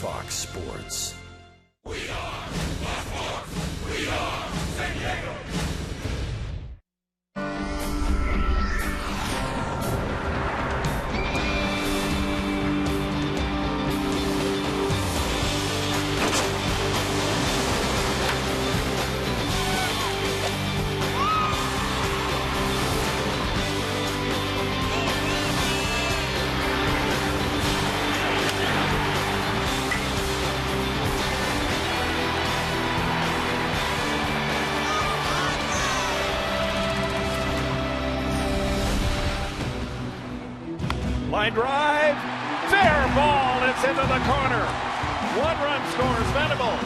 Fox Sports. We are Fox Sports. We are San Diego. Line drive, fair ball, it's into the corner. One run scores Venable.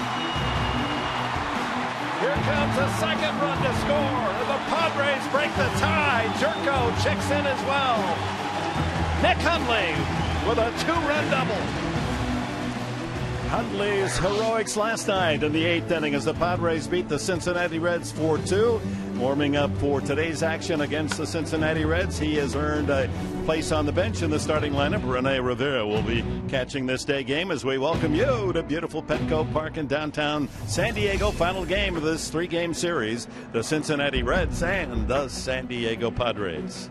Here comes a second run to score. The Padres break the tie. Jerko checks in as well. Nick Hundley with a two-run double. Hundley's heroics last night in the eighth inning as the Padres beat the Cincinnati Reds 4-2. Warming up for today's action against the Cincinnati Reds, he has earned a place on the bench in the starting lineup. Rene Rivera will be catching this day game as we welcome you to beautiful Petco Park in downtown San Diego. Final game of this three-game series, the Cincinnati Reds and the San Diego Padres.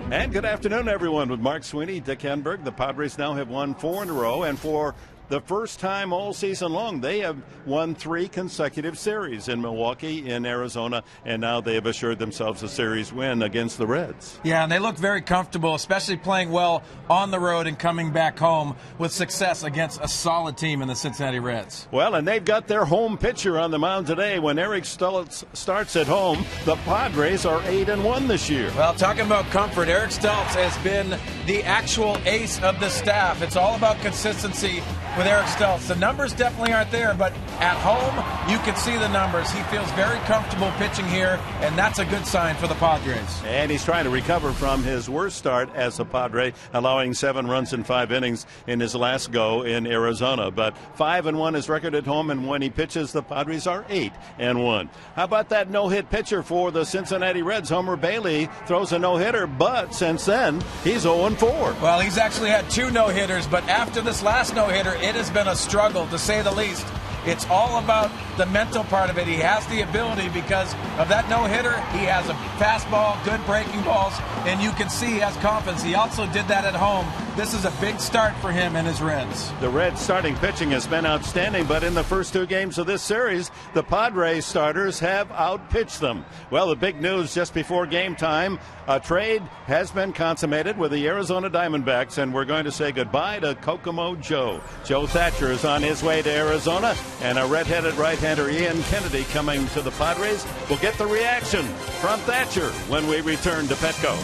And good afternoon, everyone. With Mark Sweeney, Dick Henberg, the Padres now have won 4 in a row, and for the first time all season long, they have won 3 consecutive series in Milwaukee, in Arizona, and now they have assured themselves a series win against the Reds. Yeah, and they look very comfortable, especially playing well on the road and coming back home with success against a solid team in the Cincinnati Reds. Well, and they've got their home pitcher on the mound today. When Eric Stultz starts at home, the Padres are 8-1 this year. Well, talking about comfort, Eric Stultz has been the actual ace of the staff. It's all about consistency with Eric Stultz. The numbers definitely aren't there, but at home, you can see the numbers. He feels very comfortable pitching here, and that's a good sign for the Padres. And he's trying to recover from his worst start as a Padre, allowing 7 runs in 5 innings in his last go in Arizona. But 5-1 his record at home, and when he pitches, the Padres are 8-1. How about that no-hit pitcher for the Cincinnati Reds? Homer Bailey throws a no-hitter, but since then, he's 0-4. Well, he's actually had 2 no-hitters, but after this last no-hitter, it has been a struggle, to say the least. It's all about the mental part of it. He has the ability because of that no-hitter. He has a fastball, good breaking balls, and you can see he has confidence. He also did that at home. This is a big start for him and his Reds. The Reds' starting pitching has been outstanding, but in the first 2 games of this series, the Padres starters have outpitched them. Well, the big news just before game time, a trade has been consummated with the Arizona Diamondbacks, and we're going to say goodbye to Kokomo Joe. Joe Thatcher is on his way to Arizona, and a red-headed right-hander, Ian Kennedy, coming to the Padres. We'll get the reaction from Thatcher when we return to Petco.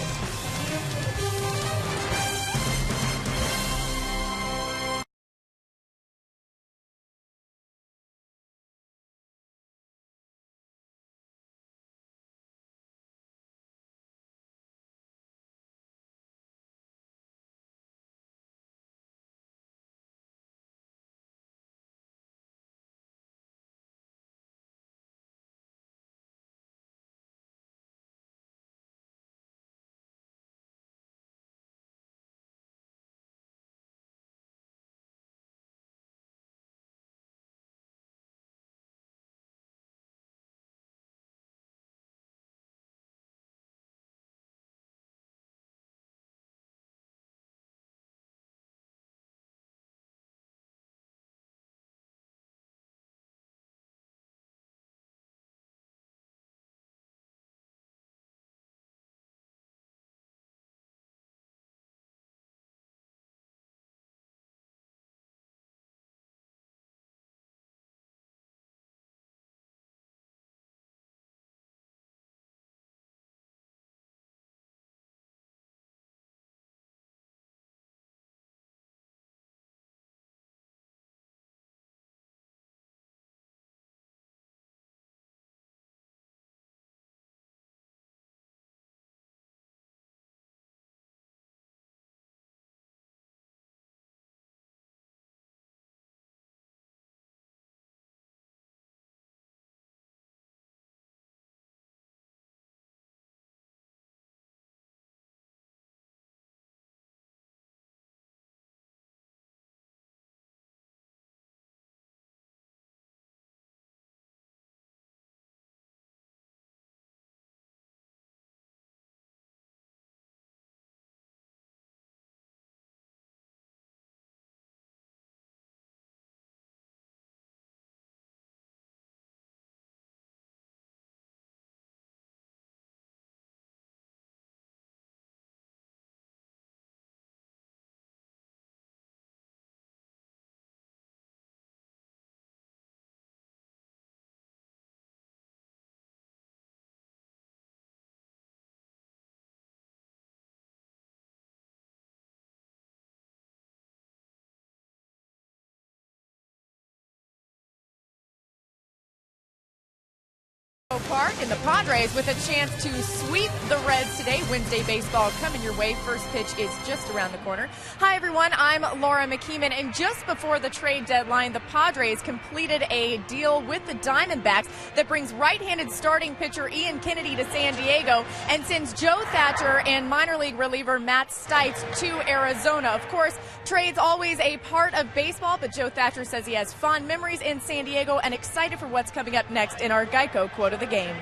Geico Park, and the Padres with a chance to sweep the Reds today. Wednesday baseball coming your way. First pitch is just around the corner. Hi, everyone. I'm Laura McKeeman, and just before the trade deadline, the Padres completed a deal with the Diamondbacks that brings right-handed starting pitcher Ian Kennedy to San Diego and sends Joe Thatcher and minor league reliever Matt Stites to Arizona. Of course, trade's always a part of baseball, but Joe Thatcher says he has fond memories in San Diego and excited for what's coming up next in our Geico quote of the game.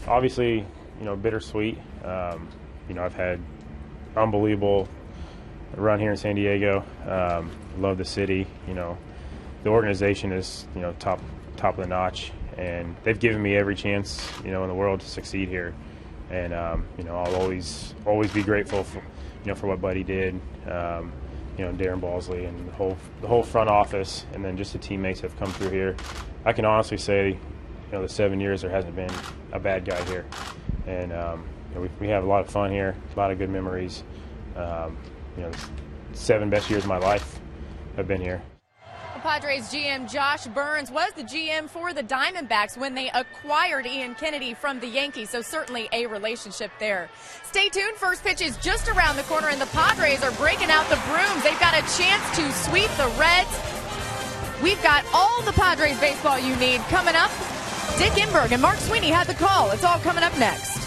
Obviously, bittersweet. I've had unbelievable run here in San Diego. Love the city. The organization is top of the notch, and they've given me every chance in the world to succeed here. And I'll always be grateful for what Buddy did. Darren Balsley and the whole front office, and then just the teammates that have come through here. I can honestly say, the 7 years there hasn't been a bad guy here, and we have a lot of fun here, a lot of good memories. The 7 best years of my life have been here. Padres GM Josh Burns was the GM for the Diamondbacks when they acquired Ian Kennedy from the Yankees, so certainly a relationship there. Stay tuned. First pitch is just around the corner, and the Padres are breaking out the brooms. They've got a chance to sweep the Reds. We've got all the Padres baseball you need coming up. Dick Enberg and Mark Sweeney had the call. It's all coming up next.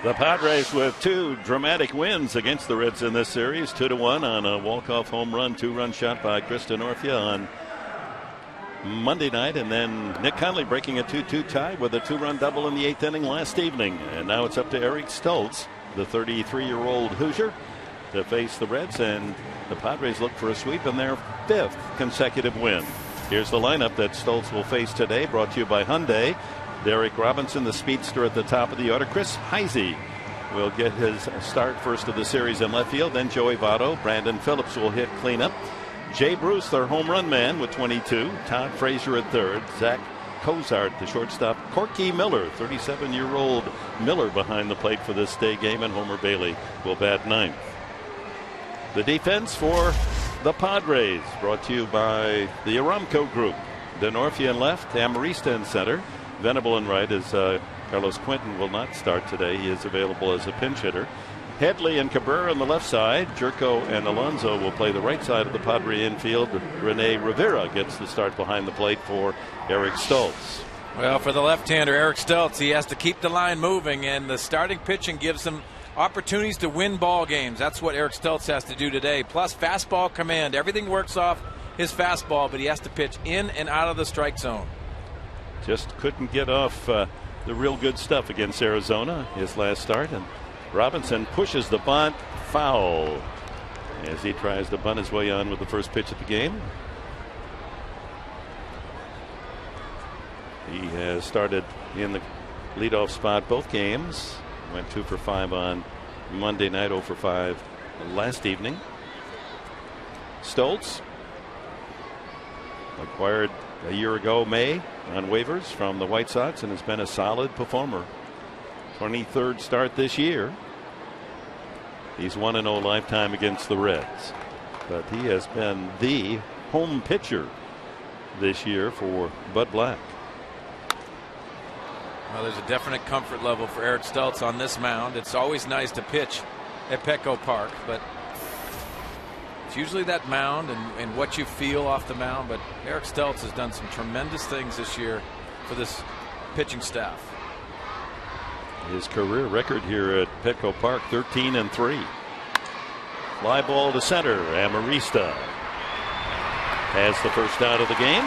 The Padres with 2 dramatic wins against the Reds in this series, 2-1 on a walk-off home run, 2-run shot by Chris Denorfia on Monday night, and then Nick Conley breaking a 2-2 tie with a 2-run double in the 8th inning last evening. And now it's up to Eric Stoltz, the 33-year-old Hoosier, to face the Reds, and the Padres look for a sweep in their 5th consecutive win. Here's the lineup that Stoltz will face today, brought to you by Hyundai. Derek Robinson, the speedster, at the top of the order. Chris Heisey will get his start first of the series in left field. Then Joey Votto. Brandon Phillips will hit cleanup. Jay Bruce, their home run man, with 22. Todd Frazier at third. Zach Cozart, the shortstop. Corky Miller, 37-year-old Miller, behind the plate for this day game. And Homer Bailey will bat ninth. The defense for the Padres, brought to you by the Aramco Group. Denorfia in left. Amarista in center. Venable in right, as Carlos Quinton will not start today. He is available as a pinch hitter. Headley and Cabrera on the left side. Jerko and Alonso will play the right side of the Padre infield. Rene Rivera gets the start behind the plate for Eric Stoltz. Well, for the left-hander Eric Stoltz, he has to keep the line moving, and the starting pitching gives him opportunities to win ball games. That's what Eric Stoltz has to do today. Plus fastball command. Everything works off his fastball, but he has to pitch in and out of the strike zone. Just couldn't get off the real good stuff against Arizona his last start, and Robinson pushes the bunt foul as he tries to bunt his way on with the first pitch of the game. He has started in the leadoff spot both games. Went 2 for 5 on Monday night, 0 for 5 last evening. Stoltz, acquired a year ago May on waivers from the White Sox, and has been a solid performer. 23rd start this year. He's 1-0 lifetime against the Reds, but he has been the home pitcher this year for Bud Black. Well, there's a definite comfort level for Eric Stoltz on this mound. It's always nice to pitch at Petco Park, but it's usually that mound and what you feel off the mound. But Eric Stoltz has done some tremendous things this year for this pitching staff. His career record here at Petco Park, 13-3. Fly ball to center. Amarista has the first out of the game.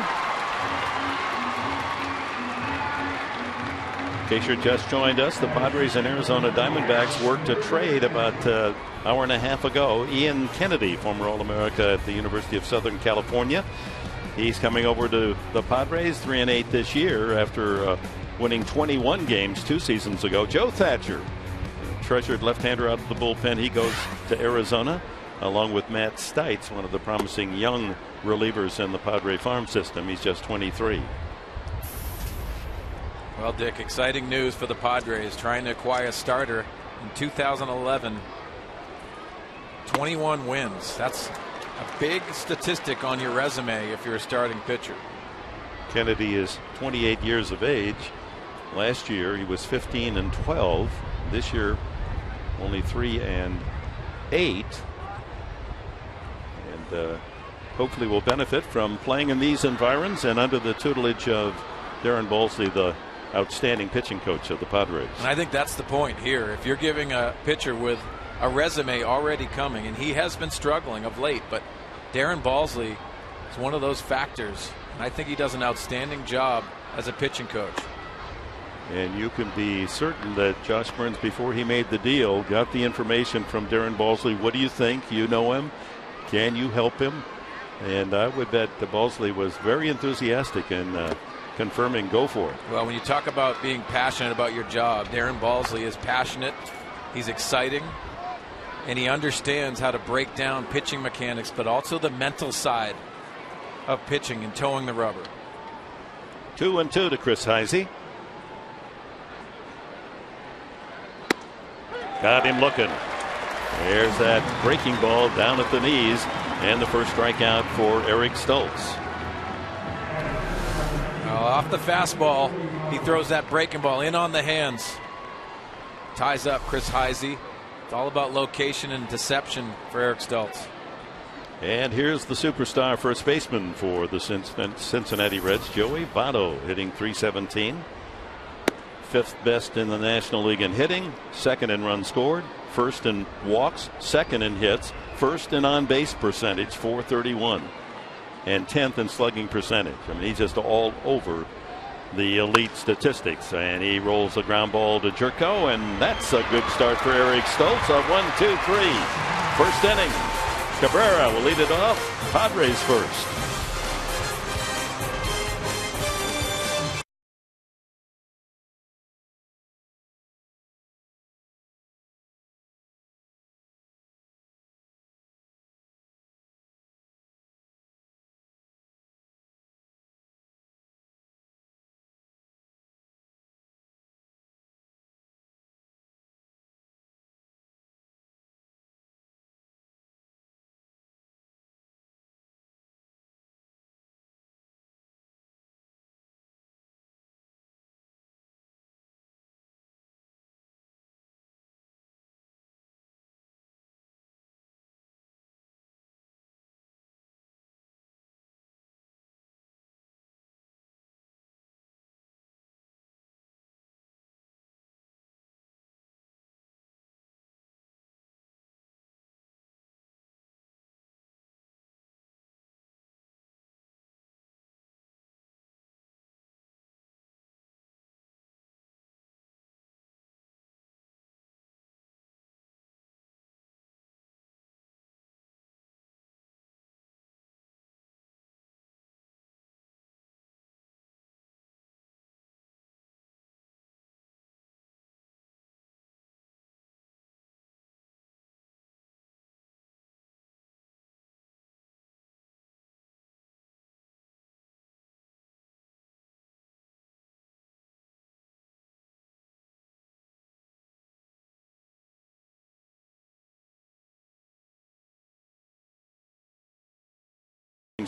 In case you're just joined us, the Padres and Arizona Diamondbacks worked a trade about an hour and a half ago. Ian Kennedy, former All-America at the University of Southern California. He's coming over to the Padres, 3-8 this year after winning 21 games 2 seasons ago. Joe Thatcher, treasured left-hander out of the bullpen. He goes to Arizona along with Matt Stites, one of the promising young relievers in the Padre farm system. He's just 23. Well, Dick, exciting news for the Padres, trying to acquire a starter in 2011. 21 wins. That's a big statistic on your resume if you're a starting pitcher. Kennedy is 28 years of age. Last year he was 15-12. This year only 3-8. And hopefully will benefit from playing in these environs and under the tutelage of Darren Balsley, the outstanding pitching coach of the Padres. And I think that's the point here. If you're giving a pitcher with a resume already coming, and he has been struggling of late, but Darren Balsley is one of those factors, and I think he does an outstanding job as a pitching coach. And you can be certain that Josh Burns, before he made the deal, got the information from Darren Balsley. What do you think? You know him. Can you help him? And I would bet that Balsley was very enthusiastic in confirming go for it. Well, when you talk about being passionate about your job, Darren Balsley is passionate. He's exciting, and he understands how to break down pitching mechanics, but also the mental side of pitching and towing the rubber. 2-2 to Chris Heisey. Got him looking. There's that breaking ball down at the knees, and the first strikeout for Eric Stoltz. Off the fastball, he throws that breaking ball in on the hands. Ties up Chris Heisey. It's all about location and deception for Eric Stoltz. And here's the superstar first baseman for the Cincinnati Reds, Joey Votto, hitting .317. 5th best in the National League in hitting, 2nd in runs scored, 1st in walks, 2nd in hits, 1st in on-base percentage, .431. And 10th in slugging percentage. I mean, he's just all over the elite statistics. And he rolls a ground ball to Jerko, and that's a good start for Eric Stoltz. A 1-2-3. First inning. Cabrera will lead it off. Padres first.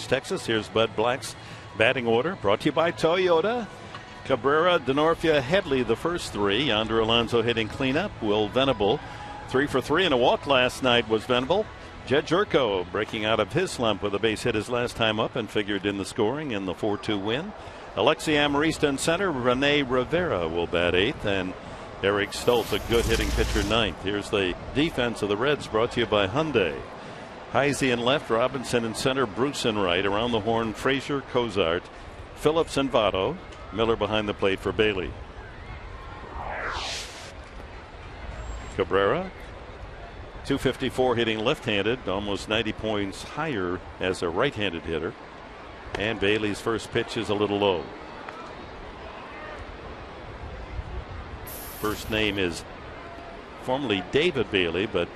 Texas. Here's Bud Black's batting order, brought to you by Toyota. Cabrera, Denorfia, Headley, the first three. Yonder Alonso hitting cleanup. Will Venable, 3 for 3 and a walk last night was Venable. Jed Jerko breaking out of his slump with a base hit his last time up and figured in the scoring in the 4-2 win. Alexi Amarista in center. Rene Rivera will bat 8th, and Eric Stoltz, a good hitting pitcher, 9th. Here's the defense of the Reds, brought to you by Hyundai. Heise in left, Robinson in center, Bruce in right. Around the horn, Frazier, Cozart, Phillips and Votto. Miller behind the plate for Bailey. Cabrera, 254 hitting left-handed, almost 90 points higher as a right-handed hitter. And Bailey's first pitch is a little low. First name is formerly David Bailey, but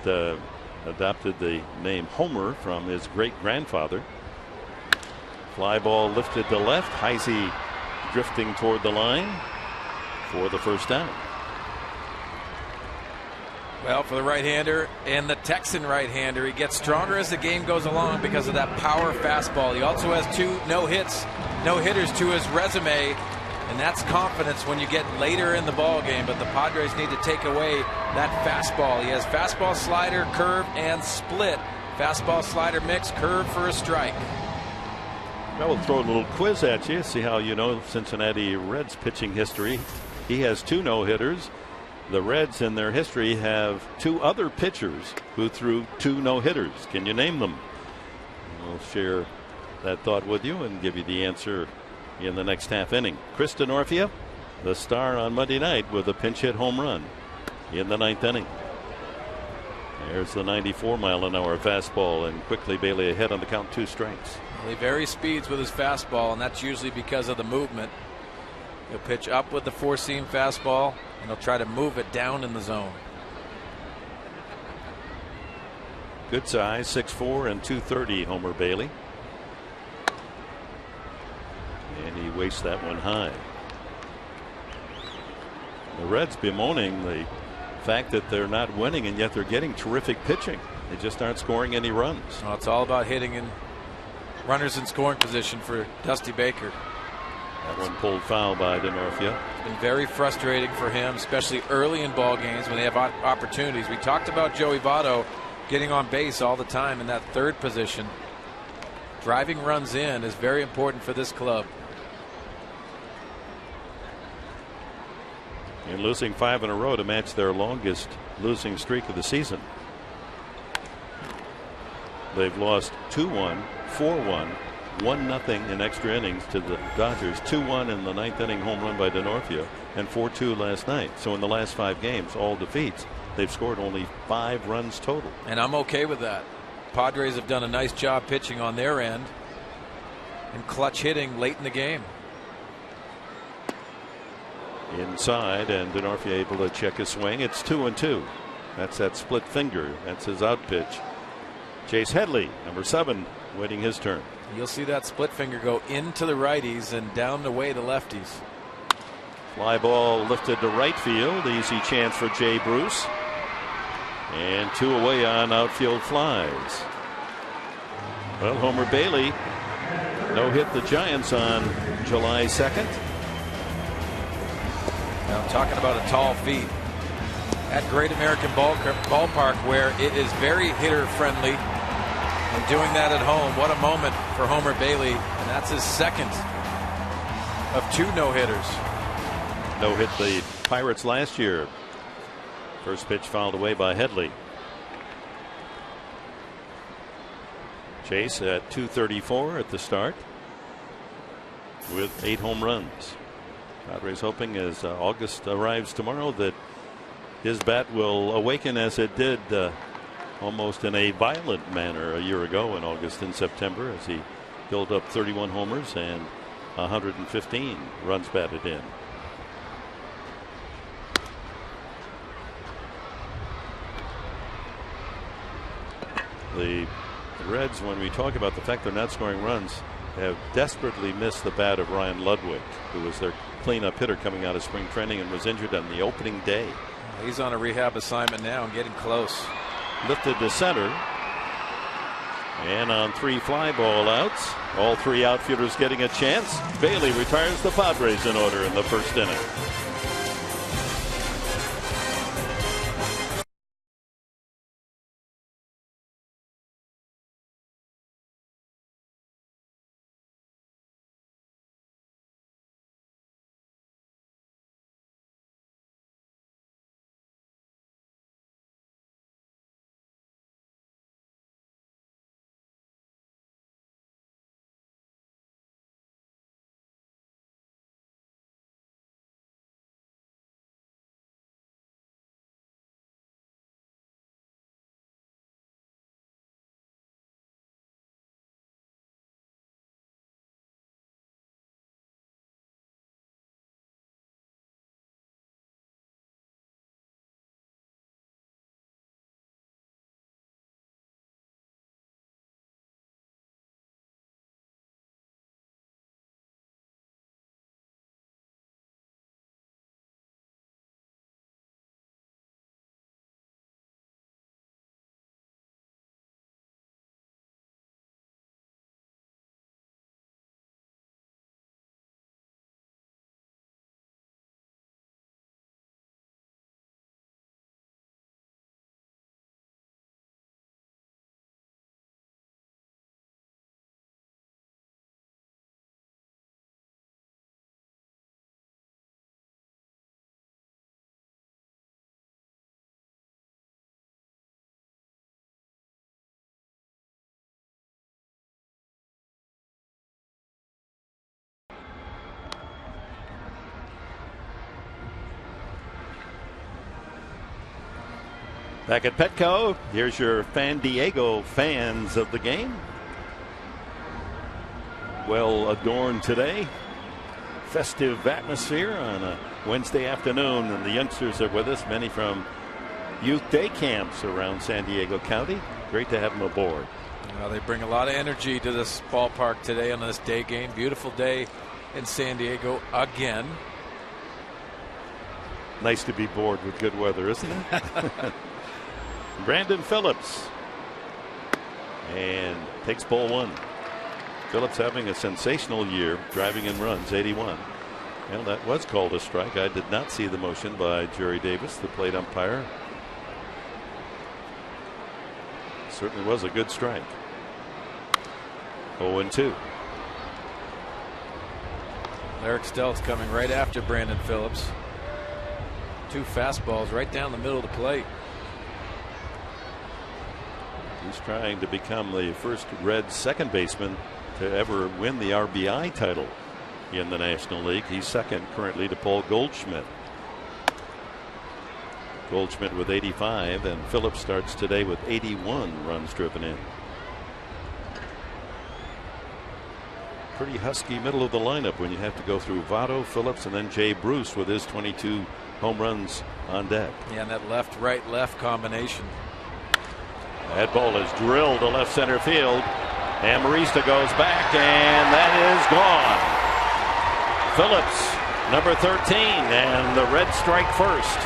adopted the name Homer from his great-grandfather. Fly ball lifted to left. Heise drifting toward the line for the first down. Well, for the right-hander and the Texan right-hander, he gets stronger as the game goes along because of that power fastball. He also has 2 no-hitters to his resume, and that's confidence when you get later in the ball game. But the Padres need to take away that fastball. He has fastball, slider, curve, and split. Fastball, slider mix, curve for a strike. I will throw a little quiz at you, see how you know Cincinnati Reds pitching history. He has 2 no-hitters. The Reds in their history have 2 other pitchers who threw 2 no-hitters. Can you name them? We'll share that thought with you and give you the answer in the next half inning. Chris Denorfia, the star on Monday night with a pinch hit home run in the 9th inning. There's the 94-mile-an-hour fastball, and quickly Bailey ahead on the count, 2 strikes. Well, he varies speeds with his fastball, and that's usually because of the movement. He'll pitch up with the 4-seam fastball, and he'll try to move it down in the zone. Good size, 6'4" and 230, Homer Bailey. And he wastes that one high. The Reds bemoaning the fact that they're not winning, and yet they're getting terrific pitching. They just aren't scoring any runs. Well, it's all about hitting in runners in scoring position for Dusty Baker. That one pulled foul by Denorfia. It's been very frustrating for him, especially early in ball games when they have opportunities. We talked about Joey Votto getting on base all the time in that 3rd position. Driving runs in is very important for this club. And losing 5 in a row to match their longest losing streak of the season. They've lost 2-1, 4-1, 1-0 in extra innings to the Dodgers, 2-1 in the 9th inning home run by Denorfia, and 4-2 last night. So in the last 5 games, all defeats, they've scored only 5 runs total. And I'm okay with that. Padres have done a nice job pitching on their end and clutch hitting late in the game. Inside, and Denorfia able to check his swing. It's 2-2. That's that split finger. That's his out pitch. Chase Headley, number 7, waiting his turn. You'll see that split finger go into the righties and down the way to lefties. Fly ball lifted to right field. Easy chance for Jay Bruce. And 2 away on outfield flies. Well, Homer Bailey no-hit the Giants on July 2nd. Now, I'm talking about a tall feat. At Great American Ballpark, where it is very hitter friendly, and doing that at home, what a moment for Homer Bailey, and that's his 2nd of 2 no-hitters. No-hit the Pirates last year. First pitch fouled away by Headley. Chase at 234 at the start with 8 home runs. Padres hoping as August arrives tomorrow that his bat will awaken as it did almost in a violent manner a year ago in August and September, as he built up 31 homers and 115 runs batted in. The Reds, when we talk about the fact they're not scoring runs, have desperately missed the bat of Ryan Ludwig, who was their cleanup hitter coming out of spring training and was injured on the opening day. He's on a rehab assignment now and getting close. Lifted to center. And on 3 fly ball outs, all 3 outfielders getting a chance. Bailey retires the Padres in order in the first inning. Back at Petco, here's your Fan Diego fans of the game. Well adorned today. Festive atmosphere on a Wednesday afternoon, and the youngsters are with us, many from youth day camps around San Diego County. Great to have them aboard. Well, they bring a lot of energy to this ballpark today on this day game. Beautiful day in San Diego again. Nice to be bored with good weather, isn't it? Brandon Phillips, and takes ball 1. Phillips having a sensational year, driving in runs, 81. Well, that was called a strike. I did not see the motion by Jerry Davis, the plate umpire. Certainly was a good strike. 0-2. Eric Stelz coming right after Brandon Phillips. 2 fastballs right down the middle of the plate. He's trying to become the first Red second baseman to ever win the RBI title in the National League. He's second currently to Paul Goldschmidt. Goldschmidt with 85, and Phillips starts today with 81 runs driven in. Pretty husky middle of the lineup when you have to go through Votto, Phillips, and then Jay Bruce with his 22 home runs on deck. Yeah, and that left, right, left combination. That ball is drilled to left center field. Amarista goes back, and that is gone. Phillips, number 13, and the Reds strike first.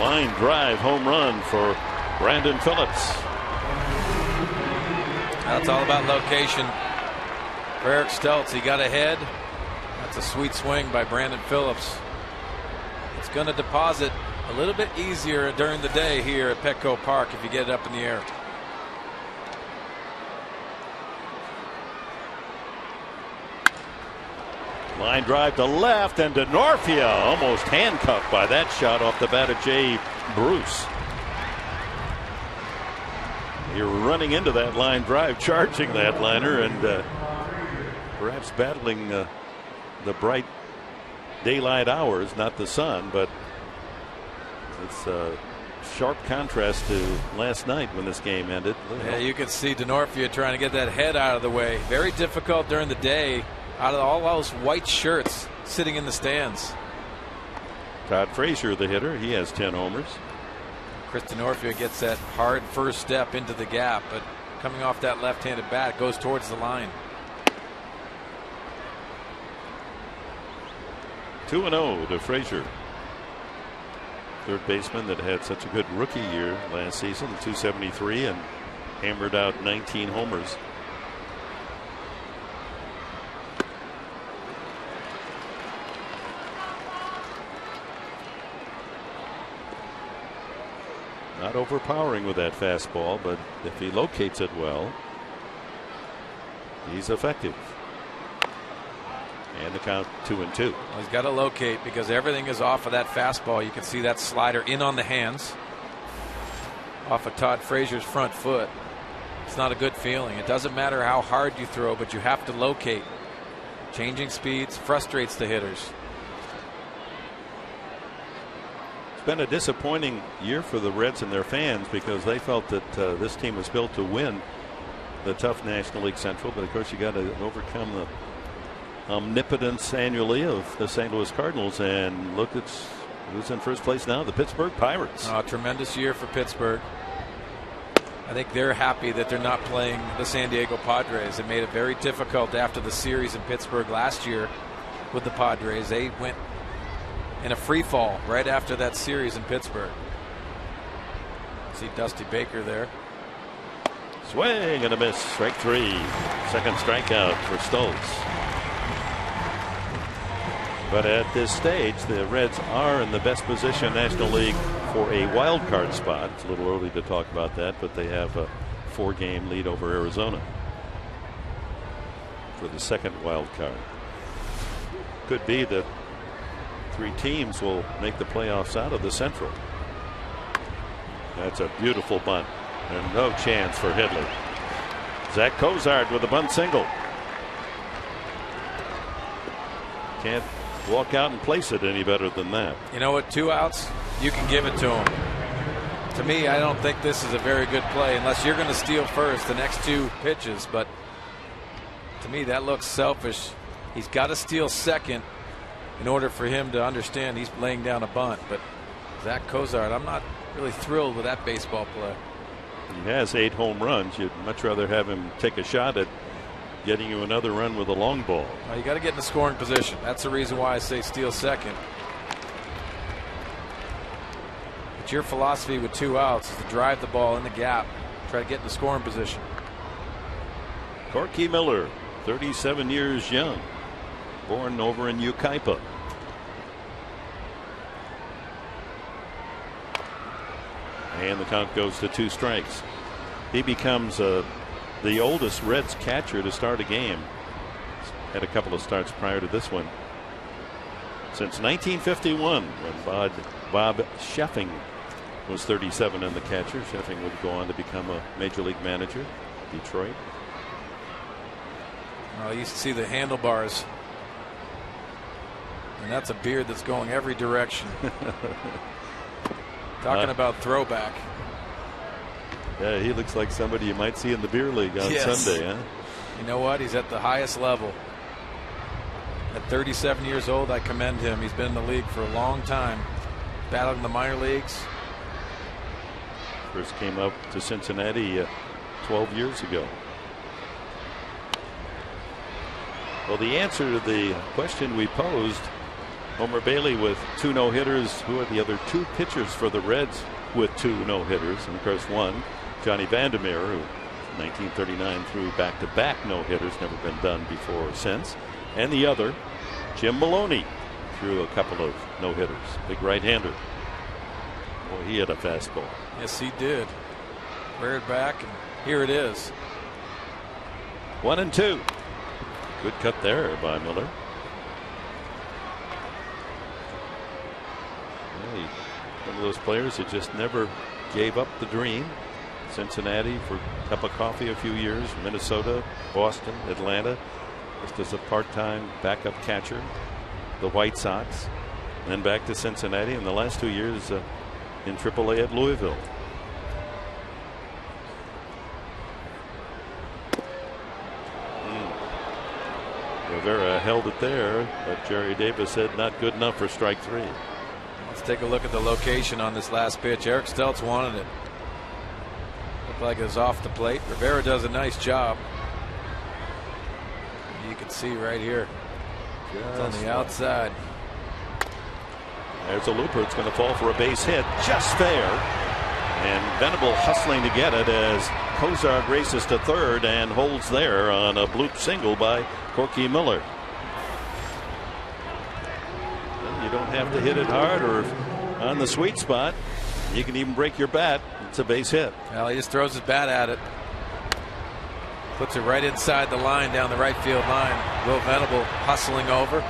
Line drive home run for Brandon Phillips. That's all about location. For Eric Stelz, he got ahead. That's a sweet swing by Brandon Phillips. It's going to deposit a little bit easier during the day here at Petco Park if you get it up in the air. Line drive to left, and DeNorfia almost handcuffed by that shot off the bat of Jay Bruce. You're running into that line drive, charging that liner, and perhaps battling the bright daylight hours, not the sun, but it's a sharp contrast to last night when this game ended. Yeah, you can see DeNorfia trying to get that head out of the way. Very difficult during the day, out of all those white shirts sitting in the stands. Todd Frazier, the hitter, he has 10 homers. Chris DeNorfia gets that hard first step into the gap, but coming off that left-handed bat goes towards the line. 2-0 to Frazier. Third baseman that had such a good rookie year last season, 273, and hammered out 19 homers. Not overpowering with that fastball, but if he locates it well, he's effective. And the count 2-2. Well, he's got to locate because everything is off of that fastball. You can see that slider in on the hands off of Todd Frazier's front foot. It's not a good feeling. It doesn't matter how hard you throw, but you have to locate. Changing speeds frustrates the hitters. It's been a disappointing year for the Reds and their fans because they felt that this team was built to win the tough National League Central. But of course, you got to overcome the omnipotence annually of the St. Louis Cardinals, and look, it's who's in first place now? The Pittsburgh Pirates. Oh, tremendous year for Pittsburgh. I think they're happy that they're not playing the San Diego Padres. It made it very difficult after the series in Pittsburgh last year with the Padres. They went in a free fall right after that series in Pittsburgh. See Dusty Baker there. Swing and a miss. Strike 3. Second strikeout for Stoltz. But at this stage, the Reds are in the best position in National League for a wild card spot. It's a little early to talk about that, but they have a 4-game lead over Arizona for the second wild card. Could be that 3 teams will make the playoffs out of the Central. That's a beautiful bunt and no chance for Hidley. Zach Cozart with a bunt single. Can't walk out and place it any better than that. You know what? 2 outs, you can give it to him. To me, I don't think this is a very good play unless you're going to steal first the next 2 pitches. But to me, that looks selfish. He's got to steal second in order for him to understand he's laying down a bunt. But Zach Cozart, I'm not really thrilled with that baseball play. He has 8 home runs. You'd much rather have him take a shot at getting you another run with a long ball. Well, you got to get in the scoring position. That's the reason why I say steal second. But your philosophy with 2 outs is to drive the ball in the gap, try to get in the scoring position. Corky Miller, 37 years young, born over in Yucaipa. And the count goes to 2 strikes. He becomes the oldest Reds catcher to start a game. Had a couple of starts prior to this one. Since 1951, when Bob Sheffing was 37 and the catcher. Sheffing would go on to become a major league manager, Detroit. Well, you used to see the handlebars. And that's a beard that's going every direction. Talking about throwback. Yeah, he looks like somebody you might see in the beer league on Sunday, huh? You know what? He's at the highest level. At 37 years old, I commend him. He's been in the league for a long time, battled in the minor leagues. First came up to Cincinnati 12 years ago. Well, the answer to the question we posed, Homer Bailey with 2 no-hitters. Who are the other 2 pitchers for the Reds with 2 no-hitters? And of course, one, Johnny Vandermeer, who 1939 threw back-to-back no-hitters, never been done before or since. And the other, Jim Maloney, threw a couple of no-hitters. Big right-hander. Boy, he had a fastball. Yes, he did. Reared back, and here it is. 1-2. Good cut there by Miller. One of those players that just never gave up the dream. Cincinnati for a cup of coffee a few years, Minnesota, Boston, Atlanta, just as a part-time backup catcher, the White Sox, and then back to Cincinnati, and the last 2 years in AAA at Louisville. Rivera held it there, but Jerry Davis said not good enough for strike 3. Let's take a look at the location on this last pitch. Eric Steltz wanted it. Looked like it was off the plate. Rivera does a nice job. You can see right here. It's on the outside. There's a looper. It's going to fall for a base hit. Just fair. And Venable hustling to get it as Cozart races to third and holds there on a bloop single by Corky Miller. Well, you don't have to hit it hard or on the sweet spot. You can even break your bat. It's a base hit. Well, he just throws his bat at it. Puts it right inside the line down the right field line. Will Venable hustling over.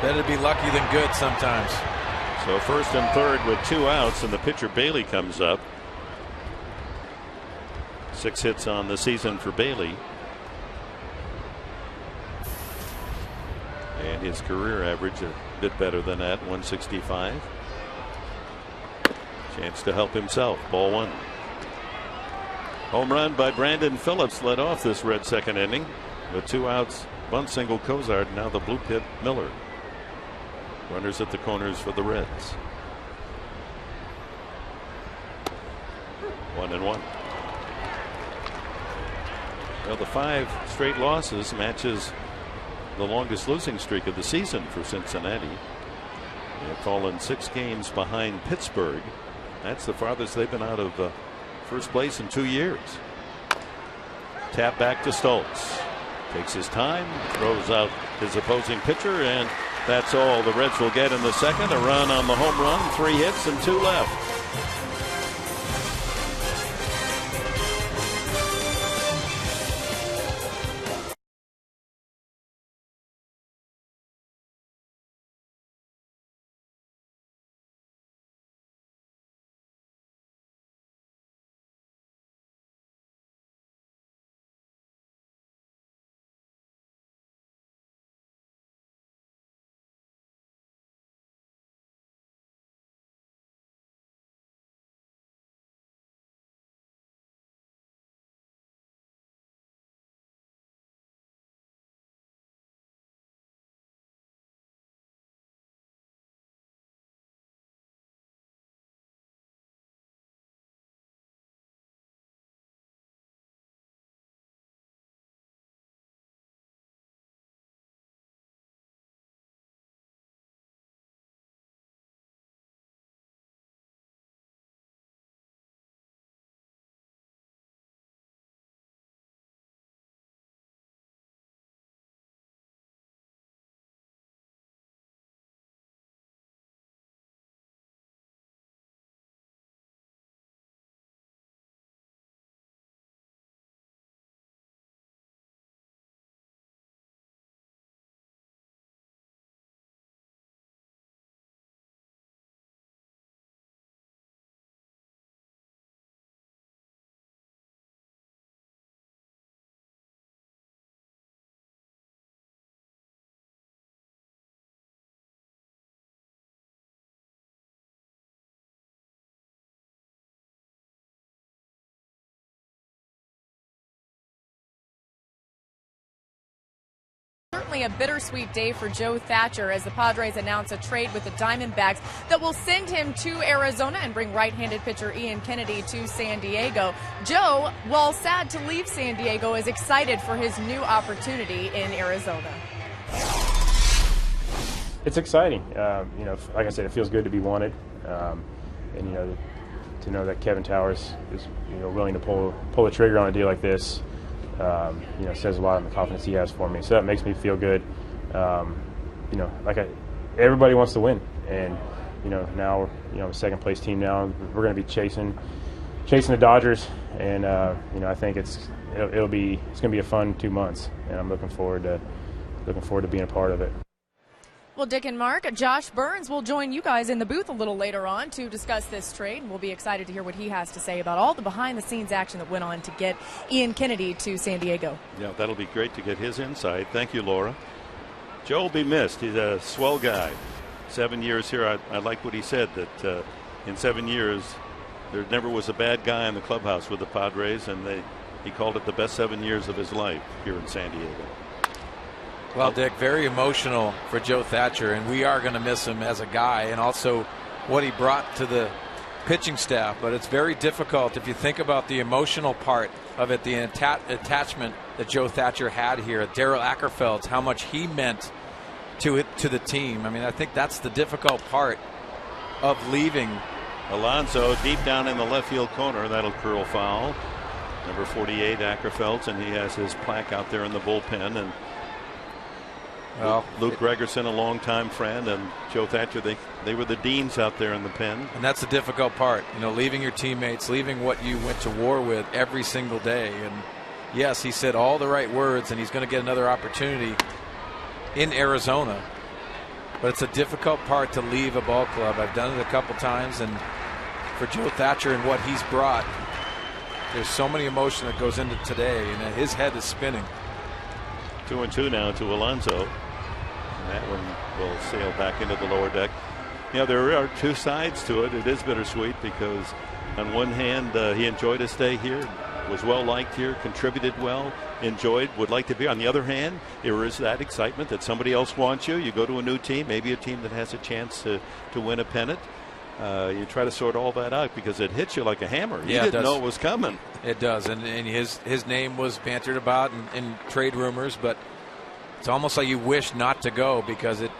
Better be lucky than good sometimes. So first and third with 2 outs, and the pitcher Bailey comes up. 6 hits on the season for Bailey. And his career average a bit better than that, 165. Chance to help himself. Ball 1. Home run by Brandon Phillips led off this Red second inning. With 2 outs, bunt single Cozart, now the bloop hit Miller. Runners at the corners for the Reds. 1-1. Well, the 5 straight losses matches the longest losing streak of the season for Cincinnati. They have fallen 6 games behind Pittsburgh. That's the farthest they've been out of first place in 2 years. Tap back to Stoltz. Takes his time, throws out his opposing pitcher, and that's all the Reds will get in the second. A run on the home run, 3 hits and 2 left. Certainly a bittersweet day for Joe Thatcher as the Padres announce a trade with the Diamondbacks that will send him to Arizona and bring right-handed pitcher Ian Kennedy to San Diego. Joe, while sad to leave San Diego, is excited for his new opportunity in Arizona. It's exciting. You know, like I said, it feels good to be wanted, and you know, to know that Kevin Towers is willing to pull the trigger on a deal like this. You know, says a lot on the confidence he has for me. So that makes me feel good. You know, everybody wants to win, and you know, now a second place team. Now we're going to be chasing the Dodgers, and you know, I think it's going to be a fun 2 months, and I'm looking forward to being a part of it. Well, Dick and Mark, Josh Burns will join you guys in the booth a little later on to discuss this trade. We'll be excited to hear what he has to say about all the behind-the-scenes action that went on to get Ian Kennedy to San Diego. Yeah, that'll be great to get his insight. Thank you, Laura. Joe will be missed. He's a swell guy. 7 years here. I like what he said, that in 7 years there never was a bad guy in the clubhouse with the Padres, and he called it the best 7 years of his life here in San Diego. Well, Dick, very emotional for Joe Thatcher, and we are going to miss him as a guy and also what he brought to the pitching staff. But it's very difficult if you think about the emotional part of it, the attachment that Joe Thatcher had here. Darryl Ackerfeld's, how much he meant to the team. I mean, I think that's the difficult part of leaving. Alonso deep down in the left field corner. That'll curl foul. Number 48, Ackerfelds, and he has his plaque out there in the bullpen. And well, Luke Gregerson, a longtime friend, and Joe Thatcher, they were the deans out there in the pen. And that's the difficult part, you know, leaving your teammates, leaving what you went to war with every single day. And yes, he said all the right words, and he's going to get another opportunity in Arizona. But it's a difficult part to leave a ball club. I've done it a couple times, and for Joe Thatcher and what he's brought, there's so many emotion that goes into today, and his head is spinning. 2-2 now to Alonso. And that one will sail back into the lower deck. You know, there are two sides to it. It is bittersweet because on one hand, he enjoyed his stay here, was well liked here, contributed well, enjoyed, would like to be. On the other hand, there is that excitement that somebody else wants you. You go to a new team, maybe a team that has a chance to win a pennant. You try to sort all that out because it hits you like a hammer. You didn't know it was coming. It does, and his name was bantered about in trade rumors, but it's almost like you wish not to go because it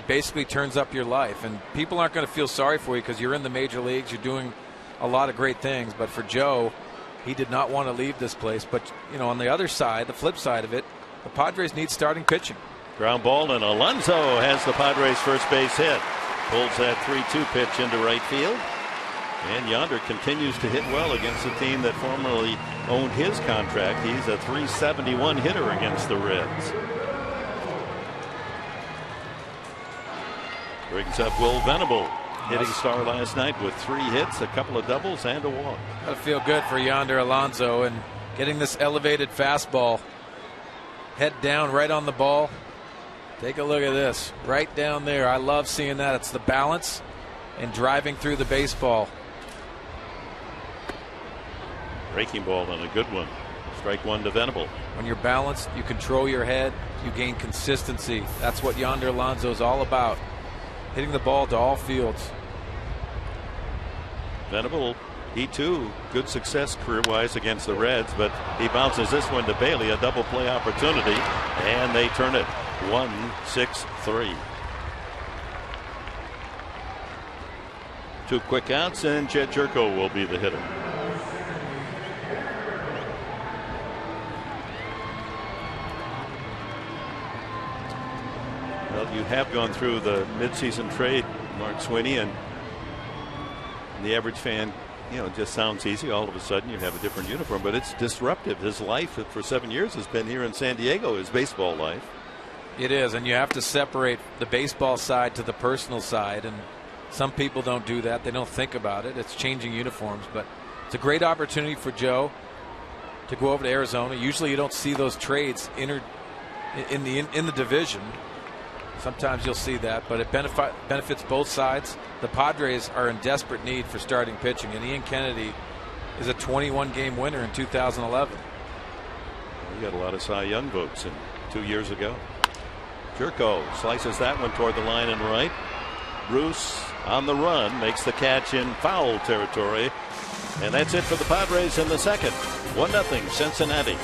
basically turns up your life, and people aren't going to feel sorry for you because you're in the major leagues, you're doing a lot of great things. But for Joe, he did not want to leave this place. But you know, on the other side, the flip side of it, the Padres need starting pitching. Ground ball, and Alonso has the Padres' first base hit. Pulls that 3-2 pitch into right field. And Yonder continues to hit well against a team that formerly owned his contract. He's a .371 hitter against the Reds. Brings up Will Venable, hitting star last night with 3 hits, a couple of doubles, and a walk. Gotta feel good for Yonder Alonso and getting this elevated fastball. Head down right on the ball. Take a look at this. Right down there. I love seeing that. It's the balance and driving through the baseball. Breaking ball and a good one. Strike one to Venable. When you're balanced, you control your head, you gain consistency. That's what Yonder Alonso is all about. Hitting the ball to all fields. Venable, he too, good success career-wise against the Reds, but he bounces this one to Bailey, a double play opportunity, and they turn it 1-6-3. 2 quick outs, and Jed Jerko will be the hitter. Well, you have gone through the midseason trade, Mark Sweeney, and the average fan, you know, it just sounds easy. All of a sudden you have a different uniform, but it's disruptive. His life for 7 years has been here in San Diego, his baseball life. It is, and you have to separate the baseball side to the personal side, and some people don't do that. They don't think about it. It's changing uniforms, but it's a great opportunity for Joe to go over to Arizona. Usually you don't see those trades in the division. Sometimes you'll see that, but it benefits both sides. The Padres are in desperate need for starting pitching, and Ian Kennedy is a 21-game winner in 2011. He got a lot of Cy Young votes 2 years ago. Jerko slices that one toward the line and right. Bruce on the run, makes the catch in foul territory, and that's it for the Padres in the second. 1-0 Cincinnati.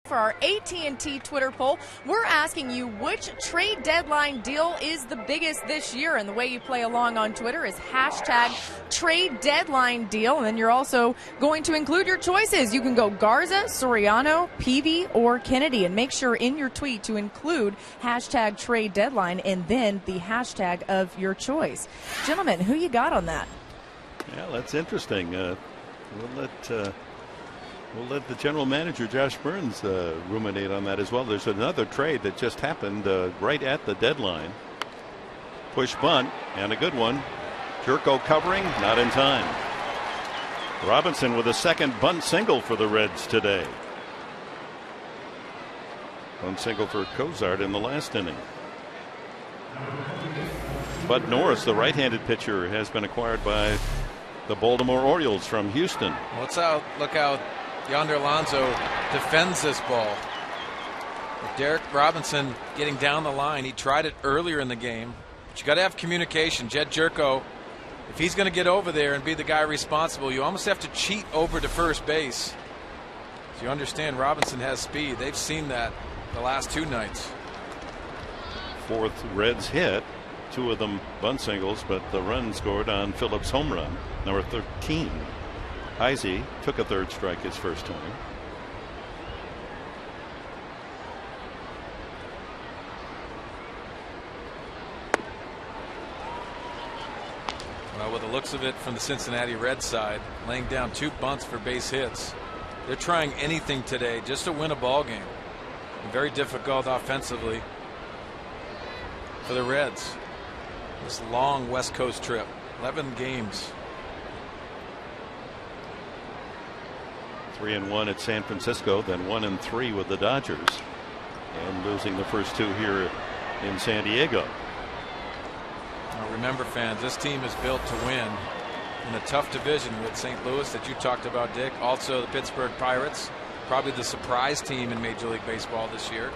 For our AT&T Twitter poll, we're asking you which trade deadline deal is the biggest this year, and the way you play along on Twitter is hashtag trade deadline deal, and then you're also going to include your choices. You can go Garza, Soriano, Peavy, or Kennedy, and make sure in your tweet to include hashtag trade deadline and then the hashtag of your choice. Gentlemen, who you got on that? Yeah, that's interesting. We'll let the general manager, Josh Burns, ruminate on that as well. There's another trade that just happened right at the deadline. Push bunt, and a good one. Jerko covering, not in time. Robinson with a second bunt single for the Reds today. Bunt single for Cozart in the last inning. Bud Norris, the right-handed pitcher, has been acquired by the Baltimore Orioles from Houston. Look how Yonder Alonso defends this ball. With Derek Robinson getting down the line, he tried it earlier in the game. But you got to have communication. Jed Jerko, if he's going to get over there and be the guy responsible, you almost have to cheat over to first base. So you understand Robinson has speed. They've seen that the last two nights. Fourth Reds hit, two of them bunt singles, but the run scored on Phillips' home run, number 13. Heisey took a third strike his first time. Well, with the looks of it from the Cincinnati Reds side, laying down two bunts for base hits. They're trying anything today just to win a ball game. Very difficult offensively for the Reds. This long West Coast trip, 11 games. 3-1 at San Francisco, then 1-3 with the Dodgers, and losing the first two here in San Diego. Now remember, fans, this team is built to win in a tough division with St. Louis that you talked about, Dick. Also the Pittsburgh Pirates, probably the surprise team in Major League Baseball this year.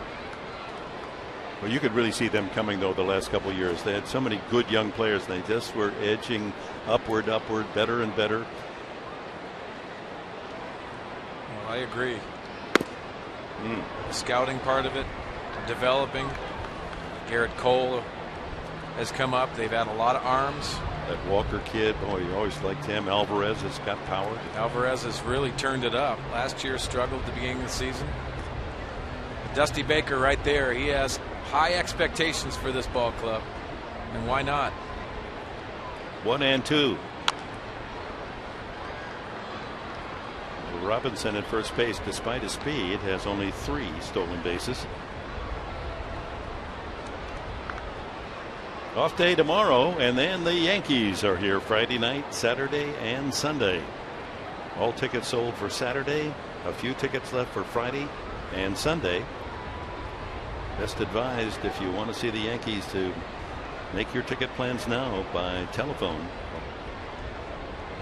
Well, you could really see them coming, though, the last couple of years. They had so many good young players. They just were edging upward, better and better. I agree. The scouting part of it, developing. Garrett Cole has come up. They've had a lot of arms. That Walker kid, boy, you always liked him. Alvarez has got power. Alvarez has really turned it up. Last year struggled at the beginning of the season. Dusty Baker right there. He has high expectations for this ball club. And why not? 1-2. Robinson at first base, despite his speed, has only 3 stolen bases. Off day tomorrow, and then the Yankees are here Friday night, Saturday, and Sunday. All tickets sold for Saturday, a few tickets left for Friday and Sunday. Best advised, if you want to see the Yankees, to make your ticket plans now by telephone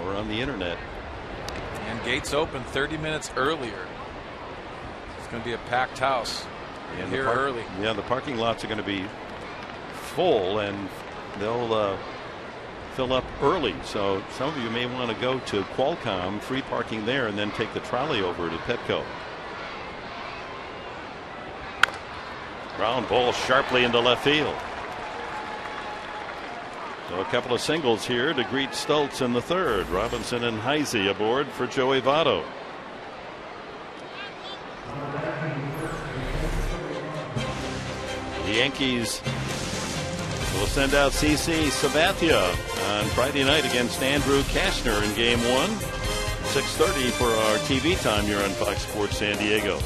or on the internet. And gates open 30 minutes earlier. It's going to be a packed house here early. Yeah, the parking lots are going to be full, and they'll fill up early. So some of you may want to go to Qualcomm, free parking there, and then take the trolley over to Petco. Ground ball sharply into left field. So a couple of singles here to greet Stultz in the third. Robinson and Heisey aboard for Joey Votto. The Yankees will send out CC Sabathia on Friday night against Andrew Kashner in Game 1. 6:30 for our TV time here on Fox Sports San Diego.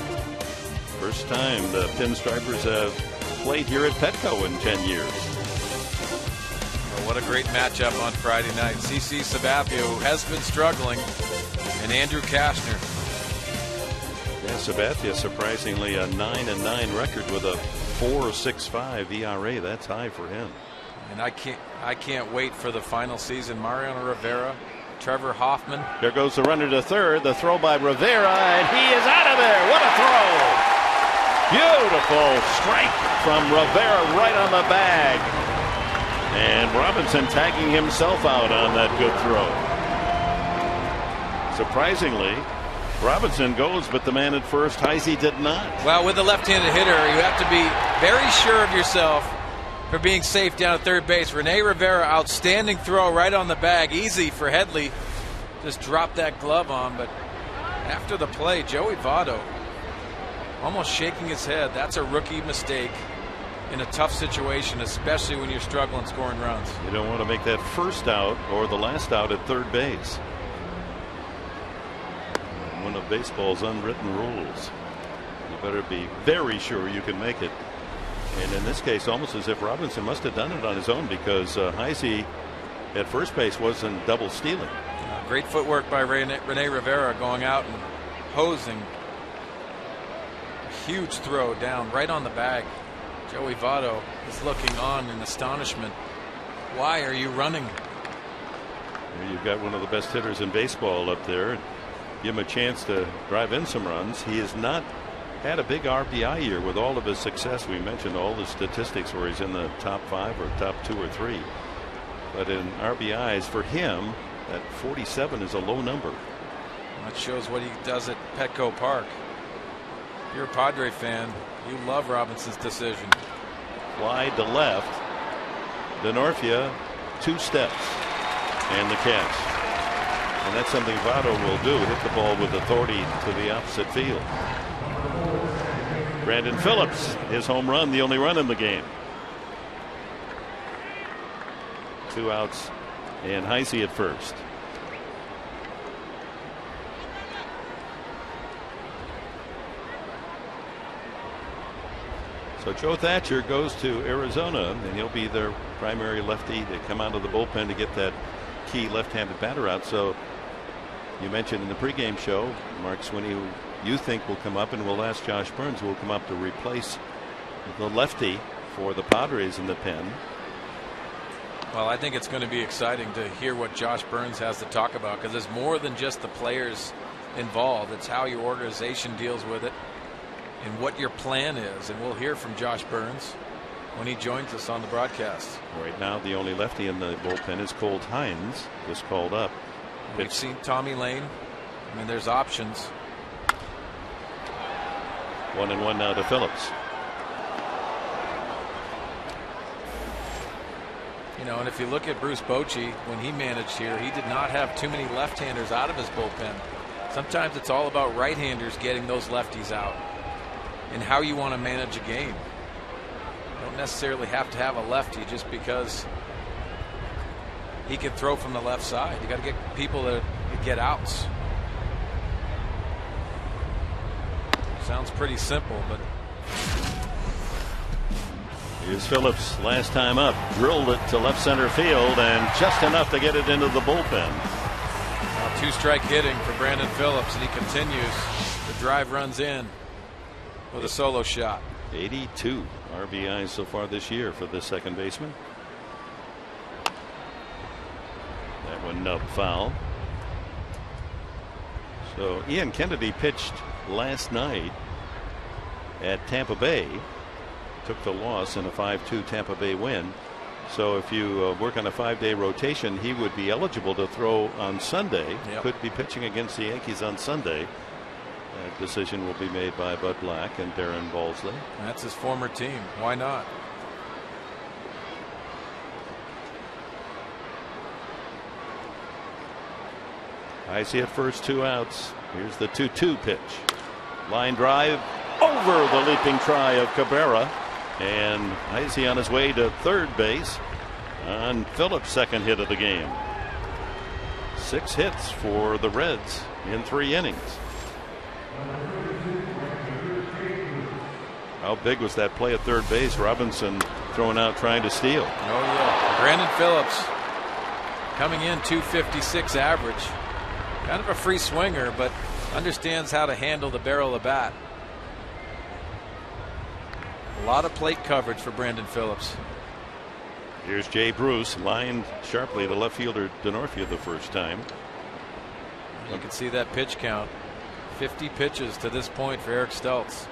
First time the Pinstripers have played here at Petco in 10 years. What a great matchup on Friday night. CC Sabathia, who has been struggling, and Andrew Kashner. Yeah, Sabathia surprisingly a 9-9 record with a 4.65 ERA. That's high for him. And I can't wait for the final season. Mariano Rivera, Trevor Hoffman. There goes the runner to third. The throw by Rivera, and he is out of there. What a throw! Beautiful strike from Rivera right on the bag. And Robinson tagging himself out on that good throw. Surprisingly, Robinson goes, but the man at first, Heisey, did not. Well, with a left-handed hitter, you have to be very sure of yourself for being safe down at third base. Rene Rivera, outstanding throw right on the bag. Easy for Headley. Just dropped that glove on, but after the play, Joey Votto almost shaking his head. That's a rookie mistake in a tough situation, especially when you're struggling scoring runs. You don't want to make that first out or the last out at third base. One of baseball's unwritten rules. You better be very sure you can make it. And in this case, almost as if Robinson must have done it on his own, because Heisey at first base wasn't double stealing. Great footwork by Rene Rivera, going out and hosing. A huge throw down right on the bag. Joey Votto is looking on in astonishment. Why are you running? You've got one of the best hitters in baseball up there. Give him a chance to drive in some runs. He has not had a big RBI year with all of his success. We mentioned all the statistics where he's in the top 5 or top 2 or 3. But in RBIs for him, that 47 is a low number. That shows what he does at Petco Park. If you're a Padre fan, you love Robinson's decision. Fly to left. Denorfia 2 steps and the catch. And that's something Votto will do, hit the ball with authority to the opposite field. Brandon Phillips, his home run, the only run in the game. 2 outs and Heisey at first. So Joe Thatcher goes to Arizona, and he'll be their primary lefty to come out of the bullpen to get that key left-handed batter out. So you mentioned in the pregame show, Mark Swinney, who you think will come up, and we'll ask Josh Burns, who will come up to replace the lefty for the Padres in the pen. Well, I think it's going to be exciting to hear what Josh Burns has to talk about, because there's more than just the players involved. It's how your organization deals with it and what your plan is. And we'll hear from Josh Burns when he joins us on the broadcast. Right now, the only lefty in the bullpen is Colt Hines, just called up. We've seen Tommy Lane. I mean, there's options. 1-1 now to Phillips. You know, and if you look at Bruce Bochy, when he managed here, he did not have too many left-handers out of his bullpen. Sometimes it's all about right-handers getting those lefties out and how you want to manage a game. You don't necessarily have to have a lefty just because he can throw from the left side. You got to get people that get outs. Sounds pretty simple, but here's Phillips last time up, drilled it to left center field, and just enough to get it into the bullpen. Now 2-strike hitting for Brandon Phillips, and he continues to drive runs in with a solo shot. 82 RBIs so far this year for the second baseman. That one nub foul. So Ian Kennedy pitched last night at Tampa Bay, took the loss in a 5-2 Tampa Bay win. So if you work on a 5-day rotation, he would be eligible to throw on Sunday. Yep. Could be pitching against the Yankees on Sunday. That decision will be made by Bud Black and Darren Balsley. That's his former team. Why not? I see it first, 2 outs. Here's the 2-2 pitch. Line drive over the leaping try of Cabrera. And Heisey on his way to third base on Phillips' second hit of the game. 6 hits for the Reds in 3 innings. How big was that play at third base? Robinson throwing out trying to steal. Oh yeah. Brandon Phillips coming in 256 average. Kind of a free swinger, but understands how to handle the barrel of the bat. A lot of plate coverage for Brandon Phillips. Here's Jay Bruce, lined sharply to left fielder Denorfia the first time. You can see that pitch count. 50 pitches to this point for Eric Stultz.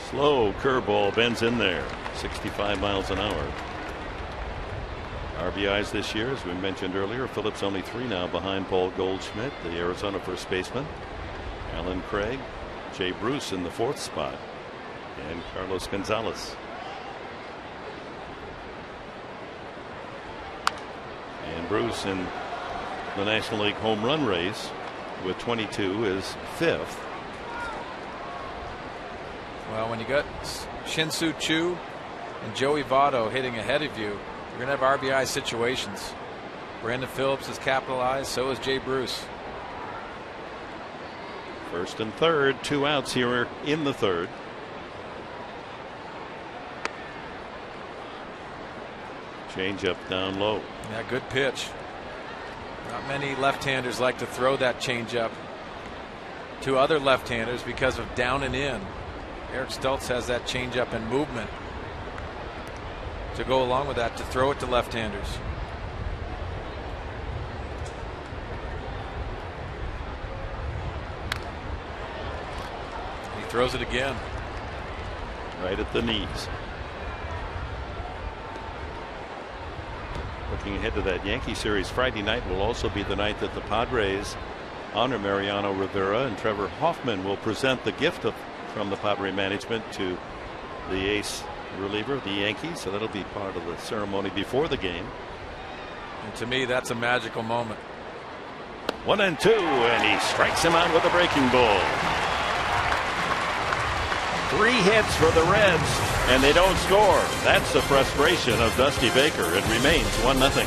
Slow curveball bends in there. 65 miles an hour. RBIs this year, as we mentioned earlier. Phillips only 3 now behind Paul Goldschmidt, the Arizona first baseman. Alan Craig, Jay Bruce in the 4th spot, and Carlos Gonzalez. And Bruce in the National League home run race with 22 is 5th. Well, when you got Shin-Soo Choo and Joey Votto hitting ahead of you, you're going to have RBI situations. Brandon Phillips is capitalized, so is Jay Bruce. 1st and 3rd, 2 outs here in the 3rd. Change up down low. Yeah, good pitch. Not many left-handers like to throw that change-up to other left-handers because of down and in. Eric Stultz has that change-up and movement to go along with that, to throw it to left-handers. He throws it again. Right at the knees. Looking ahead to that Yankee series, Friday night will also be the night that the Padres honor Mariano Rivera, and Trevor Hoffman will present the gift from the Padre management to the ace reliever of the Yankees. So that'll be part of the ceremony before the game. And to me, that's a magical moment. 1-2, and he strikes him out with a breaking ball. 3 hits for the Reds, and they don't score. That's the frustration of Dusty Baker. It remains 1-0.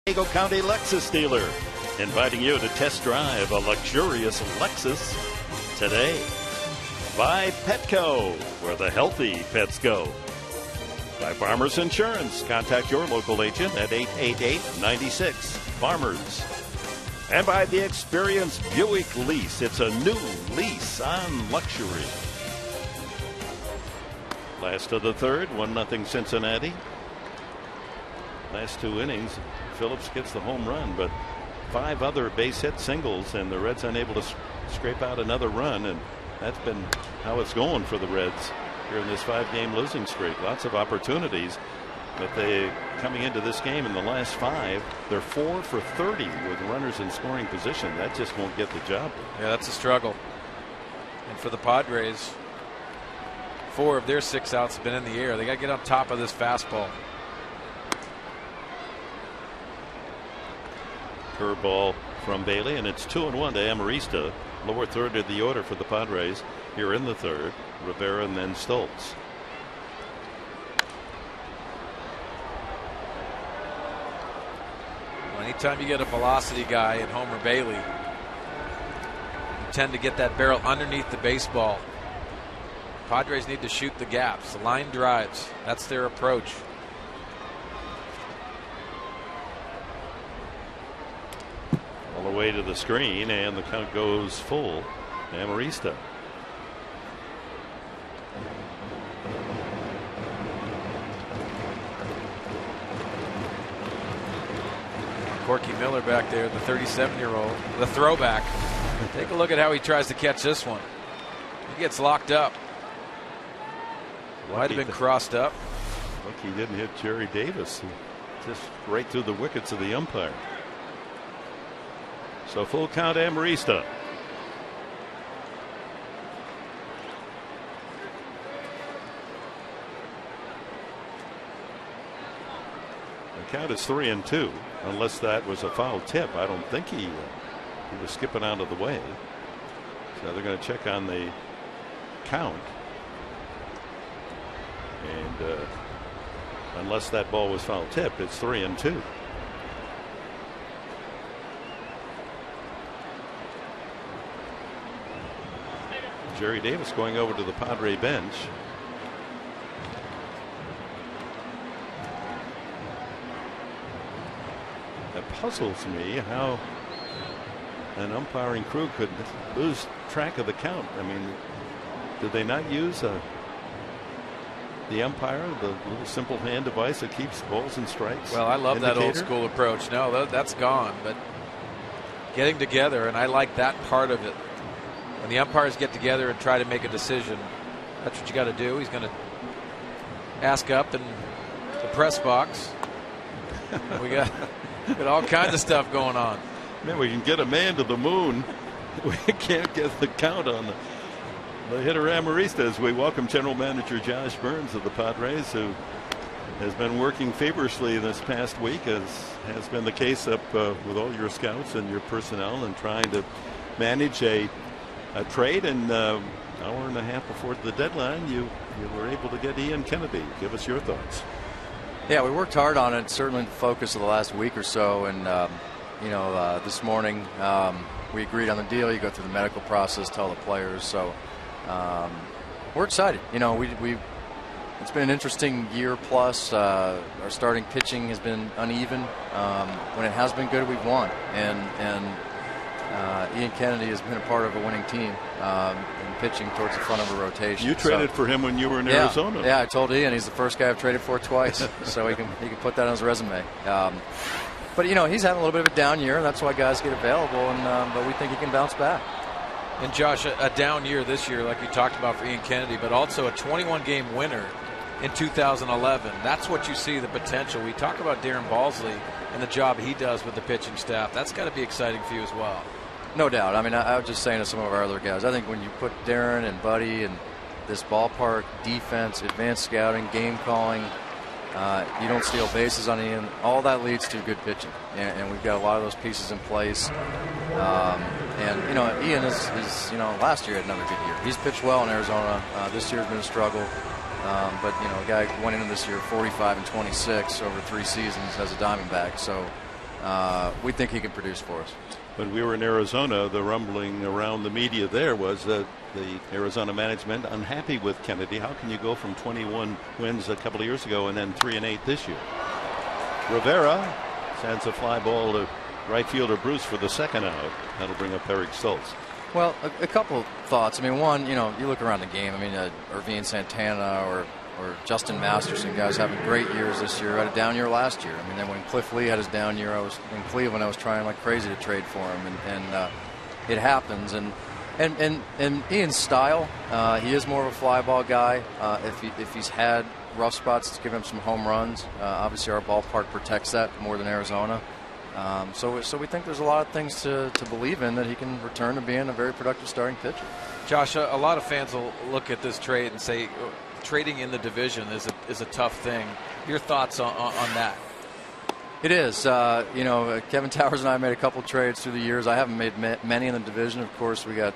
Diego County Lexus dealer, inviting you to test drive a luxurious Lexus today. By Petco, where the healthy pets go. By Farmers Insurance. Contact your local agent at 888-96-FARMERS. And by the Experience Buick Lease. It's a new lease on luxury. Last of the 3rd, 1-0 Cincinnati. Last 2 innings, Phillips gets the home run, but 5 other base hit singles, and the Reds unable to scrape out another run, and that's been how it's going for the Reds here in this 5-game losing streak. Lots of opportunities, but they, coming into this game in the last 5, they're 4 for 30 with runners in scoring position. That just won't get the job done. Yeah, that's a struggle. And for the Padres, 4 of their 6 outs have been in the air. They got to get on top of this fastball. Curveball from Bailey, and it's 2-1 to Amarista. Lower 3rd of the order for the Padres here in the 3rd. Rivera and then Stultz. Well, anytime you get a velocity guy in Homer Bailey, you tend to get that barrel underneath the baseball. Padres need to shoot the gaps, line drives. That's their approach. All the way to the screen, and the count goes full. Amarista. Corky Miller back there, the 37-year-old, the throwback. Take a look at how he tries to catch this one. He gets locked up. Might have been crossed up. Look, he didn't hit Jerry Davis. Just right through the wickets of the umpire. So full count, Amarista. The count is 3-2, unless that was a foul tip. I don't think he was skipping out of the way. So they're going to check on the count. And unless that ball was foul tip, it's 3-2. Jerry Davis going over to the Padre bench. It puzzles me how an umpiring crew could lose track of the count. I mean, did they not use the umpire, the little simple hand device that keeps balls and strikes? Well, I love indicator? that old school approach. No, that's gone. But getting together, and I like that part of it. When the umpires get together and try to make a decision, that's what you got to do. He's going to ask up in the press box. We got all kinds of stuff going on. Man, we can get a man to the moon. We can't get the count on the hitter Amarista, as we welcome General Manager Josh Burns of the Padres, who has been working feverishly this past week, as has been the case up with all your scouts and your personnel, and trying to manage a trade. And hour and a half before the deadline, you were able to get Ian Kennedy. Give us your thoughts. Yeah, we worked hard on it. Certainly the focus of the last week or so. And this morning we agreed on the deal. You go through the medical process, tell the players. So we're excited. It's been an interesting year plus. Our starting pitching has been uneven. When it has been good, we've won. And Ian Kennedy has been a part of a winning team in pitching towards the front of a rotation. You traded for him when you were in Arizona. Yeah, I told Ian he's the first guy I've traded for twice, so he can put that on his resume. But he's having a little bit of a down year, and that's why guys get available. But we think he can bounce back. And Josh, a down year this year, like you talked about for Ian Kennedy, but also a 21-game winner in 2011. That's what you see, the potential. We talk about Darren Balsley and the job he does with the pitching staff. That's got to be exciting for you as well. No doubt. I mean, I was just saying to some of our other guys, I think when you put Darren and Buddy and this ballpark, defense, advanced scouting, game calling, you don't steal bases on Ian, all that leads to good pitching. And we've got a lot of those pieces in place. Ian is last year had another good year. He's pitched well in Arizona. This year's been a struggle. But a guy went into this year 45-26 over 3 seasons as a Diamondback. So we think he can produce for us. When we were in Arizona, the rumbling around the media there was that the Arizona management unhappy with Kennedy. How can you go from 21 wins a couple of years ago and then 3-8 this year? Rivera sends a fly ball to right fielder Bruce for the second out. That'll bring up Eric Stoltz. Well, a couple thoughts. I mean, one, you look around the game. I mean, Irvin Santana or Justin Masterson, guys having great years this year. Had a down year last year. I mean, then when Cliff Lee had his down year, I was in Cleveland. I was trying like crazy to trade for him, and it happens. And Ian's style, he is more of a fly ball guy. If he's had rough spots, to give him some home runs. Obviously, our ballpark protects that more than Arizona. So we think there's a lot of things to believe in, that he can return to being a very productive starting pitcher. Josh, a lot of fans will look at this trade and say trading in the division is a tough thing. Your thoughts on that? It is. Kevin Towers and I made a couple trades through the years. I haven't made many in the division. Of course, we got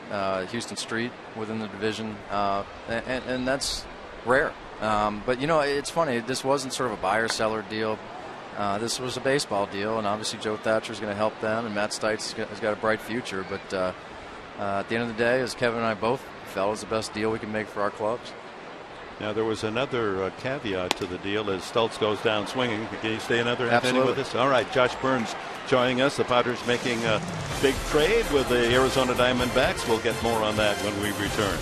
Houston Street within the division, and that's rare. But it's funny. This wasn't sort of a buyer-seller deal. This was a baseball deal, and obviously Joe Thatcher's going to help them, and Matt Stites has got a bright future. But at the end of the day, as Kevin and I both felt, is the best deal we can make for our clubs. Now, there was another caveat to the deal as Stultz goes down swinging. Can you stay another half inning with us? All right, Josh Burns joining us. The Padres making a big trade with the Arizona Diamondbacks. We'll get more on that when we return.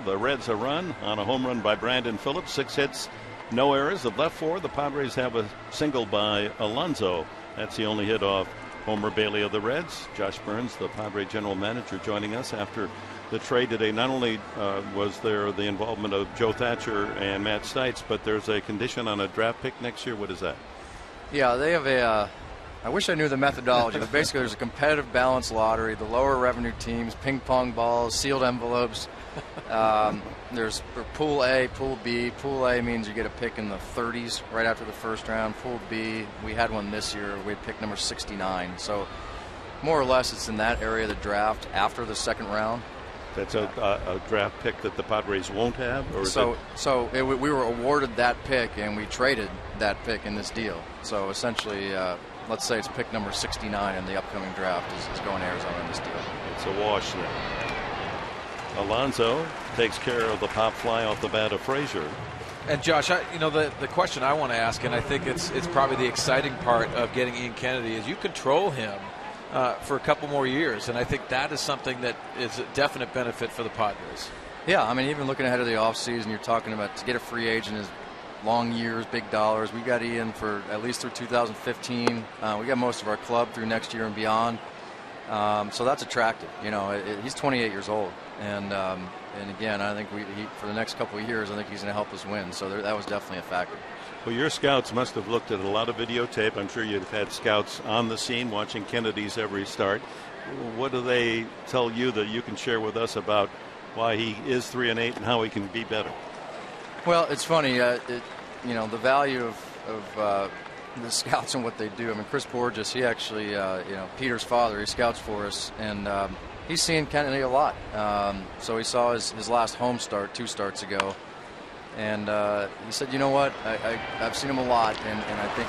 The Reds a run on a home run by Brandon Phillips. 6 hits, no errors. Of left 4, the Padres have a single by Alonso. That's the only hit off Homer Bailey of the Reds. Josh Burns, the Padre general manager, joining us after the trade today. Not only was there the involvement of Joe Thatcher and Matt Stites, but there's a condition on a draft pick next year. What is that? Yeah, they have I wish I knew the methodology, but basically there's a competitive balance lottery. The lower revenue teams, ping pong balls, sealed envelopes. There's Pool A, Pool B. Pool A means you get a pick in the 30s right after the first round. Pool B, we had one this year. We had pick number 69. So more or less it's in that area of the draft after the second round. That's a draft pick that the Padres won't have? Or we were awarded that pick, and we traded that pick in this deal. So essentially, let's say it's pick number 69 in the upcoming draft is going to Arizona in this deal. It's a wash then. Alonso takes care of the pop fly off the bat of Frazier. And Josh, the question I want to ask, and I think it's probably the exciting part of getting Ian Kennedy, is you control him for a couple more years, and I think that is something that is a definite benefit for the Padres. Yeah, I mean, even looking ahead of the offseason, you're talking about to get a free agent is long years, big dollars. We got Ian for at least through 2015. We got most of our club through next year and beyond. So that's attractive. He's 28 years old, and again, I think for the next couple of years, I think he's going to help us win. So that was definitely a factor. Well, your scouts must have looked at a lot of videotape. I'm sure you've had scouts on the scene watching Kennedy's every start. What do they tell you that you can share with us about why he is 3-8 and how he can be better? Well, it's funny. The value of the scouts and what they do. I mean, Chris Borges, he actually, Peter's father, he scouts for us, and he's seen Kennedy a lot. So he saw his last home start 2 starts ago, and he said, you know what, I've seen him a lot, and I think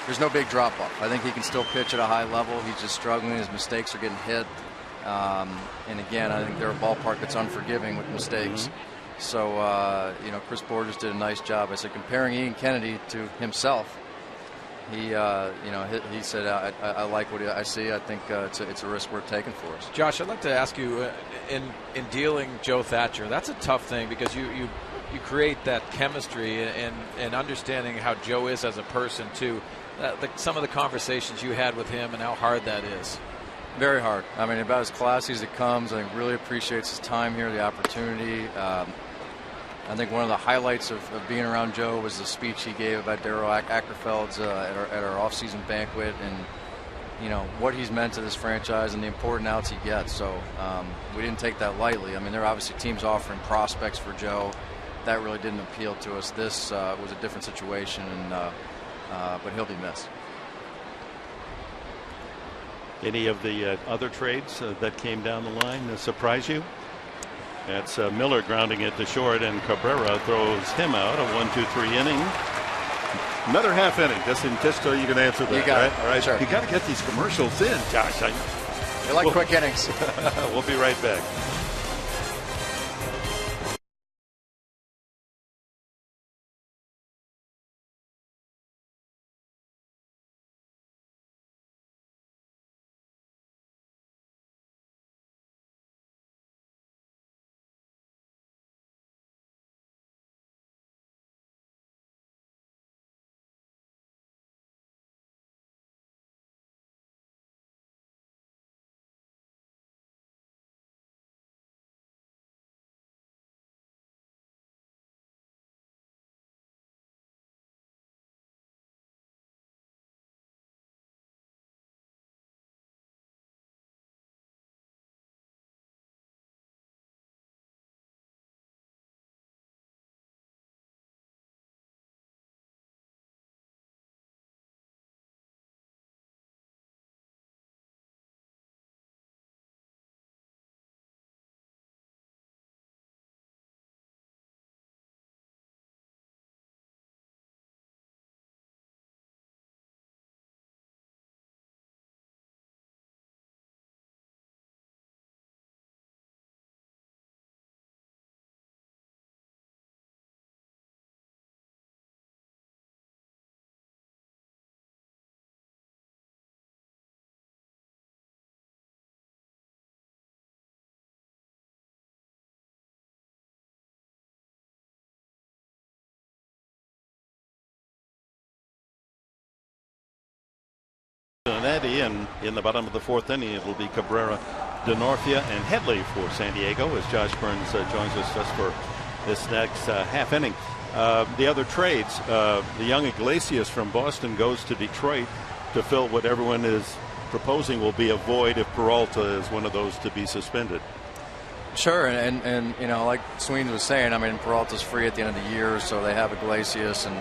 there's no big drop off. I think he can still pitch at a high level. He's just struggling. His mistakes are getting hit. And again, I think they're a ballpark that's unforgiving with mistakes. Mm-hmm. So, Chris Borges did a nice job. I said, comparing Ian Kennedy to himself, he said, I like what I see. I think it's a risk worth taking for us. Josh, I'd like to ask you, in dealing Joe Thatcher, that's a tough thing because you create that chemistry and understanding how Joe is as a person, too. Some of the conversations you had with him and how hard that is. Very hard. I mean, about as classy as it comes. I think really appreciates his time here, the opportunity. I think one of the highlights of being around Joe was the speech he gave about Darryl Ackerfeld's at our off-season banquet, and you know what he's meant to this franchise and the important outs he gets. So we didn't take that lightly. I mean, there are obviously teams offering prospects for Joe. That really didn't appeal to us. This was a different situation, and but he'll be missed. Any of the other trades that came down the line surprise you? That's Miller grounding it to short, and Cabrera throws him out. A 1-2-3 inning. Another half inning, just so you can answer that. You got it. All right. Sure. You got to get these commercials in, Josh. They like quick innings. We'll be right back. Cincinnati, and in the bottom of the fourth inning, it will be Cabrera, DeNorfia, and Headley for San Diego as Josh Burns joins us just for this next half inning. The other trades, the young Iglesias from Boston goes to Detroit to fill what everyone is proposing will be a void if Peralta is one of those to be suspended. Sure, and you know, like Sweeney was saying, I mean, Peralta's free at the end of the year, so they have Iglesias, and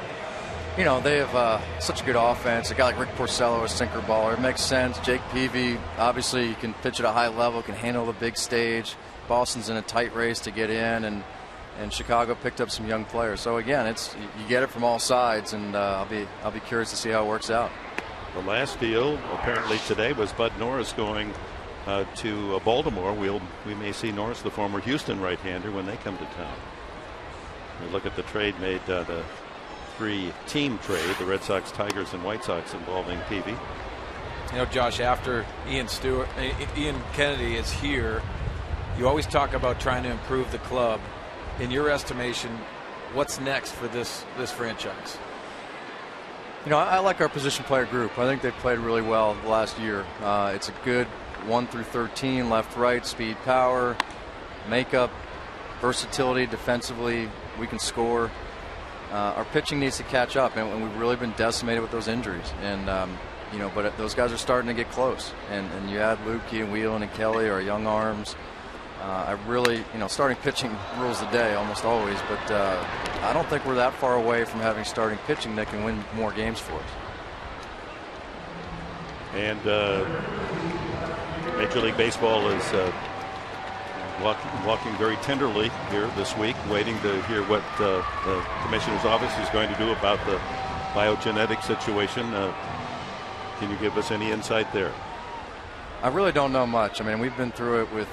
you know, they have such a good offense. A guy like Rick Porcello, a sinker baller. It makes sense. Jake Peavy, obviously, you can pitch at a high level, can handle the big stage. Boston's in a tight race to get in, and Chicago picked up some young players. So again, it's you get it from all sides, and I'll be curious to see how it works out. The last deal apparently today was Bud Norris going to Baltimore. We may see Norris, the former Houston right-hander, when they come to town. We look at the trade made, the three-team trade, the Red Sox, Tigers, and White Sox involving Peavy. You know, Josh, after Ian Kennedy is here, you always talk about trying to improve the club. In your estimation, what's next for this franchise? You know, I like our position player group. I think they've played really well the last year. It's a good 1 through 13, left, right, speed, power, makeup, versatility defensively. We can score. Our pitching needs to catch up, and we've really been decimated with those injuries. And you know, but those guys are starting to get close. And you add Lukey and Whelan and Kelly, our young arms. I really, you know, starting pitching rules the day almost always, but I don't think we're that far away from having starting pitching that can win more games for us. And Major League Baseball is walking very tenderly here this week, waiting to hear what the commissioner's office is going to do about the biogenetic situation. Can you give us any insight there? I really don't know much. I mean, we've been through it with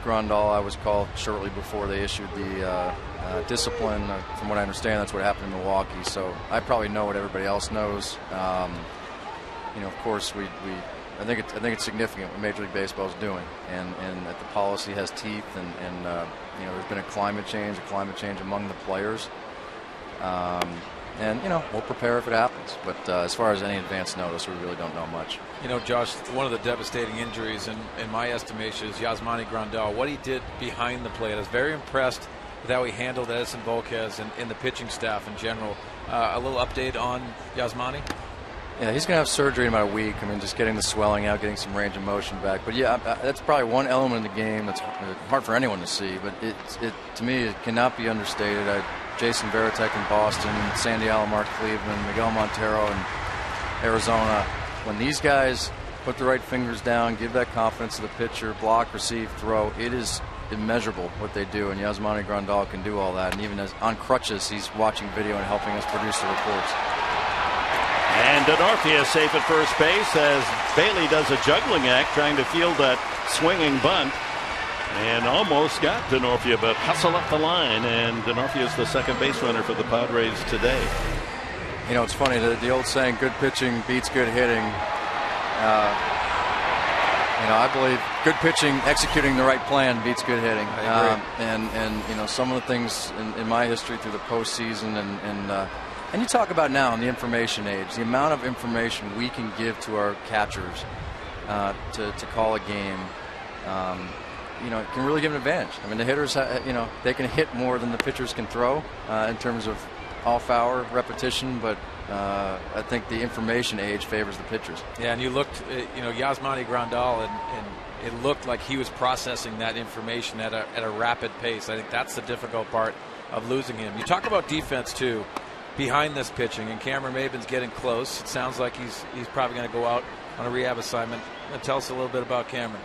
Grandal. I was called shortly before they issued the discipline. From what I understand, that's what happened in Milwaukee. So I probably know what everybody else knows. You know, of course, I think it's significant what Major League Baseball is doing, and that the policy has teeth, and you know, there's been a climate change among the players. And, you know, we'll prepare if it happens. But as far as any advance notice, we really don't know much. You know, Josh, one of the devastating injuries, in my estimation, is Yasmani Grandal. What he did behind the plate. I was very impressed with how he handled Edison Volquez and the pitching staff in general. A little update on Yasmani? Yeah, he's going to have surgery in about a week. I mean, just getting the swelling out, getting some range of motion back. But yeah, that's probably one element of the game that's hard for anyone to see. But it to me, it cannot be understated. Jason Varitek in Boston, Sandy Alomar, Cleveland, Miguel Montero in Arizona. When these guys put the right fingers down, give that confidence to the pitcher, block, receive, throw, it is immeasurable what they do. And Yasmani Grandal can do all that. And even as on crutches, he's watching video and helping us produce the reports. And Denorfia safe at first base as Bailey does a juggling act trying to field that swinging bunt. And almost got Denorfia, but hustle up the line. And Denorfia is the second base runner for the Padres today. You know, it's funny, the old saying, good pitching beats good hitting. You know, I believe good pitching, executing the right plan beats good hitting. And you know, some of the things in my history through the postseason and you talk about now in the information age, the amount of information we can give to our catchers to call a game, you know, it can really give an advantage. I mean, the hitters, you know, they can hit more than the pitchers can throw in terms of off-hour repetition, but I think the information age favors the pitchers. Yeah, and you looked, you know, Yasmani Grandal, and it looked like he was processing that information at a rapid pace. I think that's the difficult part of losing him. You talk about defense too, behind this pitching, and Cameron Maben's getting close. It sounds like he's probably going to go out on a rehab assignment. Tell us a little bit about Cameron.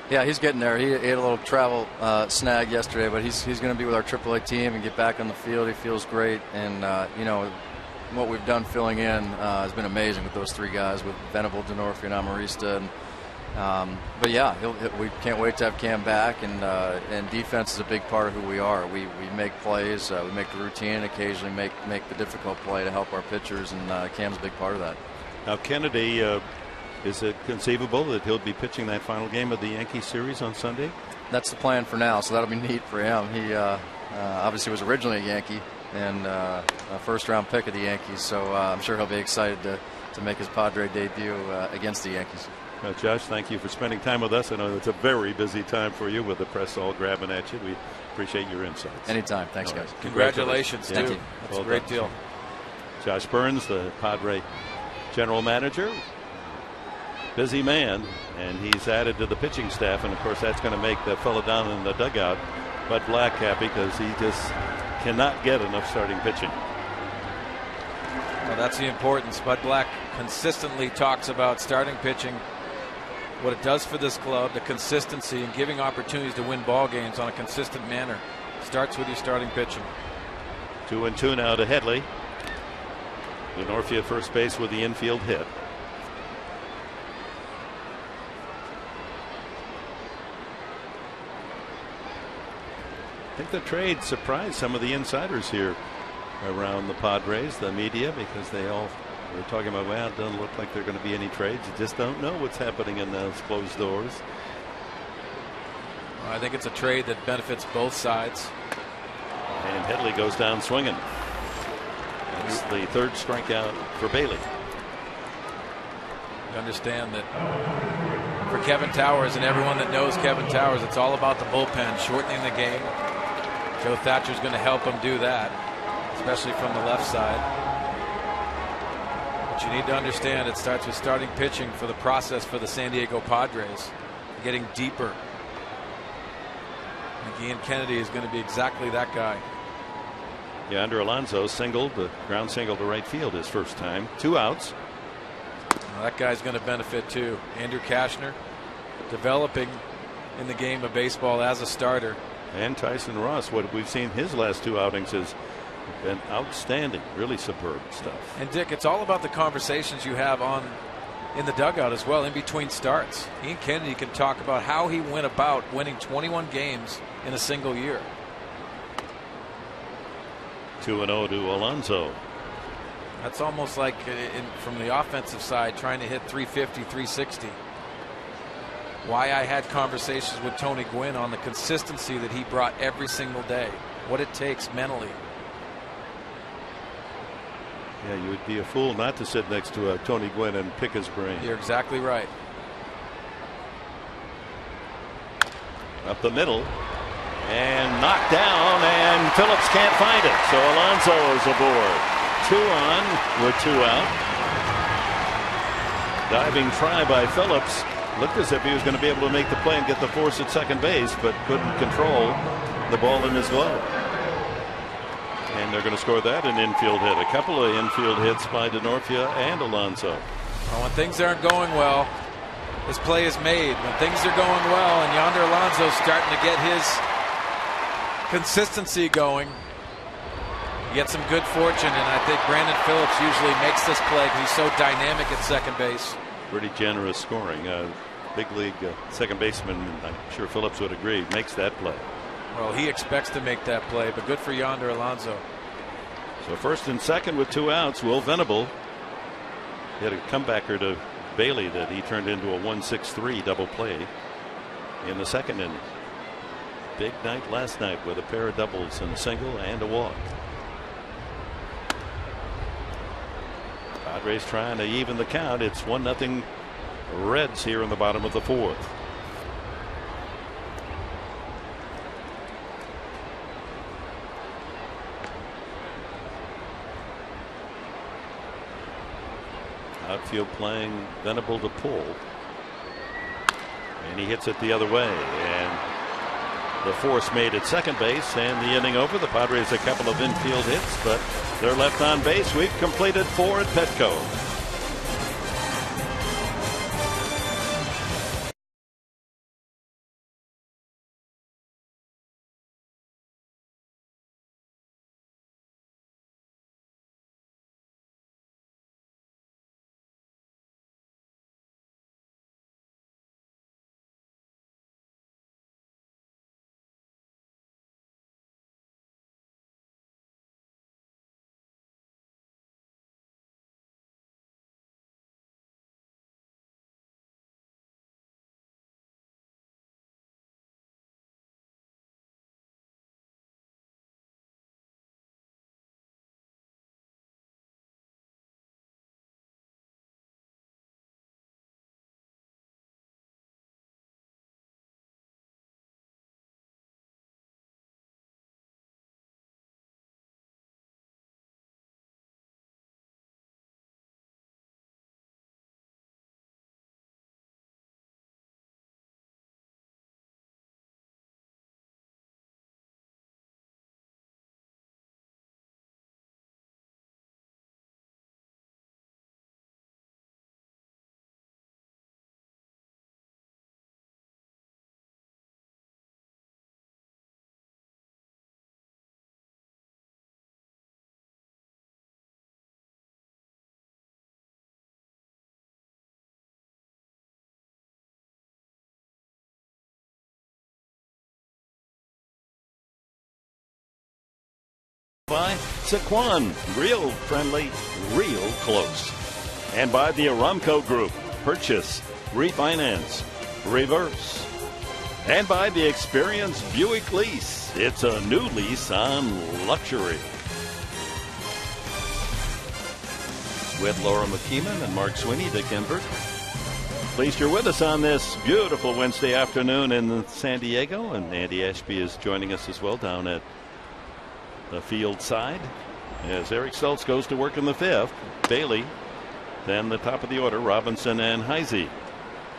Yeah, he's getting there. He had a little travel snag yesterday, but he's going to be with our AAA team and get back on the field. He feels great, and you know, what we've done filling in has been amazing with those three guys, with Venable, Denorfia, and Amarista. And, but yeah, we can't wait to have Cam back, and defense is a big part of who we are. We make plays, we make the routine, and occasionally make the difficult play to help our pitchers, and Cam's a big part of that. Now, Kennedy, is it conceivable that he'll be pitching that final game of the Yankee series on Sunday? That's the plan for now, so that'll be neat for him. He obviously was originally a Yankee and a first-round pick of the Yankees, so I'm sure he'll be excited to make his Padre debut against the Yankees. Josh, thank you for spending time with us. I know it's a very busy time for you with the press all grabbing at you. We appreciate your insights. Anytime. Thanks, guys. Congratulations, Thank too. you. That's a great deal. Josh Burns, the Padre general manager. Busy man, and he's added to the pitching staff, and of course that's going to make the fellow down in the dugout, Bud Black, happy because he just cannot get enough starting pitching. Well, that's the importance. Bud Black consistently talks about starting pitching, what it does for this club, the consistency, and giving opportunities to win ball games on a consistent manner. Starts with your starting pitching. 2-2 now to Headley. Denorfia first base with the infield hit. I think the trade surprised some of the insiders here around the Padres, the media, because they all were talking about, well, it doesn't look like there are going to be any trades. You just don't know what's happening in those closed doors. Well, I think it's a trade that benefits both sides. And Headley goes down swinging. That's the third strikeout for Bailey. You understand that for Kevin Towers and everyone that knows Kevin Towers, it's all about the bullpen, shortening the game. Joe Thatcher's going to help him do that, especially from the left side. But you need to understand it starts with starting pitching for the process for the San Diego Padres, getting deeper. And Ian Kennedy is going to be exactly that guy. Yeah, Andrew Alonso singled, the ground single to right field his first time. 2 outs. Well, that guy's going to benefit too. Andrew Kashner developing in the game of baseball as a starter. And Tyson Ross, what we've seen his last 2 outings has been outstanding, really superb stuff. And Dick, it's all about the conversations you have in the dugout as well, in between starts. Ian Kennedy can talk about how he went about winning 21 games in a single year. 2-0 to Alonso. That's almost like from the offensive side, trying to hit 350, 360. Why I had conversations with Tony Gwynn on the consistency that he brought every single day, what it takes mentally. Yeah, you would be a fool not to sit next to Tony Gwynn and pick his brain. You're exactly right. Up the middle. And knocked down, and Phillips can't find it. So Alonso is aboard. 2 on with 2 out. Diving try by Phillips. Looked as if he was going to be able to make the play and get the force at second base, but couldn't control the ball in his glove. And they're going to score that an infield hit. A couple of infield hits by DeNorfia and Alonso. Well, when things aren't going well, this play is made. When things are going well, and Yonder Alonso's starting to get his consistency going, you get some good fortune, and I think Brandon Phillips usually makes this play because he's so dynamic at second base. Pretty generous scoring. Big league second baseman, I'm sure Phillips would agree, makes that play. Well, he expects to make that play, but good for Yonder Alonso. So first and second with 2 outs. Will Venable hit a comebacker to Bailey that he turned into a 1-6-3 double play in the second inning. Big night last night with a pair of doubles and a single and a walk. Padres trying to even the count. It's 1-0 Reds here in the bottom of the 4th. Outfield playing Venable to pull. And he hits it the other way. And the force made at second base, and the inning over. The Padres a couple of infield hits, but they're left on base. We've completed 4 at Petco. By Saquon, real friendly, real close. And by the Aramco Group, purchase, refinance, reverse. And by the Experience Buick Lease, it's a new lease on luxury. With Laura McKeeman and Mark Sweeney, Dick Enberg. Pleased you're with us on this beautiful Wednesday afternoon in San Diego. And Andy Ashby is joining us as well down at the field side as Eric Stultz goes to work in the 5th. Bailey, then the top of the order, Robinson and Heisey.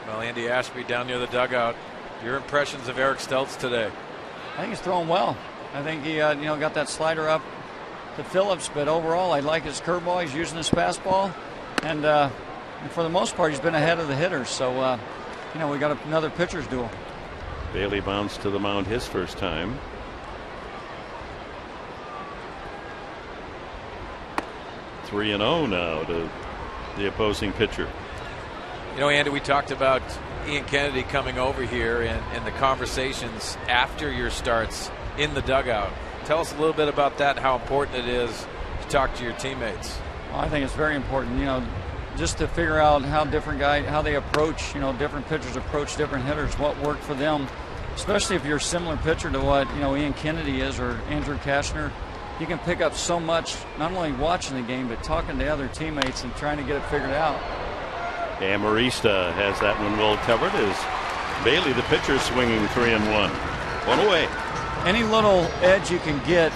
Well, Andy Ashby down near the dugout. Your impressions of Eric Stultz today? I think he's throwing well. I think he got that slider up to Phillips, but overall I like his curveball. He's using his fastball, and for the most part he's been ahead of the hitters. So we got another pitcher's duel. Bailey bounced to the mound his first time. (3-0) now to the opposing pitcher. Andy, we talked about Ian Kennedy coming over here and the conversations after your starts in the dugout. Tell us a little bit about that, how important it is to talk to your teammates. Well, I think it's very important, just to figure out how how they approach, different pitchers approach different hitters, what worked for them, especially if you're a similar pitcher to what, Ian Kennedy is or Andrew Kashner. You can pick up so much, not only watching the game, but talking to other teammates and trying to get it figured out. And Marista has that one well covered as Bailey, the pitcher, swinging 3-1. One away. any little edge you can get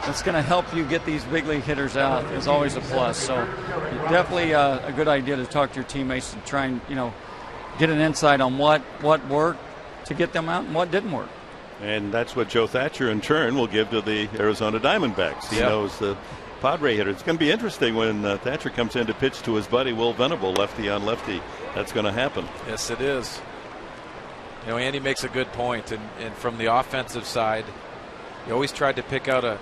that's going to help you get these big league hitters out is always a plus. So definitely a good idea to talk to your teammates and try and, get an insight on what worked to get them out and what didn't work. And that's what Joe Thatcher in turn will give to the Arizona Diamondbacks. He knows the Padre hitter. It's going to be interesting when Thatcher comes in to pitch to his buddy Will Venable, lefty on lefty. That's going to happen. Yes, it is. Andy makes a good point, and from the offensive side, he always tried to pick out a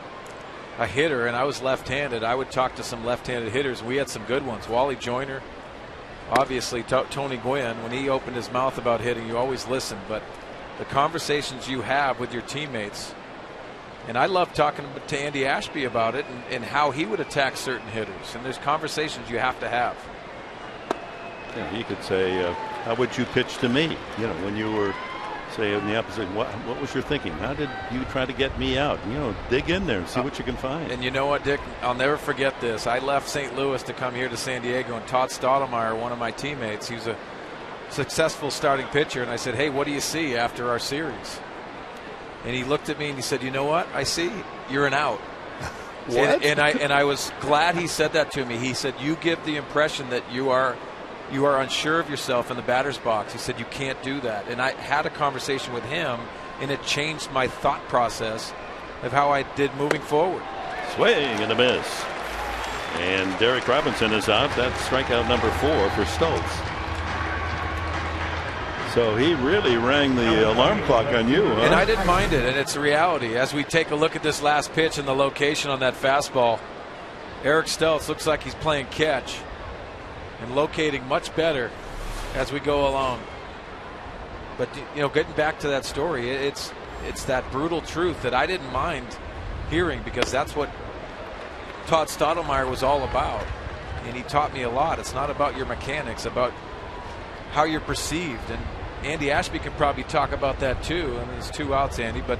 hitter, and I was left-handed. I would talk to some left-handed hitters. We had some good ones. Wally Joyner, obviously Tony Gwynn. When he opened his mouth about hitting, you always listen, but the conversations you have with your teammates, and I love talking to Andy Ashby about it and how he would attack certain hitters, and there's conversations you have to have. Yeah, he could say, how would you pitch to me? When you were, say, in the opposite, what was your thinking? How did you try to get me out? Dig in there and see what you can find. And you know what, Dick? I'll never forget this. I left St. Louis to come here to San Diego, and Todd Stottlemyre, one of my teammates, he was a successful starting pitcher, and I said, hey, what do you see after our series? And he looked at me and he said, you know what I see? You're an out. What? And I was glad he said that to me. He said, you give the impression that you are unsure of yourself in the batter's box. He said, you can't do that. And I had a conversation with him, and it changed my thought process of how I did moving forward. Swing and a miss. And Derek Robinson is out. That's strikeout number 4 for Stoltz. So he really rang the alarm clock on you, huh? And I didn't mind it, and it's a reality. As we take a look at this last pitch and the location on that fastball, Eric Stoltz looks like he's playing catch and locating much better as we go along. But getting back to that story, it's that brutal truth that I didn't mind hearing, because that's what Todd Stottlemyre was all about, and he taught me a lot. It's not about your mechanics, about how you're perceived. And Andy Ashby can probably talk about that too. I mean, it's 2 outs, Andy, but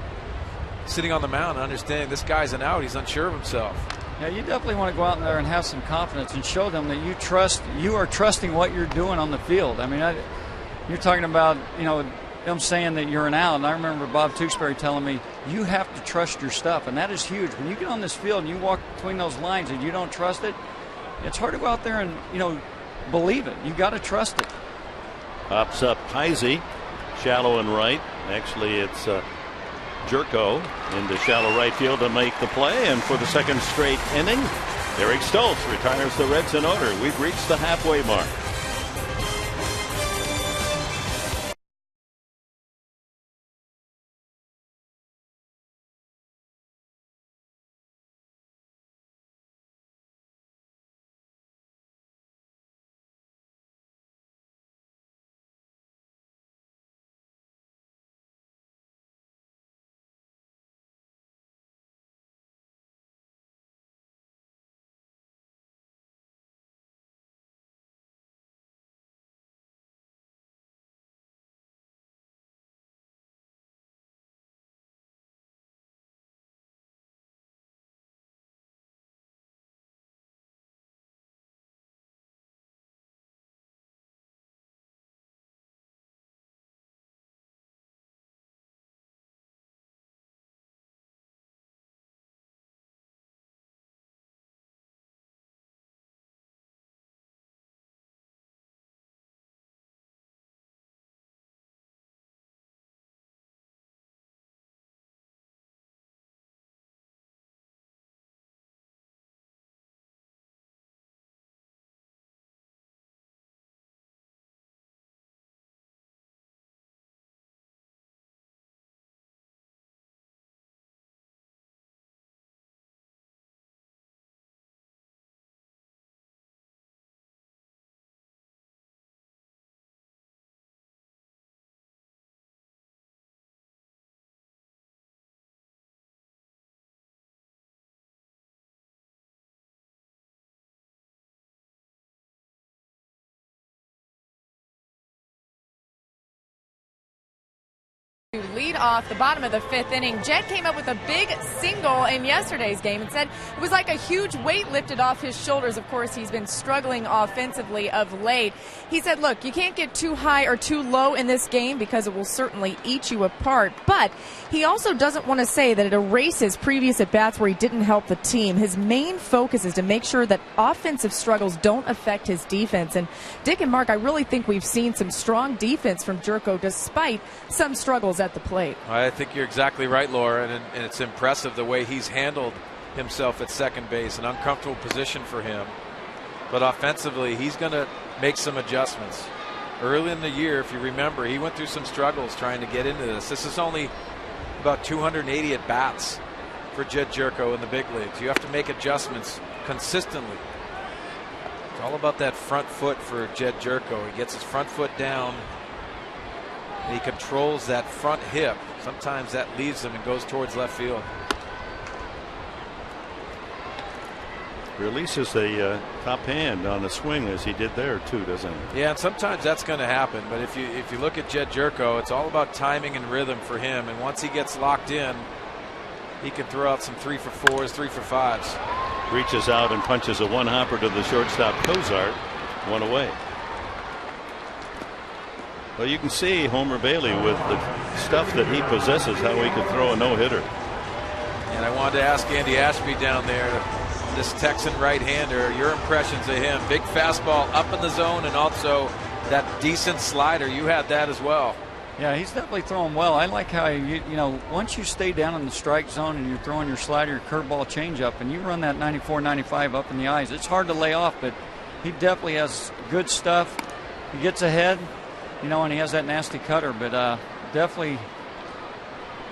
sitting on the mound and understanding this guy's an out, he's unsure of himself. Yeah, you definitely want to go out there and have some confidence and show them that you are trusting what you're doing on the field. I mean, you're talking about, them saying that you're an out. And I remember Bob Tewksbury telling me, you have to trust your stuff. And that is huge. When you get on this field and you walk between those lines and you don't trust it, it's hard to go out there and, believe it. You got to trust it. Pops up Heisey, shallow and right. Actually, it's Jerko into shallow right field to make the play. And for the second straight inning, Eric Stoltz retires the Reds in order. We've reached the halfway mark. lead off the bottom of the 5th inning. Jed came up with a big single in yesterday's game and said it was like a huge weight lifted off his shoulders. Of course, he's been struggling offensively of late. He said, look, you can't get too high or too low in this game because it will certainly eat you apart. But he also doesn't want to say that it erases previous at-bats where he didn't help the team. His main focus is to make sure that offensive struggles don't affect his defense. And Dick and Mark, I really think we've seen some strong defense from Jerko despite some struggles at the plate. I think you're exactly right, Laura, and it's impressive the way he's handled himself at second base. An uncomfortable position for him. But offensively, he's going to make some adjustments. Early in the year, if you remember, he went through some struggles trying to get into this. This is only about 280 at-bats for Jed Jerko in the big leagues. You have to make adjustments consistently. It's all about that front foot for Jed Jerko. He gets his front foot down. And he controls that front hip. Sometimes that leaves him and goes towards left field. Releases a top hand on the swing as he did there too, doesn't he? Yeah, and sometimes that's going to happen. But if you look at Jed Jerko, it's all about timing and rhythm for him. And once he gets locked in, he can throw out some 3-for-4s, 3-for-5s. Reaches out and punches a one-hopper to the shortstop Cozart. One away. Well, you can see Homer Bailey with the stuff that he possesses, how he could throw a no-hitter. And I wanted to ask Andy Ashby down there, this Texan right-hander, your impressions of him. Big fastball up in the zone and also that decent slider. You had that as well. Yeah, he's definitely throwing well. I like how, you know, once you stay down in the strike zone and you're throwing your slider, your curveball, changeup, and you run that 94, 95 up in the eyes, it's hard to lay off, but he definitely has good stuff. He gets ahead, you know, and he has that nasty cutter, but definitely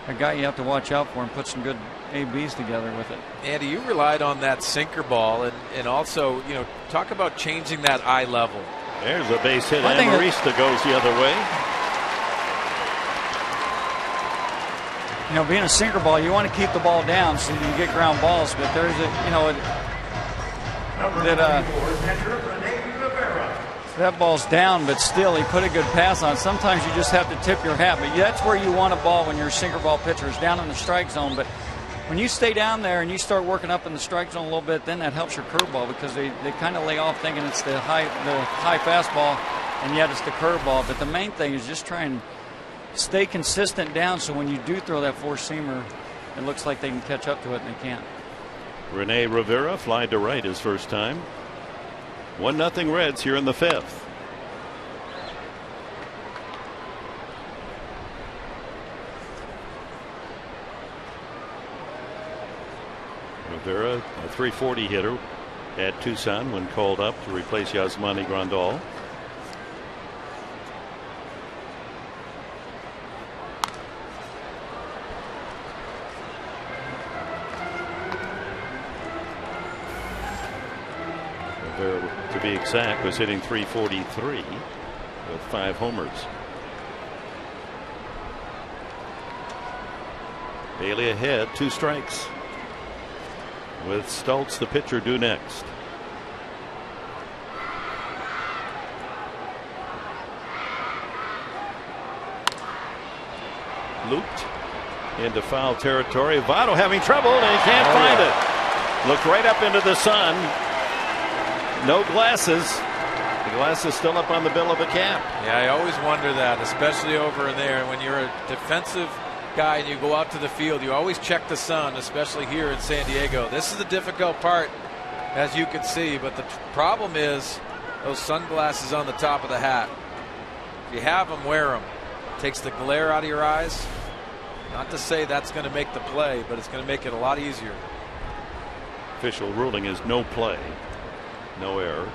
a guy you have to watch out for and put some good ABs together with it. Andy, you relied on that sinker ball and also, you know, talk about changing that eye level. There's a base hit. Amarista goes the other way. You know, being a sinker ball, you want to keep the ball down so you get ground balls, but there's a, you know, that ball's down, but still he put a good pass on. Sometimes you just have to tip your hat, but that's where you want a ball when you're a sinker ball pitcher, is down in the strike zone. But when you stay down there and you start working up in the strike zone a little bit, then that helps your curveball because they kind of lay off thinking it's the high fastball, and yet it's the curveball. But the main thing is just try and stay consistent down, so when you do throw that four-seamer, it looks like they can catch up to it, and they can't. Rene Rivera fly to right his first time. 1-0 Reds here in the 5th. Rivera, a .340 hitter at Tucson when called up to replace Yasmani Grandal. To be exact, was hitting .343 with 5 homers. Bailey ahead, 2 strikes. With Stultz, the pitcher, due next. Looped into foul territory. Votto having trouble and he can't find it. Looked right up into the sun. No glasses. The glass is still up on the bill of the cap. Yeah, I always wonder that, especially over there. When you're a defensive guy and you go out to the field, you always check the sun, especially here in San Diego. This is the difficult part, as you can see. But the problem is those sunglasses on the top of the hat. If you have them, wear them. It takes the glare out of your eyes. Not to say that's going to make the play, but it's going to make it a lot easier. Official ruling is no play. No error.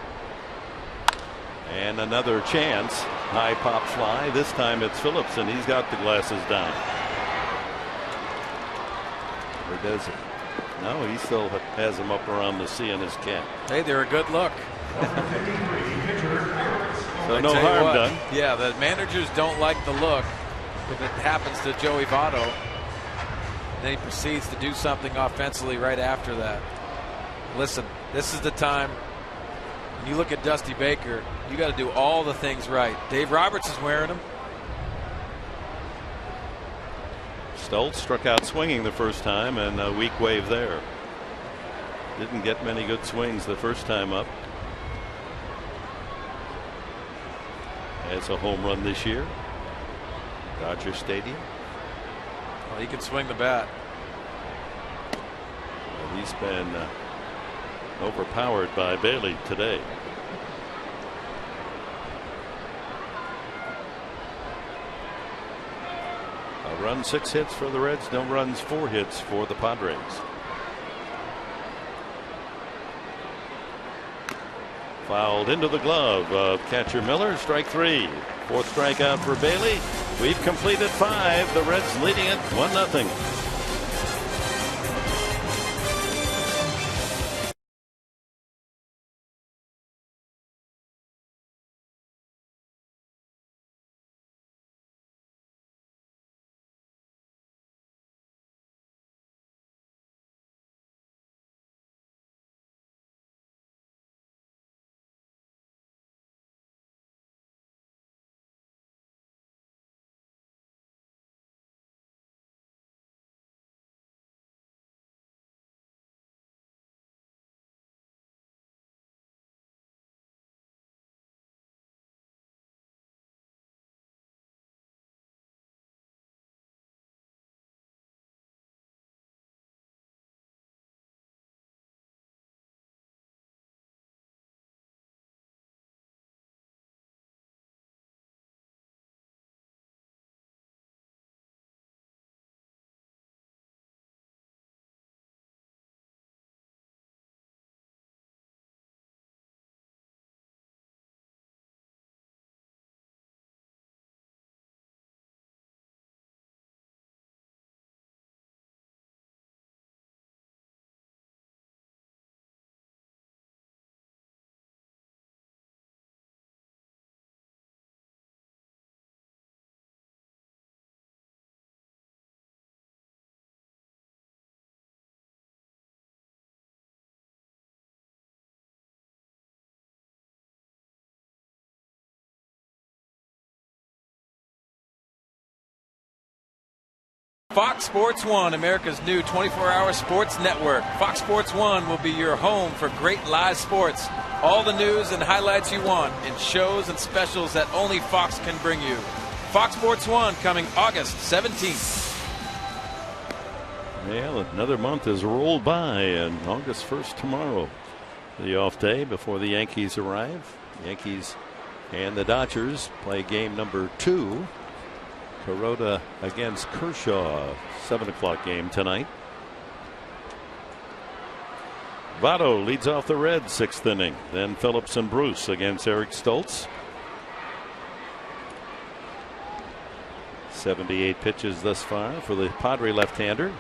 And another chance. High pop fly. This time it's Phillips, and he's got the glasses down. Or does it? No, he still has them up around the C in his cap. Hey, they're a good look. So no harm done. Yeah, the managers don't like the look if it happens to Joey Votto. Then he proceeds to do something offensively right after that. Listen, this is the time. When you look at Dusty Baker, you got to do all the things right. Dave Roberts is wearing them. Stoltz struck out swinging the first time, and a weak wave there. Didn't get many good swings the first time up. It's a home run this year. Dodger Stadium. Well, he can swing the bat. Well, he's been overpowered by Bailey today. A run, 6 hits for the Reds. No runs, 4 hits for the Padres. Fouled into the glove of catcher Miller. Strike 3. 4th strikeout for Bailey. We've completed 5. The Reds leading it 1-0. Fox Sports 1, America's new 24-hour sports network. Fox Sports 1 will be your home for great live sports. All the news and highlights you want in shows and specials that only Fox can bring you. Fox Sports 1 coming August 17th. Well, another month has rolled by, and August 1st tomorrow, the off day before the Yankees arrive. Yankees and the Dodgers play game number 2. Kuroda against Kershaw, 7 o'clock game tonight. Votto leads off the Reds, 6th inning. Then Phillips and Bruce against Eric Stoltz. 78 pitches thus far for the Padre left-hander.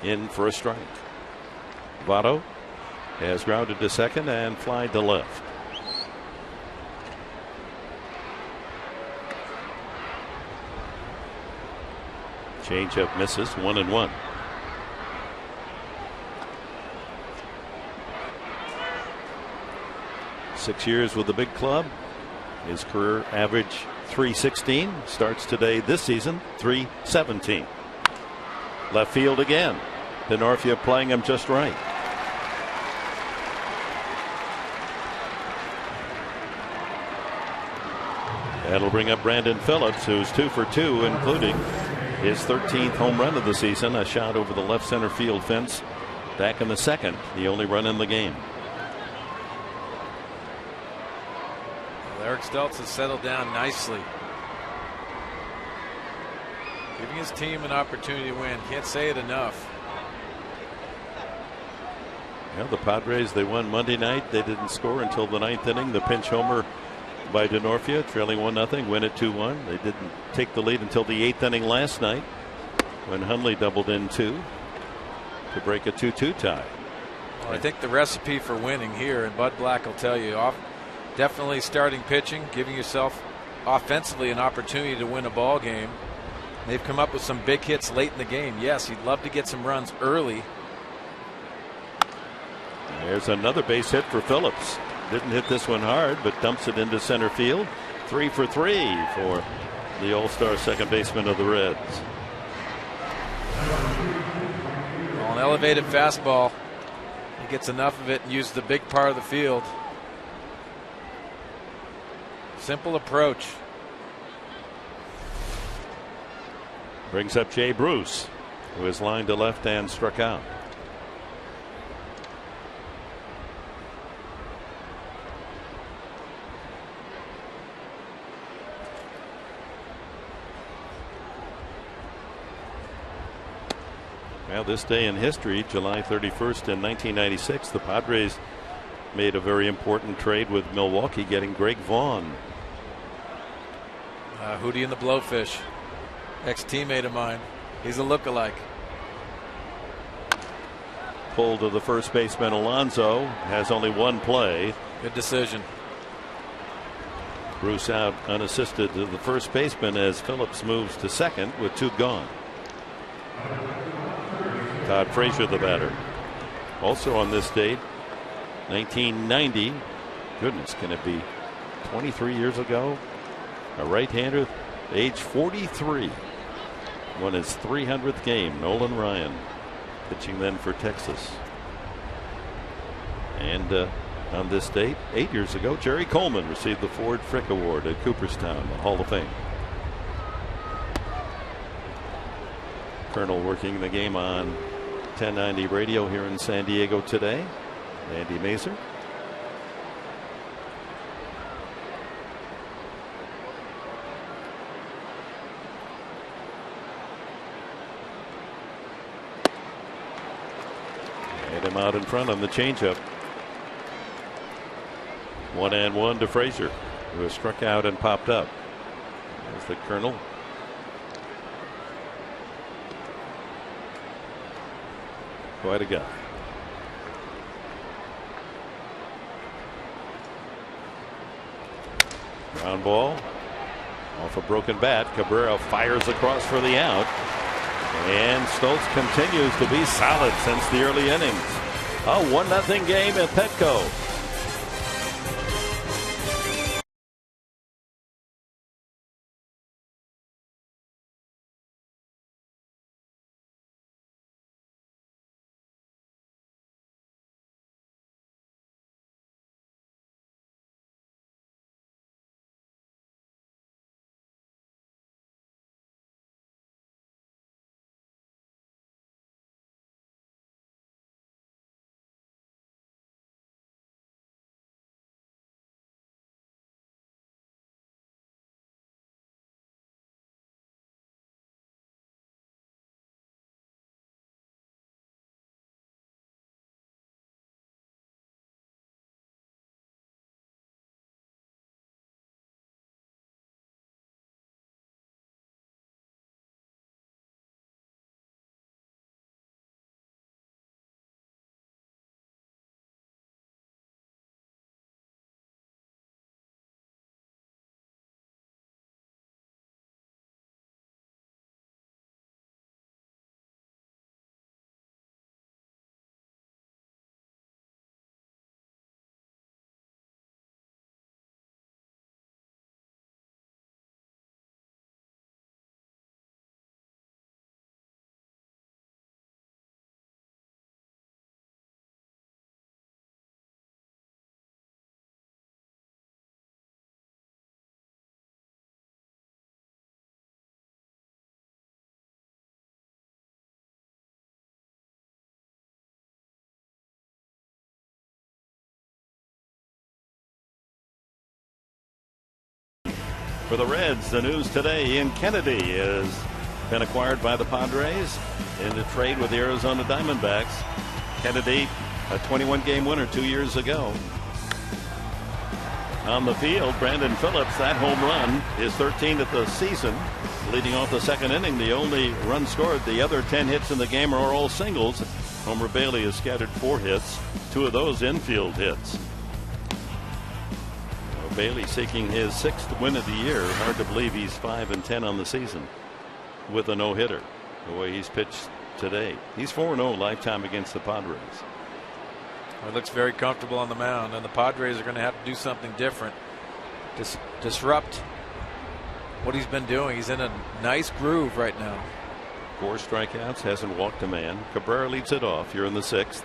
In for a strike. Votto has grounded to second and flied to left. Changeup misses, 1-1. Six years with the big club. His career average .316. Starts today this season .317. Left field again. Denorfia playing him just right. That'll bring up Brandon Phillips, who's 2 for 2, including his 13th home run of the season, a shot over the left center field fence back in the second, the only run in the game. Well, Eric Stoltz has settled down nicely, giving his team an opportunity to win. Can't say it enough. Well, the Padres, they won Monday night. They didn't score until the 9th inning. The pinch homer by Denorfia, trailing 1-0, win it 2-1. They didn't take the lead until the 8th inning last night, when Hundley doubled in 2 to break a 2-2 tie. Well, I think the recipe for winning here, and Bud Black will tell you, definitely starting pitching, giving yourself offensively an opportunity to win a ball game. They've come up with some big hits late in the game. Yes, he'd love to get some runs early. There's another base hit for Phillips. Didn't hit this one hard, but dumps it into center field. 3 for 3 for the all-star second baseman of the Reds. Well, an elevated fastball. He gets enough of it and uses the big part of the field. Simple approach. Brings up Jay Bruce, who is lined to left and struck out. Well, this day in history, July 31st in 1996, the Padres made a very important trade with Milwaukee, getting Greg Vaughn. Hootie and the Blowfish, ex-teammate of mine. He's a lookalike. Pull to the first baseman. Alonso has only one play. Good decision. Bruce out unassisted to the first baseman as Phillips moves to second with 2 gone. Todd Frazier, the batter. Also on this date, 1990. Goodness, can it be 23 years ago? A right-hander, age 43, won his 300th game. Nolan Ryan pitching then for Texas. And on this date, 8 years ago, Jerry Coleman received the Ford Frick Award at Cooperstown, the Hall of Fame. Colonel working the game on 1090 radio here in San Diego today. Andy Mazer. Hit him out in front on the changeup. 1-1 to Frazier, who was struck out and popped up. There's the Colonel. Quite a guy. Ground ball off a broken bat. Cabrera fires across for the out. And Stoltz continues to be solid since the early innings. A 1-0 game at Petco. For the Reds, the news today: Ian Kennedy has been acquired by the Padres in the trade with the Arizona Diamondbacks. Kennedy, a 21-game winner 2 years ago. On the field, Brandon Phillips, that home run, his 13th of the season, leading off the second inning. The only run scored. The other 10 hits in the game are all singles. Homer Bailey has scattered 4 hits, 2 of those infield hits. Bailey seeking his 6th win of the year. Hard to believe he's 5-10 on the season with a no-hitter, the way he's pitched today. He's 4-0 lifetime against the Padres. Well, he looks very comfortable on the mound, and the Padres are going to have to do something different. Disrupt what he's been doing. He's in a nice groove right now. 4 strikeouts, hasn't walked a man. Cabrera leads it off here in the 6th.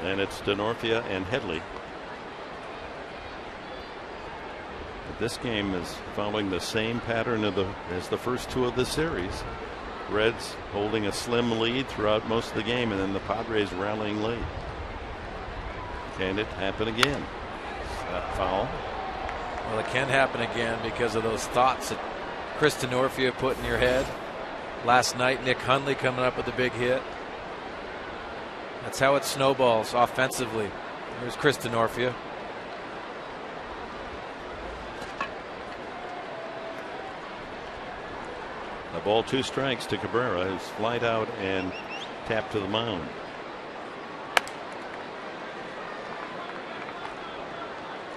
And it's Denorfia and Headley. But this game is following the same pattern as the first 2 of the series. Reds holding a slim lead throughout most of the game, and then the Padres rallying late. Can it happen again? Foul. Well, it can happen again because of those thoughts that Chris Denorfia put in your head. Last night, Nick Hundley coming up with a big hit. That's how it snowballs offensively. Here's Chris Denorfia. A ball, 2 strikes to Cabrera, who's flied out and tapped to the mound.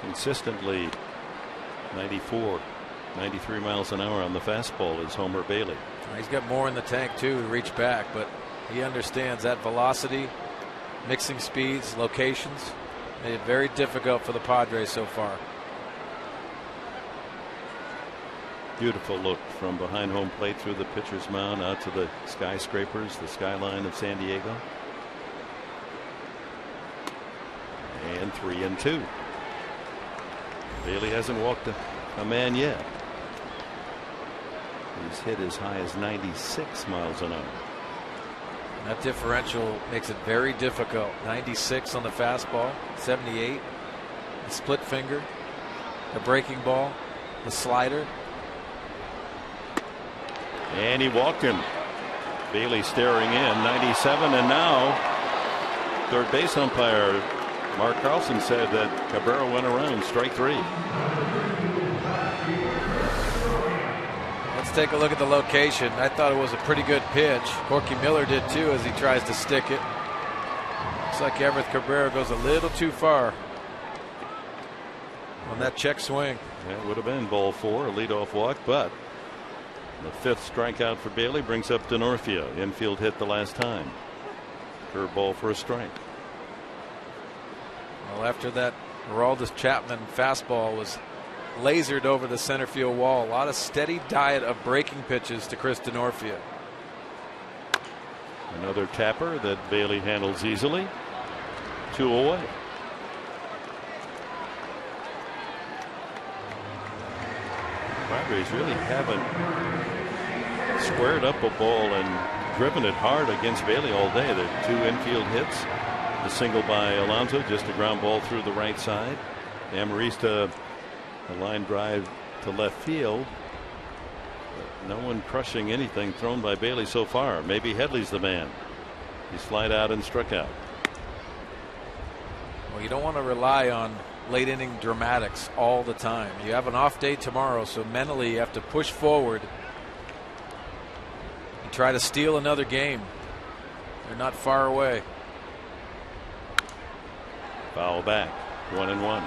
Consistently 94, 93 miles an hour on the fastball is Homer Bailey. He's got more in the tank too to reach back, but he understands that velocity, mixing speeds, locations, made it very difficult for the Padres so far. Beautiful look from behind home plate through the pitcher's mound out to the skyscrapers, the skyline of San Diego. And 3-2. Bailey hasn't walked a man yet. He's hit as high as 96 miles an hour. That differential makes it very difficult. 96 on the fastball, 78, the split finger, the breaking ball, the slider. And he walked him. Bailey staring in, 97, and now third base umpire Mark Carlson said that Cabrera went around, strike 3. Let's take a look at the location. I thought it was a pretty good pitch. Corky Miller did too as he tries to stick it. Looks like Everett Cabrera goes a little too far on that check swing. That would have been ball 4, a leadoff walk, but the 5th strikeout for Bailey brings up Denorfia. Infield hit the last time. Curveball for a strike. Well, after that, Aroldis Chapman fastball was lasered over the center field wall. A lot of steady diet of breaking pitches to Chris Denorfia. Another tapper that Bailey handles easily. 2 away. Padres really haven't squared up a ball and driven it hard against Bailey all day. There are 2 infield hits. The single by Alonso, just a ground ball through the right side. Amarista, a line drive to left field. But no one crushing anything thrown by Bailey so far. Maybe Headley's the man. He's flied out and struck out. Well, you don't want to rely on late inning dramatics all the time. You have an off day tomorrow, so mentally you have to push forward and try to steal another game. They're not far away. Foul back, 1-1.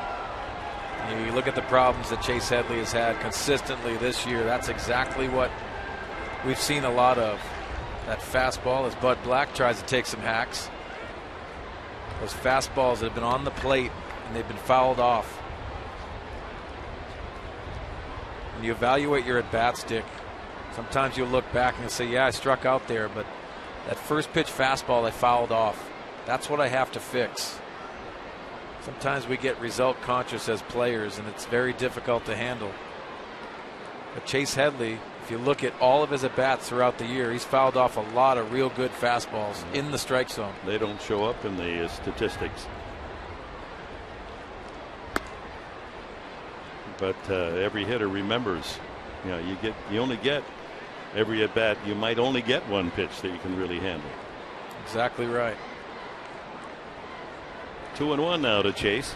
You look at the problems that Chase Headley has had consistently this year. That's exactly what we've seen a lot of. That fastball as Bud Black tries to take some hacks. Those fastballs that have been on the plate and they've been fouled off. When you evaluate your at-bats, Dick, sometimes you'll look back and you'll say, yeah, I struck out there, but that first pitch fastball I fouled off. That's what I have to fix. Sometimes we get result conscious as players, and it's very difficult to handle. But Chase Headley, if you look at all of his at-bats throughout the year, he's fouled off a lot of real good fastballs in the strike zone. They don't show up in the statistics. But every hitter remembers, you know, you only get every at bat. You might only get one pitch that you can really handle. Exactly right. 2-1 now to Chase.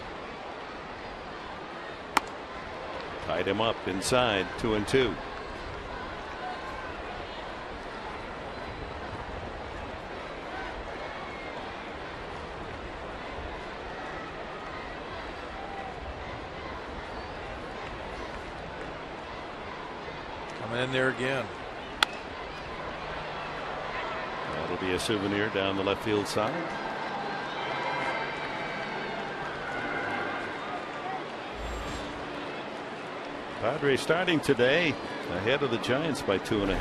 Tied him up inside, 2-2. Coming in there again. That'll be a souvenir down the left field side. Padres starting today ahead of the Giants by 2.5.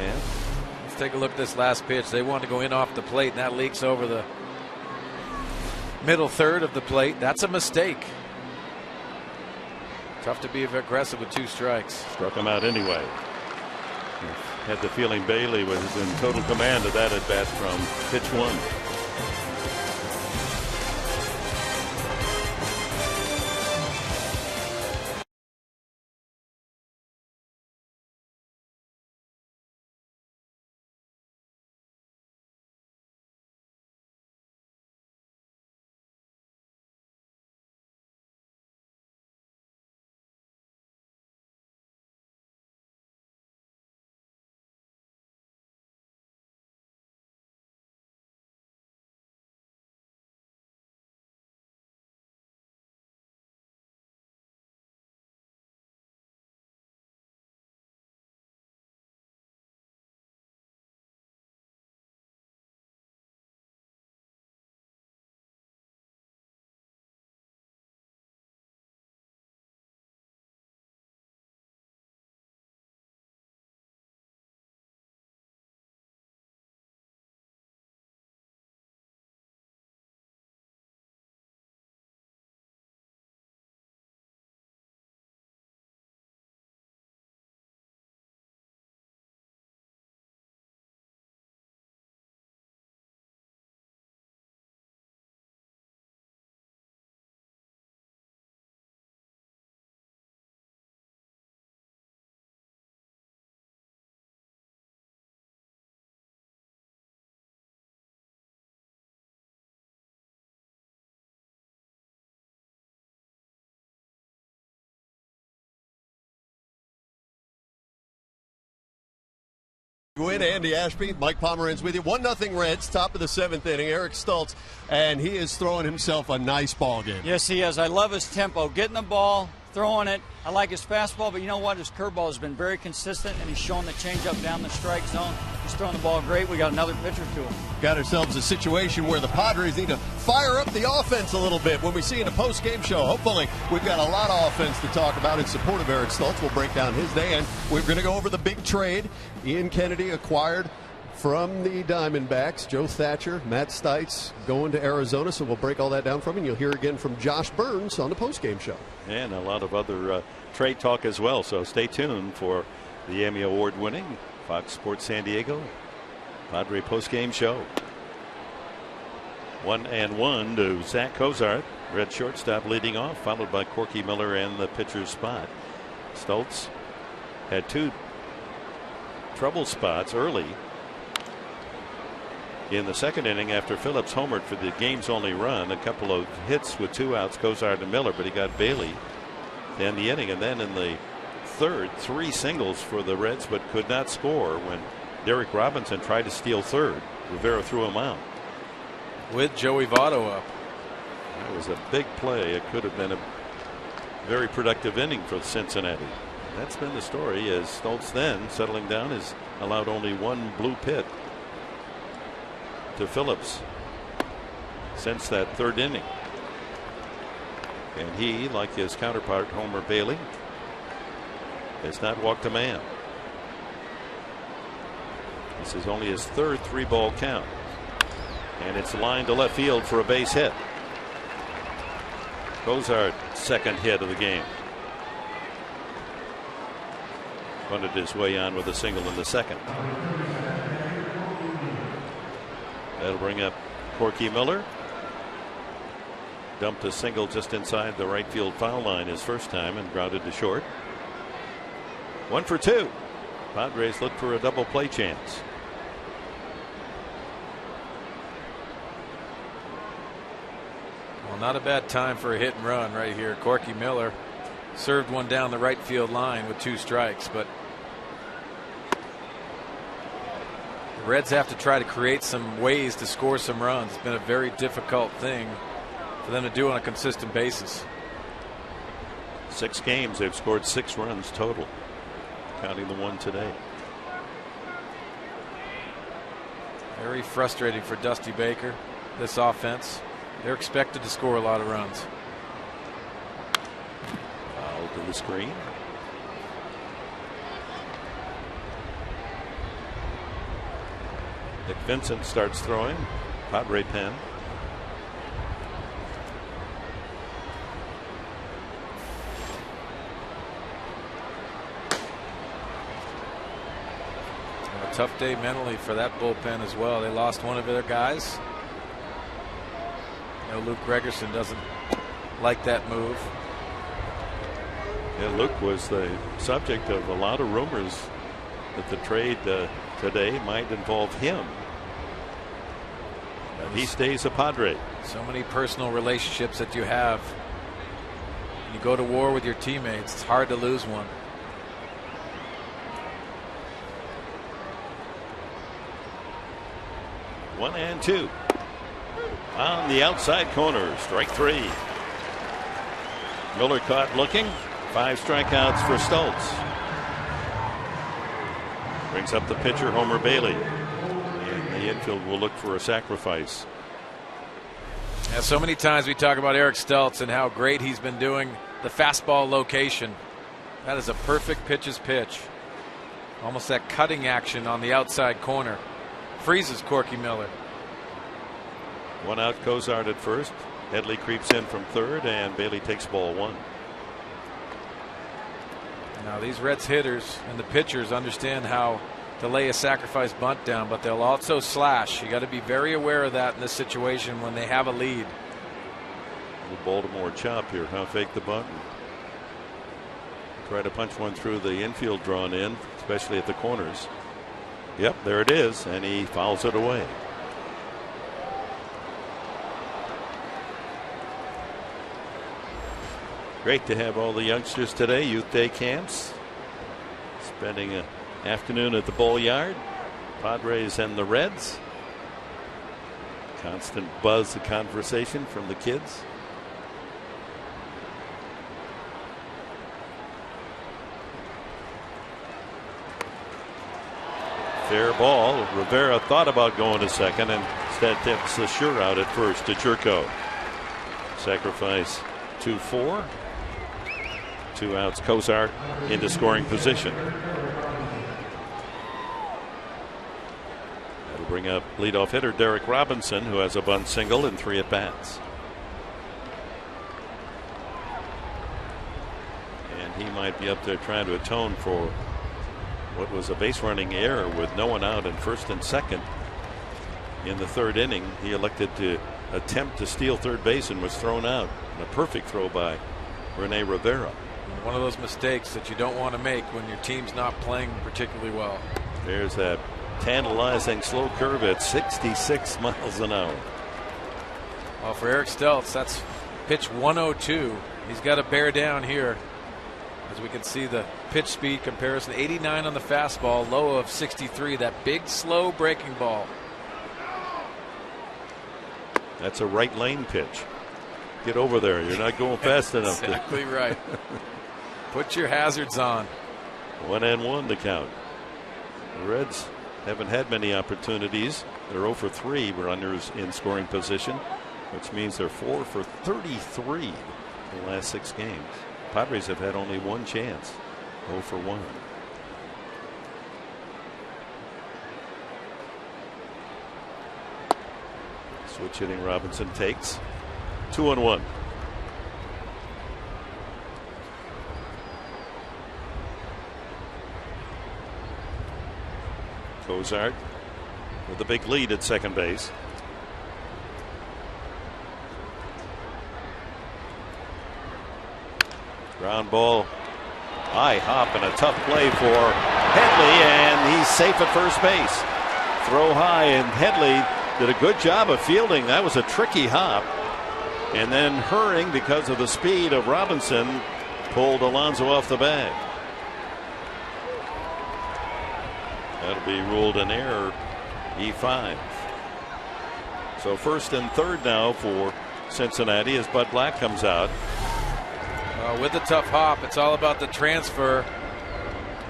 Let's take a look at this last pitch. They want to go in off the plate, and that leaks over the middle third of the plate. That's a mistake. Tough to be aggressive with 2 strikes. Struck him out anyway. Had the feeling Bailey was in total command of that at bat from pitch 1. Win, Andy Ashby, Mike Pomeranz with you. 1-0 Reds, top of the 7th inning. Eric Stultz, and he is throwing himself a nice ball game. Yes, he is. I love his tempo, getting the ball, throwing it. I like his fastball, but you know what? His curveball has been very consistent, and he's showing the changeup down the strike zone. He's throwing the ball great. We got another pitcher to him. Got ourselves a situation where the Padres need to fire up the offense a little bit when we see in a post-game show. Hopefully, we've got a lot of offense to talk about in support of Eric Stultz. We'll break down his day, and we're going to go over the big trade. Ian Kennedy acquired from the Diamondbacks. Joe Thatcher, Matt Stites going to Arizona, so we'll break all that down from him. You'll hear again from Josh Burns on the post-game show. And a lot of other trade talk as well, so stay tuned for the Emmy Award-winning Fox Sports San Diego Padre post-game show. 1-1 to Zach Cozart, red shortstop leading off, followed by Corky Miller in the pitcher's spot. Stultz had 2 trouble spots early in the 2nd inning after Phillips homered for the game's only run. A couple of hits with 2 outs, Cozart and Miller, but he got Bailey to end the inning. And then in the 3rd, 3 singles for the Reds, but could not score when Derek Robinson tried to steal 3rd. Rivera threw him out. With Joey Votto up. That was a big play. It could have been a very productive inning for Cincinnati. That's been the story, as Stultz then settling down has allowed only 1 blue pit to Phillips since that 3rd inning. And he, like his counterpart Homer Bailey, has not walked a man. This is only his 3rd 3-ball count. And it's lined to left field for a base hit. Cozart's 2nd hit of the game. Bunted his way on with a single in the 2nd. That'll bring up Corky Miller. Dumped a single just inside the right field foul line his first time and grounded to short. 1 for 2. Padres look for a double play chance. Well, not a bad time for a hit and run right here. Corky Miller served one down the right field line with 2 strikes, but the Reds have to try to create some ways to score some runs. It's been a very difficult thing for them to do on a consistent basis. 6 games, they've scored 6 runs total, counting the one today. Very frustrating for Dusty Baker, this offense. They're expected to score a lot of runs. Foul to the screen. Nick Vincent starts throwing. Padre pen. A tough day mentally for that bullpen as well. They lost one of their guys. You know, Luke Gregerson doesn't like that move. Yeah, Luke was the subject of a lot of rumors that the trade today might involve him. But he stays a Padre. So many personal relationships that you have. You go to war with your teammates. It's hard to lose one. One and two. On the outside corner, strike three. Miller caught looking. 5 strikeouts for Stoltz. Brings up the pitcher, Homer Bailey. And the infield will look for a sacrifice. Yeah, so many times we talk about Eric Stoltz and how great he's been doing the fastball location. That is a perfect pitch's pitch. Almost that cutting action on the outside corner. Freezes Corky Miller. 1 out, Cozart at first. Headley creeps in from third, and Bailey takes ball 1. Now these Reds hitters and the pitchers understand how to lay a sacrifice bunt down, but they'll also slash. You got to be very aware of that in this situation when they have a lead. The Baltimore chop here, huh? Fake the bunt. Try to punch one through the infield drawn in, especially at the corners. Yep, there it is, and he fouls it away. Great to have all the youngsters today. Youth Day camps. Spending an afternoon at the Bowl Yard. Padres and the Reds. Constant buzz of conversation from the kids. Fair ball. Rivera thought about going to second and instead tips the sure out at first to Jerko. Sacrifice 2-4. 2 outs. Cozart into scoring position. That'll bring up leadoff hitter Derek Robinson, who has a bunt single and 3 at bats. And he might be up there trying to atone for what was a base running error with no one out in first and second in the 3rd inning. He elected to attempt to steal third base and was thrown out. And a perfect throw by Rene Rivera. One of those mistakes that you don't want to make when your team's not playing particularly well. There's that tantalizing slow curve at 66 miles an hour. Well, for Eric Stoltz, that's pitch 102. He's got to bear down here. As we can see the pitch speed comparison, 89 on the fastball, low of 63. That big slow breaking ball. That's a right lane pitch. Get over there. You're not going fast enough. Exactly right. Put your hazards on. 1-1 to count. The Reds haven't had many opportunities. They're 0 for 3 runners in scoring position, which means they're 4 for 33 in the last 6 games. Padres have had only 1 chance. 0 for 1. Switch hitting Robinson takes. 2-1. Cozart with a big lead at second base. Ground ball. High hop and a tough play for Headley, and he's safe at first base. Throw high, and Headley did a good job of fielding. That was a tricky hop. And then hurrying because of the speed of Robinson, pulled Alonso off the bag. That'll be ruled an error, E5. So first and third now for Cincinnati as Bud Black comes out. With the tough hop, it's all about the transfer.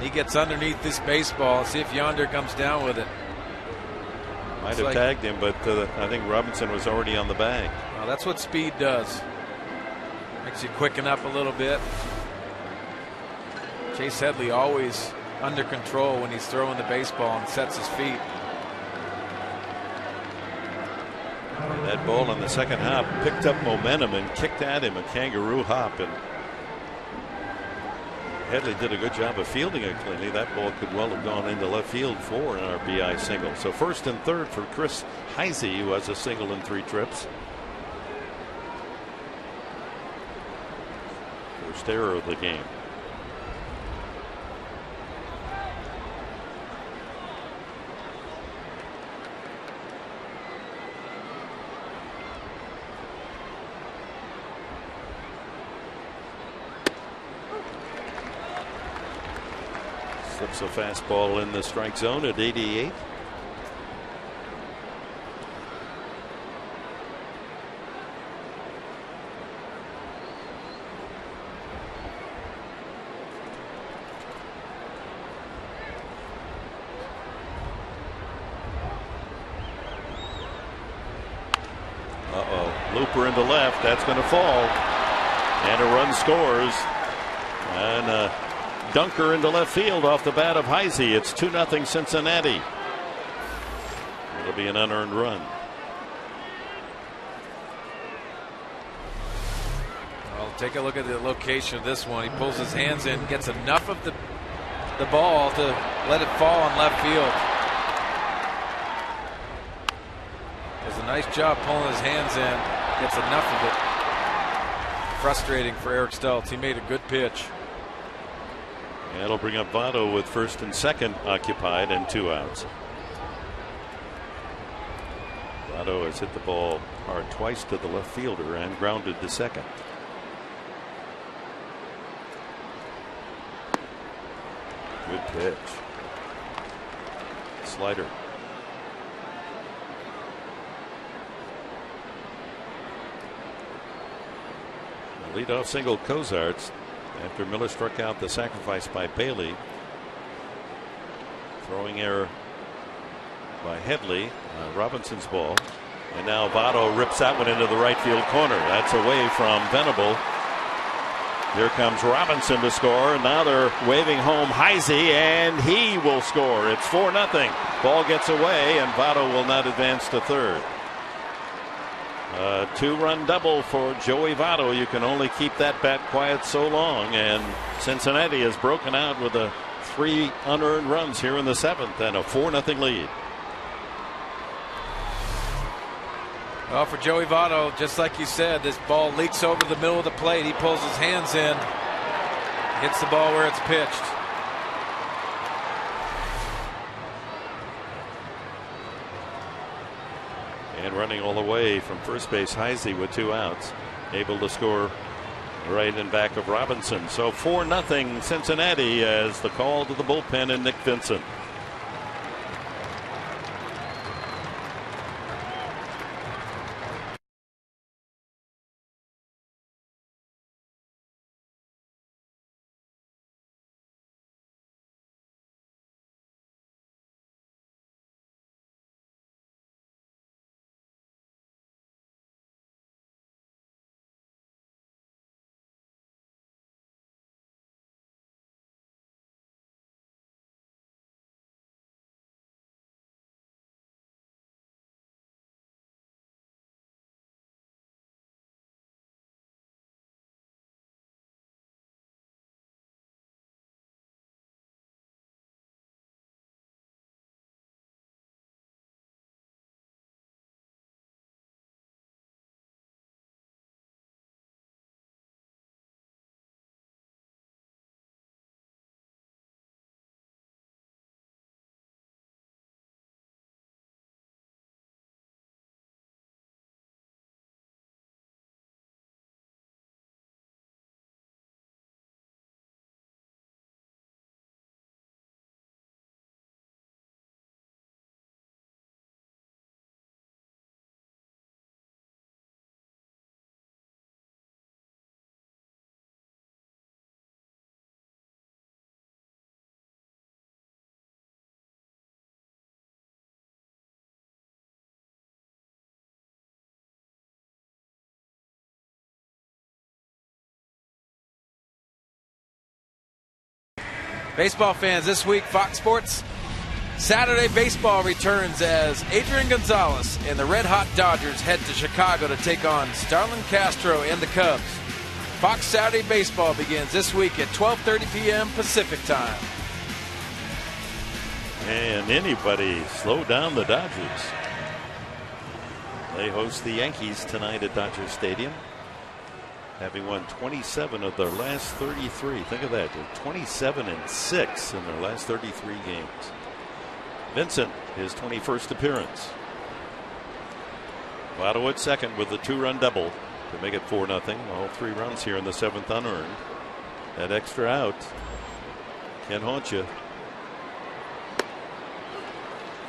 He gets underneath this baseball and see if Yonder comes down with it. Might have tagged him, but I think Robinson was already on the bag. Well, that's what speed does. Makes you quicken up a little bit. Chase Headley always under control when he's throwing the baseball and sets his feet. That ball in the second half picked up momentum and kicked at him a kangaroo hop, and Headley did a good job of fielding it cleanly. That ball could well have gone into left field for an RBI single. So first and third for Chris Heisey, who has a single in 3 trips. First error of the game. Slips a fastball in the strike zone at 88. Looper into left. That's going to fall. And a run scores. And a dunker into left field off the bat of Heisey. It's 2-0 Cincinnati. It'll be an unearned run. Well, take a look at the location of this one. He pulls his hands in, gets enough of the ball to let it fall in left field. Does a nice job pulling his hands in. Gets enough of it. Frustrating for Eric Stultz. He made a good pitch. And it'll bring up Votto with first and second occupied and 2 outs. Votto has hit the ball hard twice to the left fielder and grounded to second. Good pitch. Slider. Leadoff single Cozarts after Miller struck out the sacrifice by Bailey. Throwing error by Headley. Robinson's ball. And now Votto rips that one into the right field corner. That's away from Venable. Here comes Robinson to score. And now they're waving home Heisey, and he will score. It's 4-0. Ball gets away, and Votto will not advance to third. A 2-run double for Joey Votto. You can only keep that bat quiet so long, and Cincinnati has broken out with 3 unearned runs here in the 7th and a 4-0 lead. Well, for Joey Votto, just like you said, this ball leaks over the middle of the plate. He pulls his hands in, hits the ball where it's pitched. And running all the way from first base, Heisey with 2 outs, able to score right in back of Robinson. So 4-0 Cincinnati as the call to the bullpen and Nick Vincent. Baseball fans, this week Fox Sports Saturday baseball returns as Adrian Gonzalez and the Red Hot Dodgers head to Chicago to take on Starlin Castro and the Cubs. Fox Saturday baseball begins this week at 12:30 p.m. Pacific time. And anybody slow down the Dodgers? They host the Yankees tonight at Dodger Stadium, having won 27 of their last 33. Think of that. They're 27-6 in their last 33 games. Vincent, his 21st appearance. Votto at second with the 2-run double to make it 4-0. All 3 runs here in the 7th unearned. That extra out can haunt you.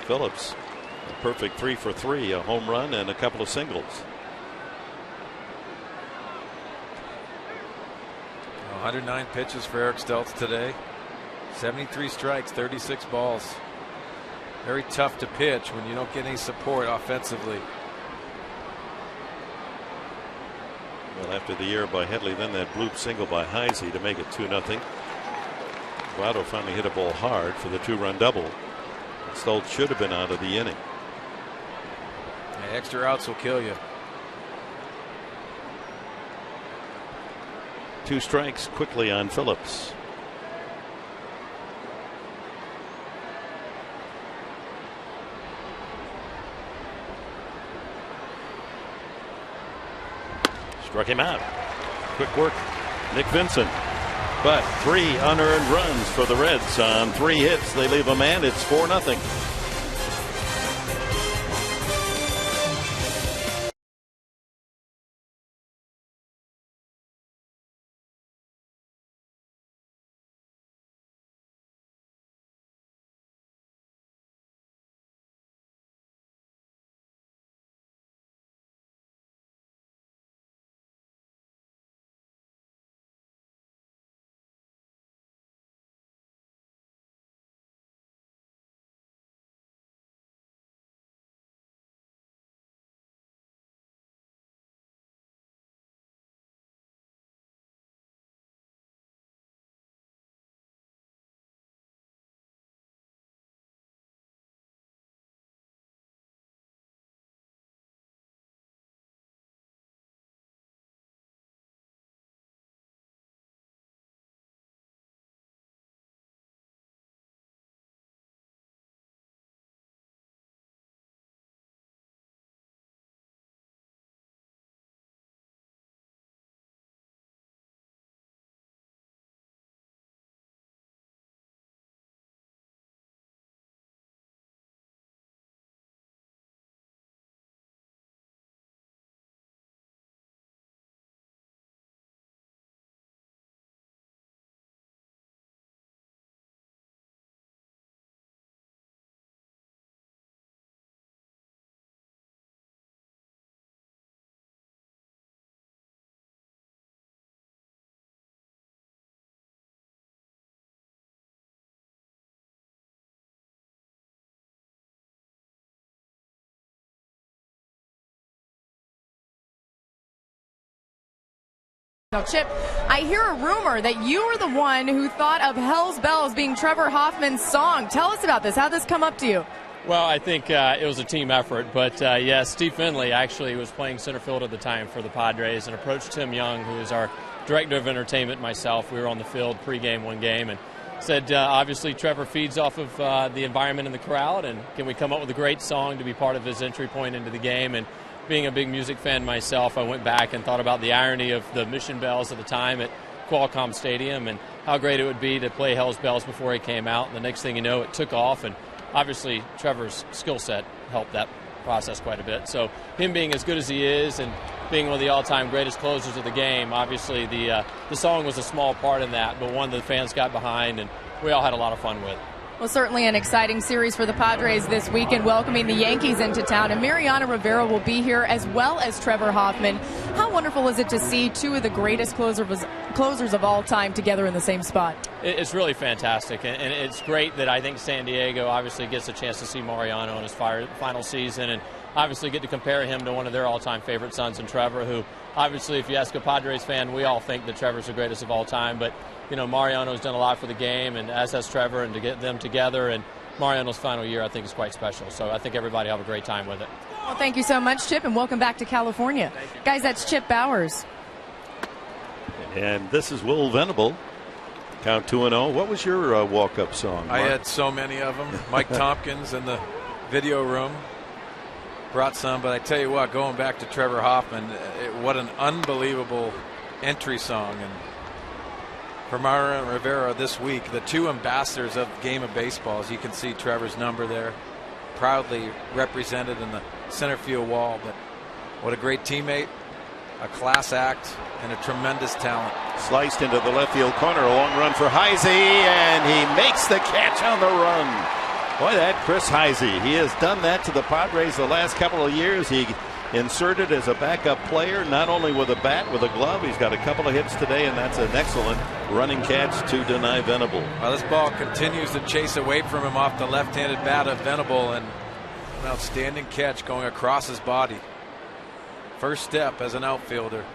Phillips, a perfect 3 for 3, a home run and a couple of singles. 109 pitches for Eric Stultz today. 73 strikes, 36 balls. Very tough to pitch when you don't get any support offensively. Well, after the error by Headley, then that bloop single by Heisey to make it 2-0. Votto finally hit a ball hard for the 2-run double. Stultz should have been out of the inning. Yeah, extra outs will kill you. 2 strikes quickly on Phillips. Struck him out. Quick work, Nick Vincent. But 3 unearned runs for the Reds on 3 hits. They leave a man. It's 4-0. Now, Chip, I hear a rumor that you were the one who thought of Hell's Bells being Trevor Hoffman's song. Tell us about this. How did this come up to you? Well, I think it was a team effort, but yes, Steve Finley actually was playing center field at the time for the Padres and approached Tim Young, who is our director of entertainment, myself. We were on the field pregame one game and said, obviously, Trevor feeds off of the environment in the crowd, and can we come up with a great song to be part of his entry point into the game? And being a big music fan myself, I went back and thought about the irony of the Mission Bells at the time at Qualcomm Stadium and how great it would be to play Hell's Bells before it came out. And the next thing you know, it took off, and obviously Trevor's skill set helped that process quite a bit. So him being as good as he is and being one of the all-time greatest closers of the game, obviously the song was a small part in that, but one that the fans got behind and we all had a lot of fun with. Well, certainly an exciting series for the Padres this weekend, welcoming the Yankees into town. And Mariano Rivera will be here, as well as Trevor Hoffman. How wonderful is it to see 2 of the greatest closers of all time together in the same spot? It's really fantastic, and it's great that I think San Diego obviously gets a chance to see Mariano in his final season, and obviously get to compare him to one of their all-time favorite sons in Trevor, who obviously, if you ask a Padres fan, we all think that Trevor's the greatest of all time, but you know, Mariano's done a lot for the game, and as has Trevor, and to get them together and Mariano's final year, I think, is quite special. So I think everybody will have a great time with it. Well, thank you so much, Chip, and welcome back to California. Guys, that's Chip Bowers. And this is Will Venable. Count 2-0. What was your walk-up song, Mark? I had so many of them. Mike Tompkins in the video room brought some, but I tell you what, going back to Trevor Hoffman, what an unbelievable entry song. And for Mariano Rivera this week, the two ambassadors of the game of baseball, as you can see Trevor's number there, proudly represented in the center field wall. But what a great teammate, a class act, and a tremendous talent. Sliced into the left field corner, a long run for Heisey, and he makes the catch on the run. Boy, that Chris Heisey, he has done that to the Padres the last couple of years. He inserted as a backup player, not only with a bat, with a glove. He's got a couple of hits today, and that's an excellent running catch to deny Venable. Well, this ball continues to chase away from him off the left-handed bat of Venable, and an outstanding catch going across his body. First step as an outfielder.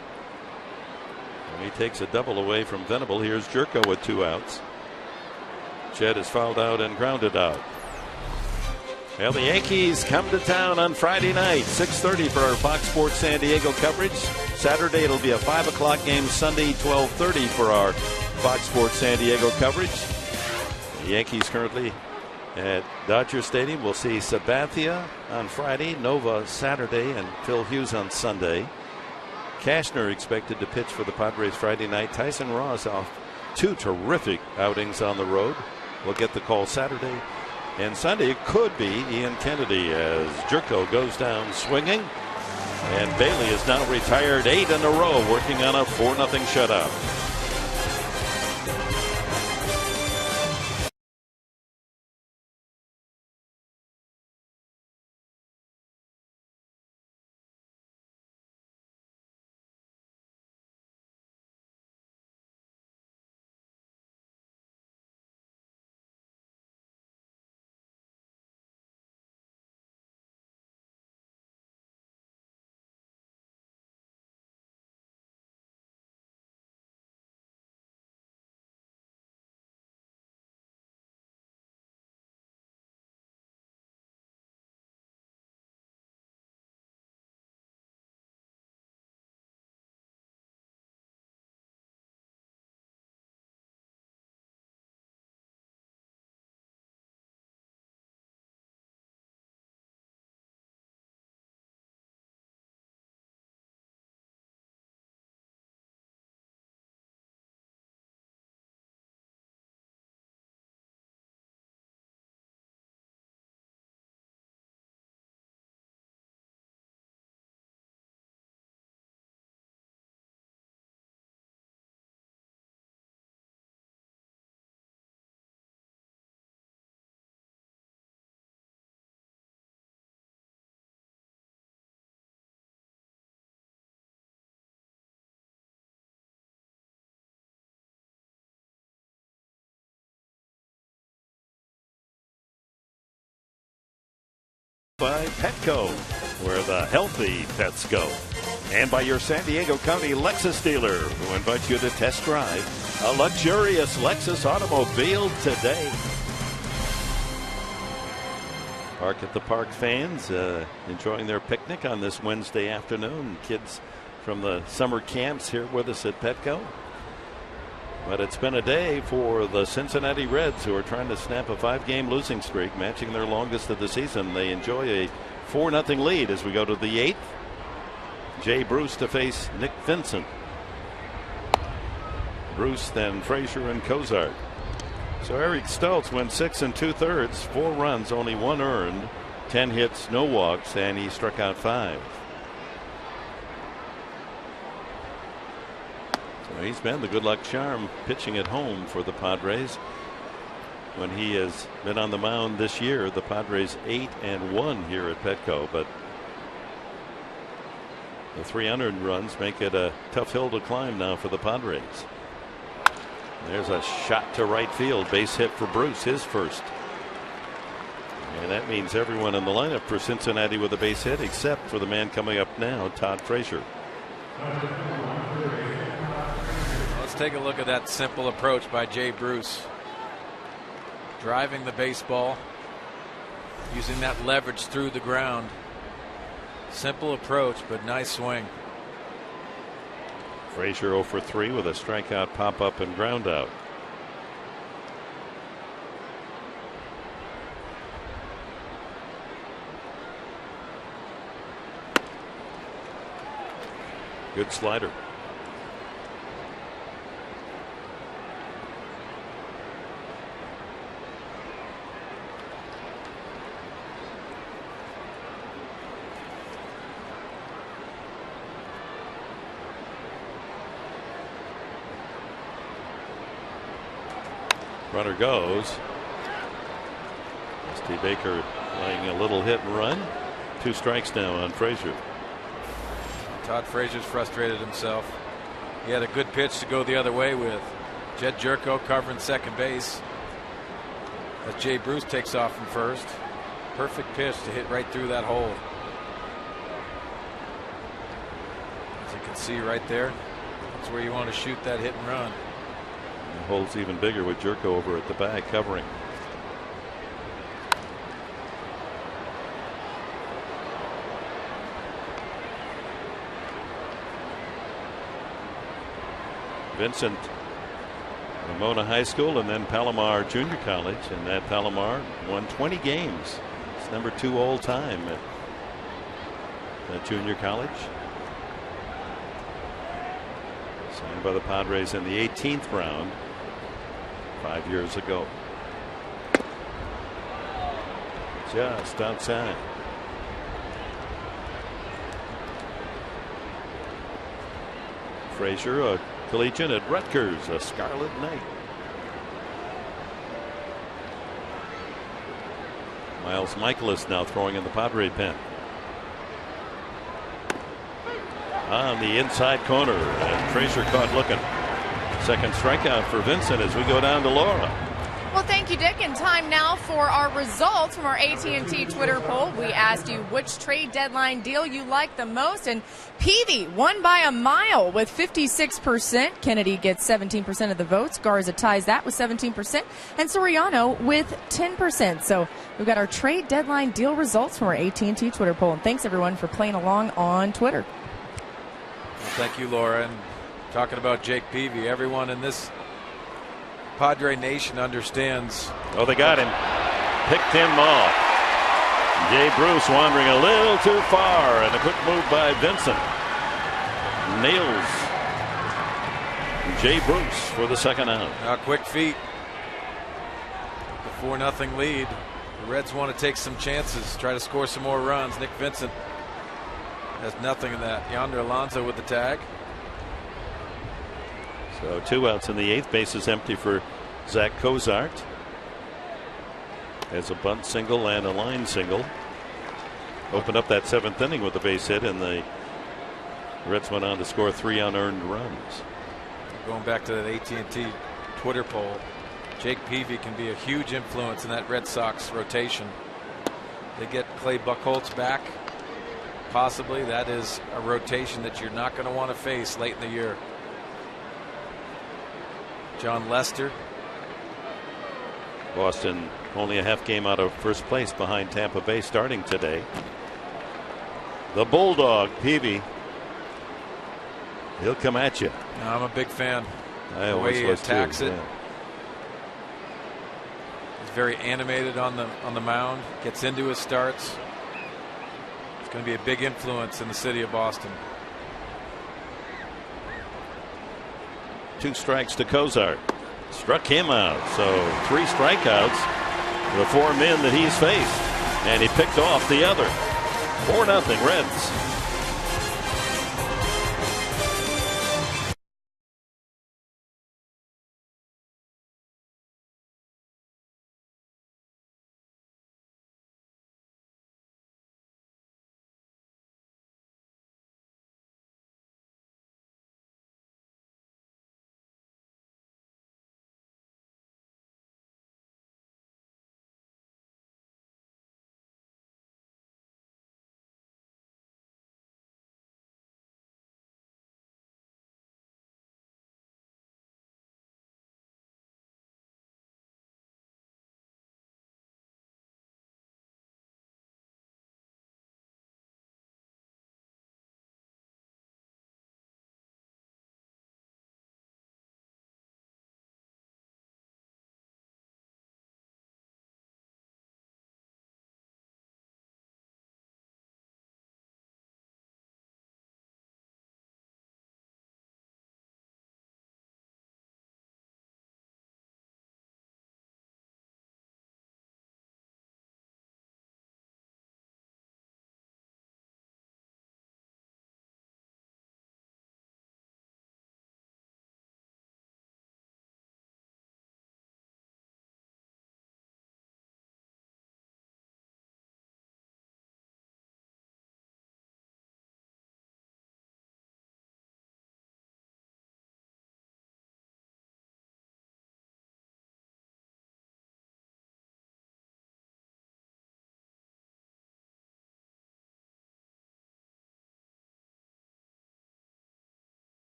And he takes a double away from Venable. Here's Jerko with 2 outs. Jed is fouled out and grounded out. Well, the Yankees come to town on Friday night, 6:30 for our Fox Sports San Diego coverage. Saturday it'll be a 5 o'clock game. Sunday 12:30 for our Fox Sports San Diego coverage. The Yankees currently at Dodger Stadium. We'll see Sabathia on Friday, Nova Saturday, and Phil Hughes on Sunday. Cashner expected to pitch for the Padres Friday night. Tyson Ross off 2 terrific outings on the road. We'll get the call Saturday. And Sunday it could be Ian Kennedy as Jerko goes down swinging. And Bailey is now retired 8 in a row, working on a 4-0 shutout. By Petco, where the healthy pets go. And by your San Diego County Lexus dealer, who invites you to test drive a luxurious Lexus automobile today. Park at the Park fans enjoying their picnic on this Wednesday afternoon. Kids from the summer camps here with us at Petco. But it's been a day for the Cincinnati Reds, who are trying to snap a 5-game losing streak, matching their longest of the season. They enjoy a 4-0 lead as we go to the 8th. Jay Bruce to face Nick Vincent. Bruce, then Frazier and Cozart. So Eric Stoltz went 6 2/3, 4 runs, only 1 earned, 10 hits, no walks, and he struck out 5. So he's been the good luck charm pitching at home for the Padres. When he has been on the mound this year, the Padres 8-1 here at Petco, but the 300 runs make it a tough hill to climb now for the Padres. There's a shot to right field, base hit for Bruce, his first. And that means everyone in the lineup for Cincinnati with a base hit, except for the man coming up now, Todd Frazier. Let's take a look at that simple approach by Jay Bruce. Driving the baseball using that leverage through the ground. Simple approach, but nice swing. Frazier 0 for 3 with a strikeout, pop up, and ground out. Good slider. Runner goes. Steve Baker laying a little hit and run. 2 strikes now on Frazier. Todd Frazier's frustrated himself. He had a good pitch to go the other way with. Jed Jerko covering second base as Jay Bruce takes off from first. Perfect pitch to hit right through that hole. As you can see right there, that's where you want to shoot that hit and run. The hole's even bigger with Jerko over at the back covering. Vincent, Ramona High School and then Palomar Junior College, and that Palomar won 20 games. It's number 2 all time at junior college. Signed by the Padres in the 18th round 5 years ago. Just outside. Frazier, a collegiate at Rutgers, a Scarlet Knight. Miles Michaelis now throwing in the Padre pen. On the inside corner, and Frazier caught looking. Second strikeout for Vincent as we go down to Laura. Well, thank you, Dick. And time now for our results from our AT&T Twitter poll. We asked you which trade deadline deal you like the most, and Peavy won by a mile with 56%. Kennedy gets 17% of the votes. Garza ties that with 17%, and Soriano with 10%. So we've got our trade deadline deal results from our AT&T Twitter poll. And thanks, everyone, for playing along on Twitter. Well, thank you, Laura. And talking about Jake Peavy, everyone in this Padre Nation understands. Oh, they got him. Picked him off. Jay Bruce wandering a little too far, and a quick move by Vincent nails Jay Bruce for the second out. Quick feet. The 4-0 lead. The Reds want to take some chances, try to score some more runs. Nick Vincent has nothing in that. Yonder Alonso with the tag. So 2 outs in the 8th. Bases empty for Zach Cozart. As a bunt single and a line single. Opened up that 7th inning with a base hit, and the Reds went on to score 3 unearned runs. Going back to that AT&T Twitter poll, Jake Peavy can be a huge influence in that Red Sox rotation. They get Clay Buchholz back. Possibly that is a rotation that you're not going to want to face late in the year. John Lester. Boston only a half game out of first place behind Tampa Bay starting today. The Bulldog, Peavy. He'll come at you. I'm a big fan. I the always way he was attacks too, it. yeah. He's very animated on the mound. Gets into his starts. It's going to be a big influence in the city of Boston. 2 strikes to Cozart. Struck him out. So 3 strikeouts. The 4 men that he's faced. And he picked off the other. 4-0 Reds.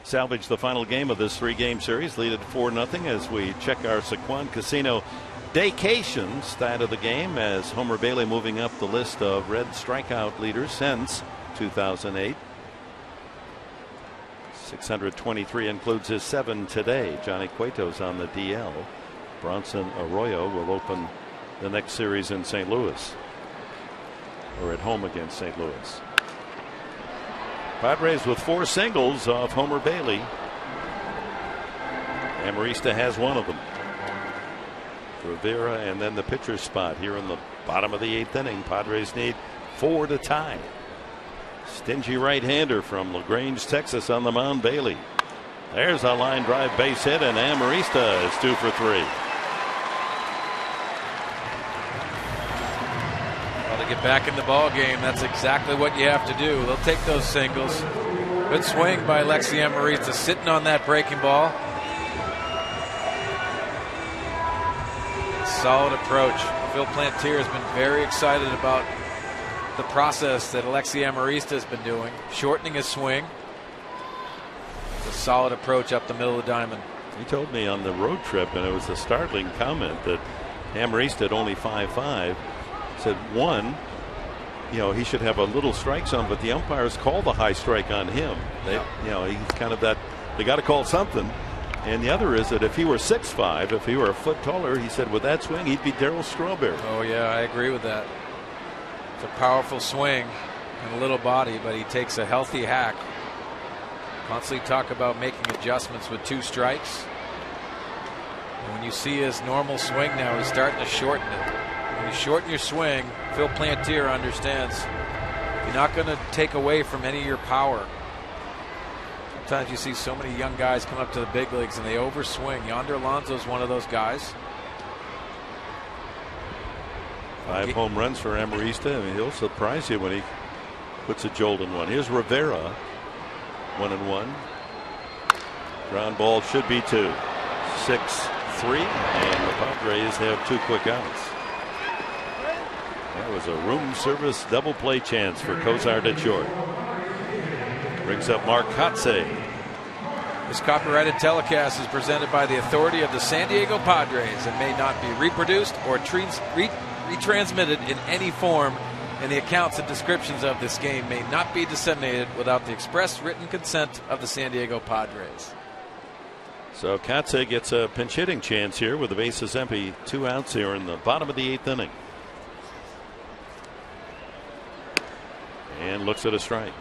salvage the final game of this 3-game series, lead it 4-0 as we check our Sequan Casino Daycation stat of the game, as Homer Bailey moving up the list of Red strikeout leaders since 2008. 623 includes his 7 today. Johnny Cueto's on the DL. Bronson Arroyo will open the next series in St. Louis, or at home against St. Louis. Padres with 4 singles off Homer Bailey. Amarista has one of them. Rivera, and then the pitcher's spot here in the bottom of the 8th inning. Padres need 4 to tie. Stingy right-hander from LaGrange, Texas on the mound, Bailey. There's a line drive base hit, and Amarista is 2 for 3. Well, to get back in the ball game, that's exactly what you have to do. They'll take those singles. Good swing by Alexi Amarista, sitting on that breaking ball. Solid approach. Phil Plantier has been very excited about the process that Alexi Amarista has been doing, shortening his swing. It's a solid approach up the middle of the diamond. He told me on the road trip, and it was a startling comment, that Amarista at only 5'5", said, one, he should have a little strike zone, but the umpires call the high strike on him. He's kind of that, they got to call something. And the other is that if he were 6'5", if he were a foot taller, he said with that swing he'd be Darryl Strawberry. Oh yeah, I agree with that. It's a powerful swing and a little body, but he takes a healthy hack. Constantly talk about making adjustments with 2 strikes. And when you see his normal swing now, he's starting to shorten it. When you shorten your swing, Phil Plantier understands you're not going to take away from any of your power. Sometimes you see so many young guys come up to the big leagues and they overswing. Yonder Alonso is one of those guys. 5 home runs for Amarista. I mean, he'll surprise you when he puts a jolt in one. Here's Rivera, 1-1. Ground ball should be 2. 6-3, and the Padres have 2 quick outs. That was a room service double play chance for Cozart at short. Brings up Mark Kotze. This copyrighted telecast is presented by the authority of the San Diego Padres and may not be reproduced or retransmitted in any form, and the accounts and descriptions of this game may not be disseminated without the express written consent of the San Diego Padres. So Kotze gets a pinch hitting chance here with the bases empty. 2 outs here in the bottom of the 8th inning. And looks at a strike.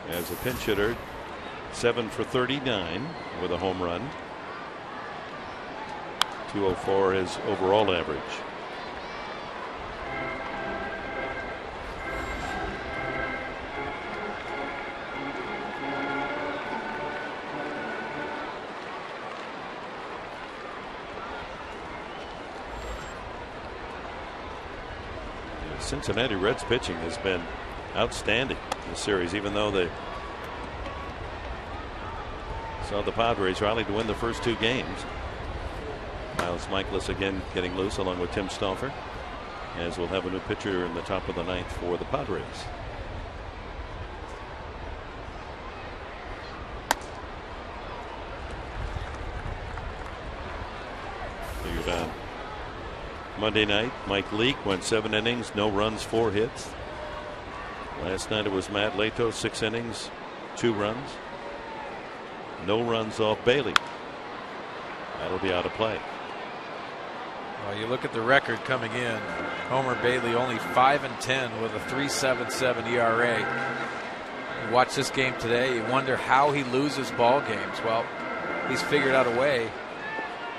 As a pinch hitter, 7 for 39 with a home run. 204 his overall average. The Cincinnati Reds pitching has been outstanding this series, even though they saw the Padres rally to win the first 2 games. Miles Michaelis again getting loose along with Tim Stauffer, as we'll have a new pitcher in the top of the 9th for the Padres. Figured on Monday night, Mike Leake went 7 innings, no runs, 4 hits. Last night it was Matt Lato, 6 innings, 2 runs. No runs off Bailey. That'll be out of play. Well, you look at the record coming in. Homer Bailey only 5-10 with a 3.77 ERA. You watch this game today, you wonder how he loses ball games. Well, he's figured out a way,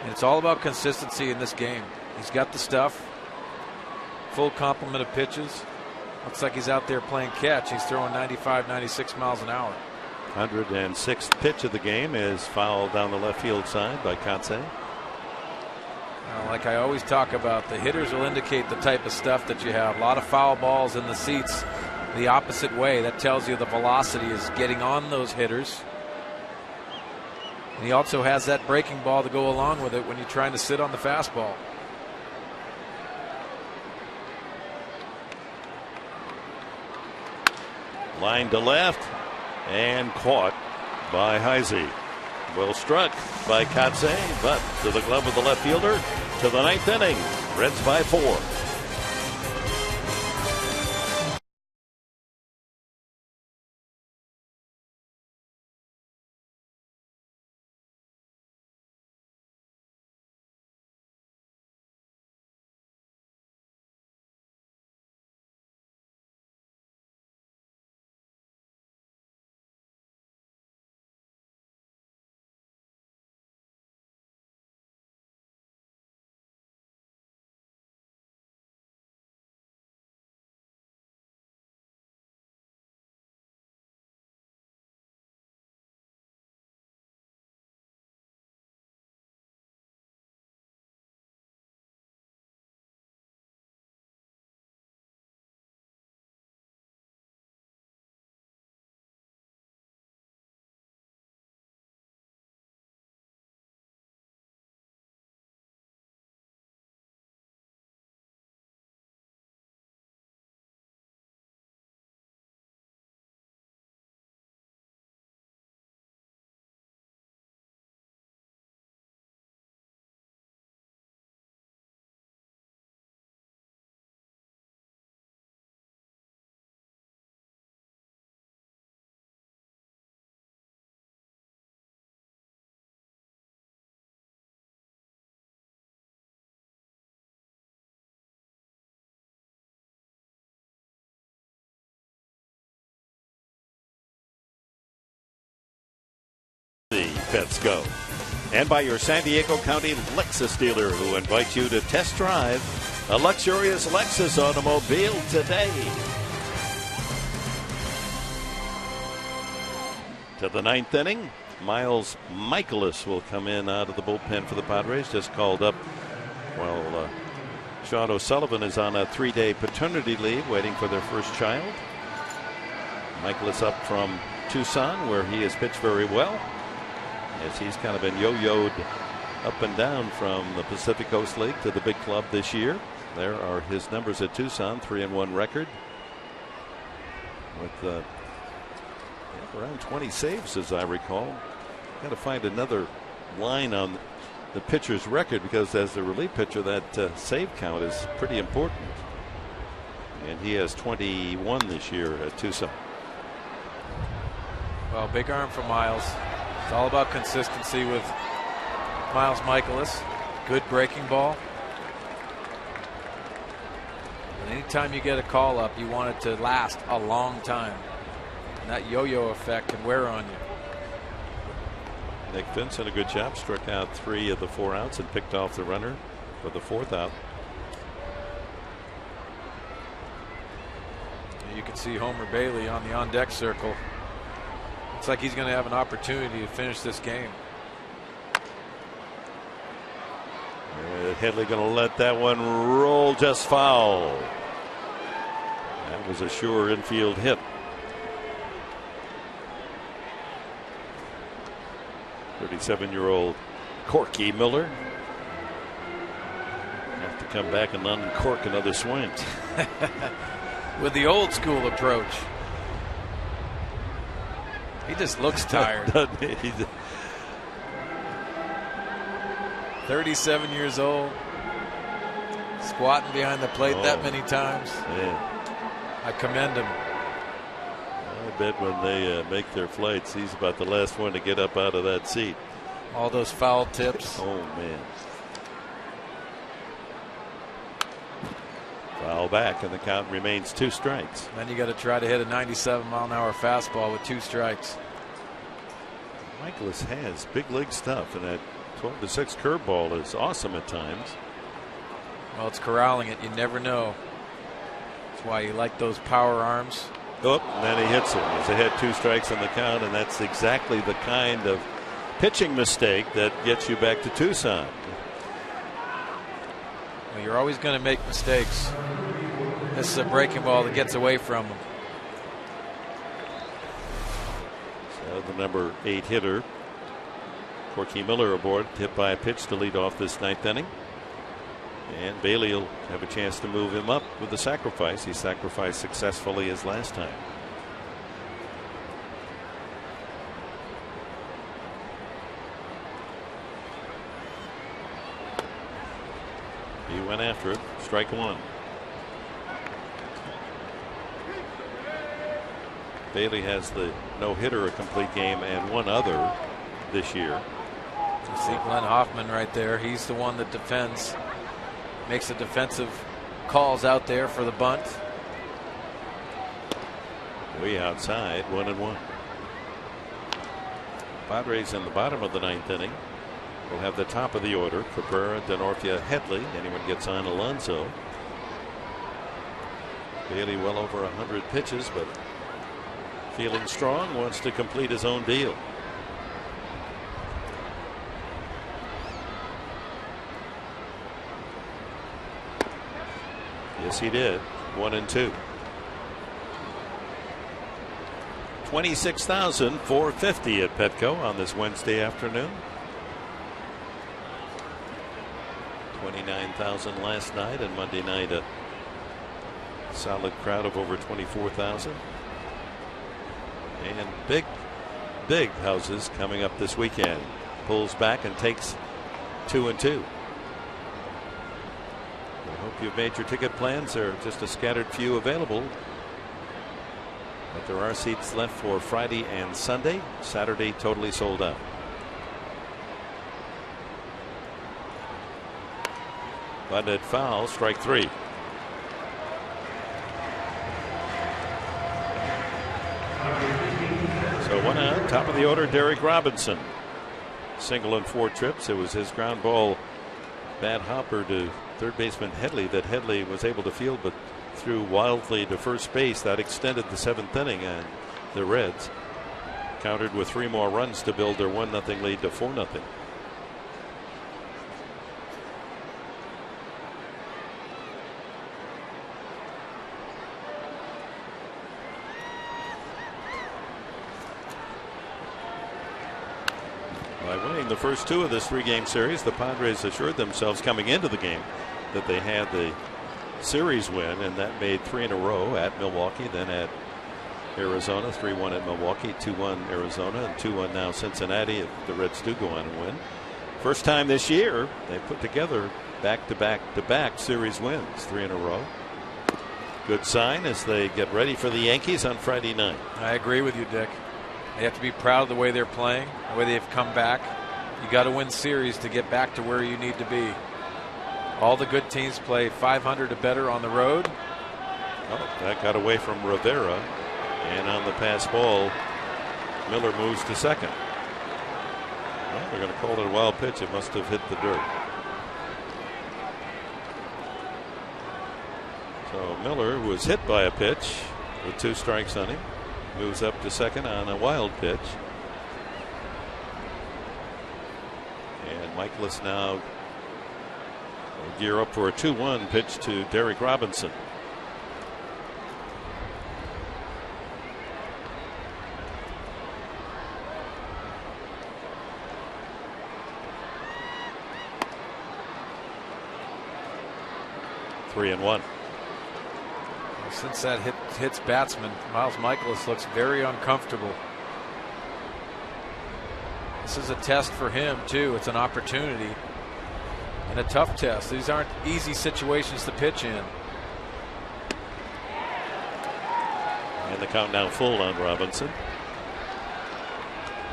and it's all about consistency in this game. He's got the stuff, full complement of pitches. Looks like he's out there playing catch. He's throwing 95, 96 miles an hour. 106th pitch of the game is fouled down the left field side by Kotze. Like I always talk about, the hitters will indicate the type of stuff that you have. A lot of foul balls in the seats the opposite way. That tells you the velocity is getting on those hitters. And he also has that breaking ball to go along with it when you're trying to sit on the fastball. Line to left and caught by Heisey. Well struck by Katze, but to the glove of the left fielder. To the 9th inning. Reds by 4. The pets go. And by your San Diego County Lexus dealer, who invites you to test drive a luxurious Lexus automobile today. To the 9th inning, Miles Michaelis will come in out of the bullpen for the Padres. Just called up while Sean O'Sullivan is on a 3-day paternity leave waiting for their first child. Michaelis up from Tucson, where he has pitched very well, as he's kind of been yo-yoed up and down from the Pacific Coast League to the big club this year. There are his numbers at Tucson, 3-1 record with around 20 saves, as I recall. Got to find another line on the pitcher's record, because as the relief pitcher, that save count is pretty important. And he has 21 this year at Tucson. Well, big arm for Miles. It's all about consistency with Miles Michaelis. Good breaking ball. And anytime you get a call up, you want it to last a long time. And that yo-yo effect can wear on you. Nick Vince did a good job. Struck out 3 of the 4 outs and picked off the runner for the 4th out. You can see Homer Bailey on the on-deck circle. Looks like he's going to have an opportunity to finish this game. Headley going to let that one roll just foul. That was a sure infield hit. 37-year-old Corky Miller have to come back and uncork another swing. With the old school approach. He just looks tired. 37 years old. Squatting behind the plate that many times. Man. I commend him. I bet when they make their flights, he's about the last one to get up out of that seat. All those foul tips. Oh, man. Foul back, and the count remains 2 strikes. Then you got to try to hit a 97-mile-an-hour fastball with 2 strikes. Michaelis has big league stuff, and that 12-6 curveball is awesome at times. Well, it's corralling it. You never know. That's why you like those power arms. Oh, and then he hits it. He's ahead 2 strikes on the count, and that's exactly the kind of pitching mistake that gets you back to Tucson. Well, you're always going to make mistakes. This is a breaking ball that gets away from him. So the number 8 hitter, Corky Miller, aboard, hit by a pitch to lead off this 9th inning. And Bailey will have a chance to move him up with the sacrifice. He sacrificed successfully his last time. went after it. Strike one. Bailey has the no-hitter, a complete game, and one other this year. You see Glenn Hoffman right there. He's the one that defends, makes the defensive calls out there for the bunt. Way outside, 1-1. Padres in the bottom of the ninth inning will have the top of the order. Cabrera, Denorfia, Headley. Anyone gets on, Alonso. Bailey well over 100 pitches, but feeling strong, wants to complete his own deal. Yes, he did. 1-2. 26,450 at Petco on this Wednesday afternoon. 29,000 last night, and Monday night a solid crowd of over 24,000. And big houses coming up this weekend. Pulls back and takes 2-2. I hope you've made your ticket plans. There are just a scattered few available, but there are seats left for Friday and Sunday. Saturday totally sold out. Bunted foul, strike three. So one out, top of the order, Derek Robinson. Single and 4 trips. It was his ground ball bad hopper to third baseman Headley that Headley was able to field, but threw wildly to first base. That extended the 7th inning, and the Reds countered with 3 more runs to build their 1-0 lead to 4-0. By winning the first 2 of this 3-game series, the Padres assured themselves coming into the game that they had the series win, and that made 3 in a row at Milwaukee, then at Arizona, 3-1 at Milwaukee, 2-1 Arizona, and 2-1 now Cincinnati if the Reds do go on and win. First time this year they put together back-to-back series wins, 3 in a row. Good sign as they get ready for the Yankees on Friday night. I agree with you, Dick. They have to be proud of the way they're playing, the way they've come back. You got to win series to get back to where you need to be. All the good teams play 500 or better on the road. Oh, that got away from Rivera, and on the pass ball, Miller moves to second. Well, they're going to call it a wild pitch. It must have hit the dirt. So Miller, who was hit by a pitch with 2 strikes on him, moves up to second on a wild pitch. And Michaelis now will gear up for a 2-1 pitch to Derek Robinson. Three and one. Since that hits batsman, Miles Michaelis looks very uncomfortable. This is a test for him too. It's an opportunity and a tough test. These aren't easy situations to pitch in. And the count now full on Robinson.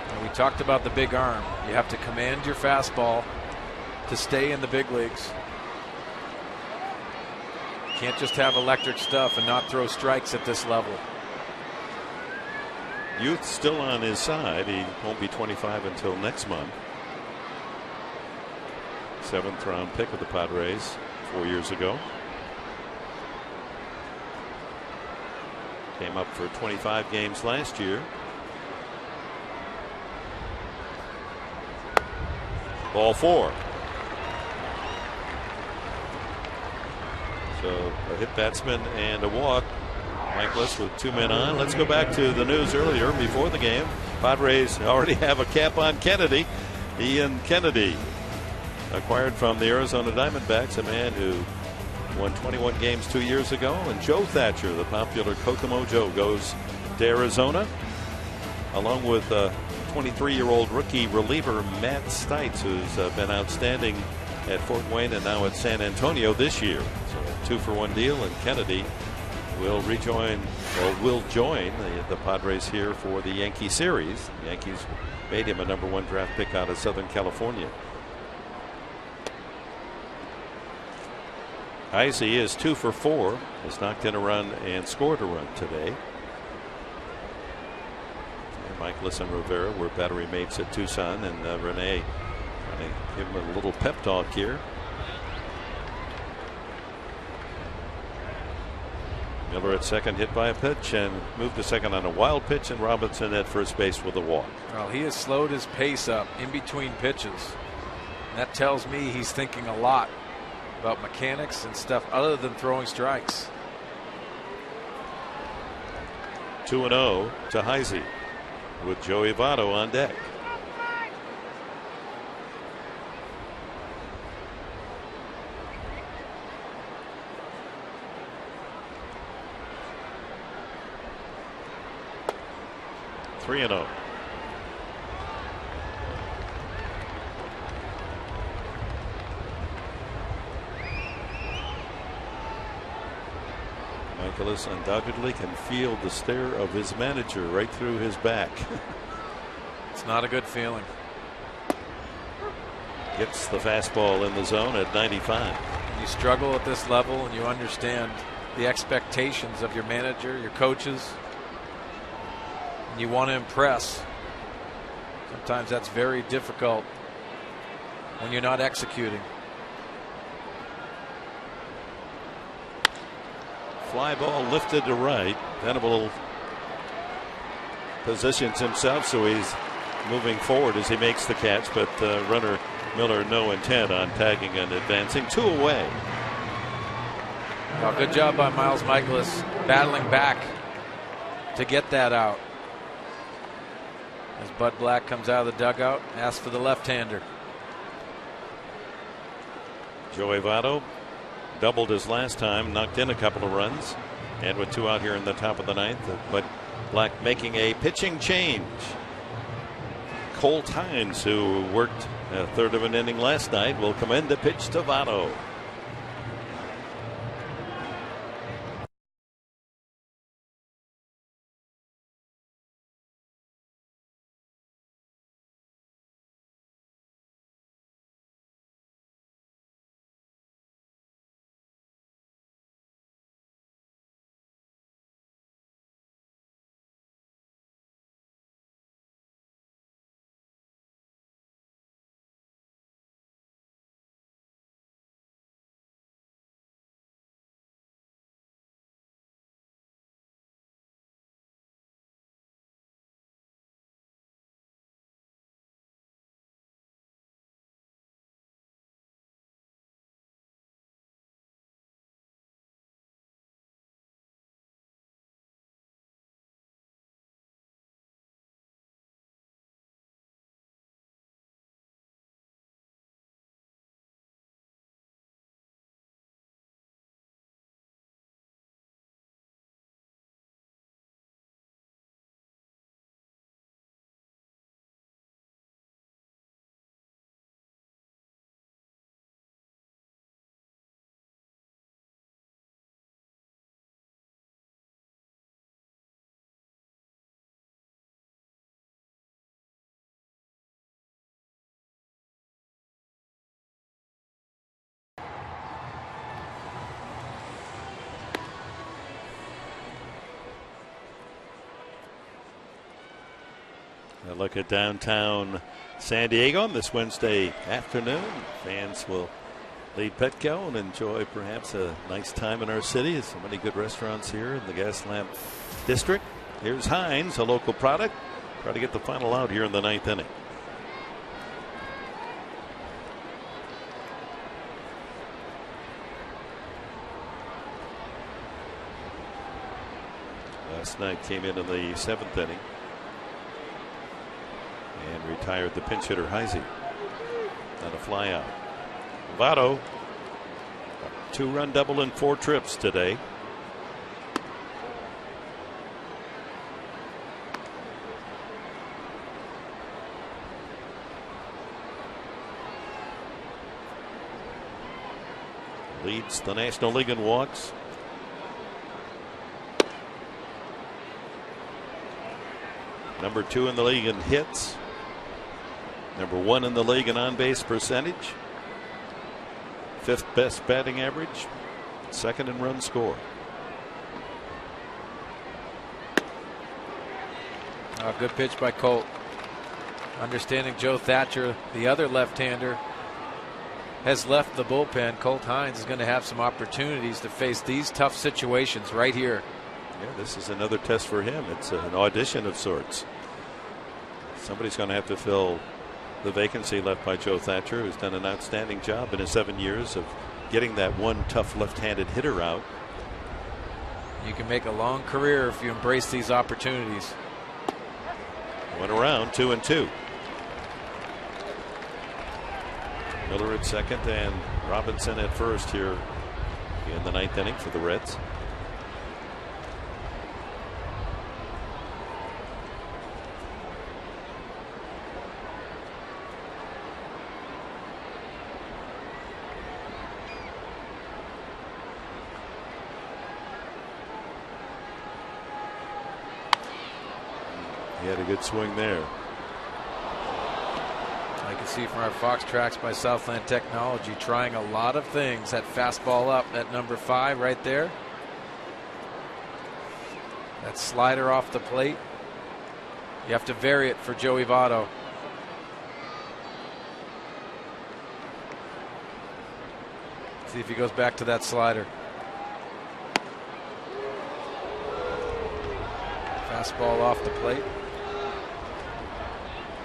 And we talked about the big arm. You have to command your fastball to stay in the big leagues. Can't just have electric stuff and not throw strikes at this level. Youth still on his side. He won't be 25 until next month. 7th round pick of the Padres 4 years ago. Came up for 25 games last year. Ball 4. So a hit batsman and a walk. Michaelis with 2 men on. Let's go back to the news earlier before the game. Padres already have a cap on Kennedy. Ian Kennedy, acquired from the Arizona Diamondbacks, a man who won 21 games 2 years ago. And Joe Thatcher, the popular Kokomo Joe, goes to Arizona, along with 23-year-old rookie reliever Matt Stites, who's been outstanding at Fort Wayne and now at San Antonio this year. So a 2-for-1 deal, and Kennedy will join the Padres here for the Yankee series. The Yankees made him a #1 draft pick out of Southern California. Heise is 2 for 4, has knocked in a run and scored a run today. And Michaelis and Rivera were battery mates at Tucson, and Rene trying to give him a little pep talk here. Miller at second, hit by a pitch, and moved to second on a wild pitch, and Robinson at first base with a walk. Well, he has slowed his pace up in between pitches. And that tells me he's thinking a lot about mechanics and stuff other than throwing strikes. 2-0 to Heise with Joey Votto on deck. Three and 0. Michaelis undoubtedly can feel the stare of his manager right through his back. It's not a good feeling. Gets the fastball in the zone at 95. You struggle at this level and you understand the expectations of your manager, your coaches, and you want to impress. Sometimes that's very difficult when you're not executing. Fly ball lifted to right. Venable positions himself, so he's moving forward as he makes the catch, but runner Miller no intent on tagging and advancing. 2 away. Well, good job by Miles Michaelis battling back to get that out. As Bud Black comes out of the dugout, asks for the left-hander. Joey Votto doubled his last time, knocked in a couple of runs, and with 2 out here in the top of the 9th. But Black making a pitching change. Colt Hines, who worked a third of an inning last night, will come in to pitch to Votto. A look at downtown San Diego on this Wednesday afternoon. Fans will leave Petco and enjoy perhaps a nice time in our city. There's so many good restaurants here in the Gaslamp District. Here's Hines, a local product. Try to get the final out here in the 9th inning. Last night came in the 7th inning and retired the pinch hitter Heise on a fly out. Votto, 2-run double in 4 trips today. Leads the National League in walks. Number 2 in the league in hits. Number 1 in the league in on-base percentage. 5th best batting average. 2nd in run score. Good pitch by Colt. Understanding Joe Thatcher, the other left-hander, has left the bullpen. Colt Hines is going to have some opportunities to face these tough situations right here. Yeah, this is another test for him. It's an audition of sorts. Somebody's going to have to fill the vacancy left by Joe Thatcher, who's done an outstanding job in his 7 years of getting that one tough left-handed hitter out. You can make a long career if you embrace these opportunities. Went around 2-2. Miller at second and Robinson at first here in the 9th inning for the Reds. He had a good swing there. I can see from our Fox Tracks by Southland Technology trying a lot of things. That fastball up at number 5 right there. That slider off the plate. You have to vary it for Joey Votto. See if he goes back to that slider. Fastball off the plate.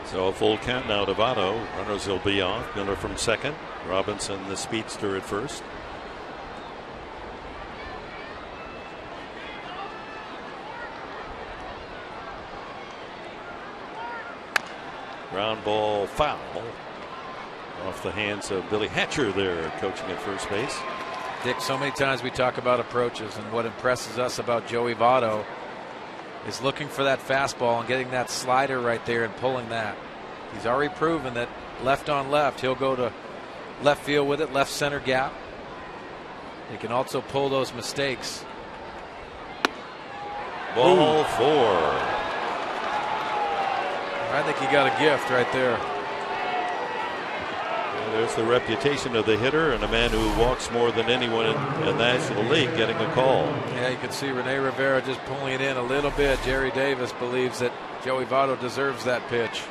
So a full count now to Votto. Runners will be off. Miller from second. Robinson, the speedster, at first. Ground ball foul off the hands of Billy Hatcher there, coaching at first base. Dick, so many times we talk about approaches, and what impresses us about Joey Votto is looking for that fastball and getting that slider right there and pulling that. He's already proven that left on left, he'll go to left field with it, left center gap. He can also pull those mistakes. Ball 4. I think he got a gift right there. There's the reputation of the hitter and a man who walks more than anyone in the National League getting a call. Yeah, you can see Rene Rivera just pulling it in a little bit. Jerry Davis believes that Joey Votto deserves that pitch.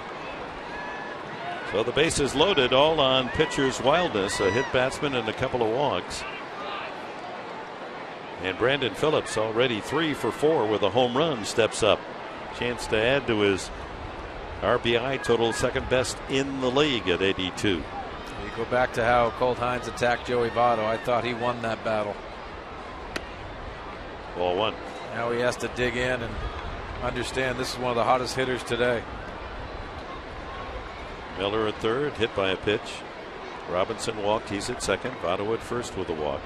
So the base is loaded, all on pitcher's wildness, a hit batsman and a couple of walks. And Brandon Phillips, already 3 for 4 with a home run, steps up. Chance to add to his RBI total, second best in the league at 82. You go back to how Colt Hines attacked Joey Votto. I thought he won that battle. Ball 1. Now he has to dig in and understand this is one of the hottest hitters today. Miller at third, hit by a pitch. Robinson walked. He's at second. Votto at first with a walk.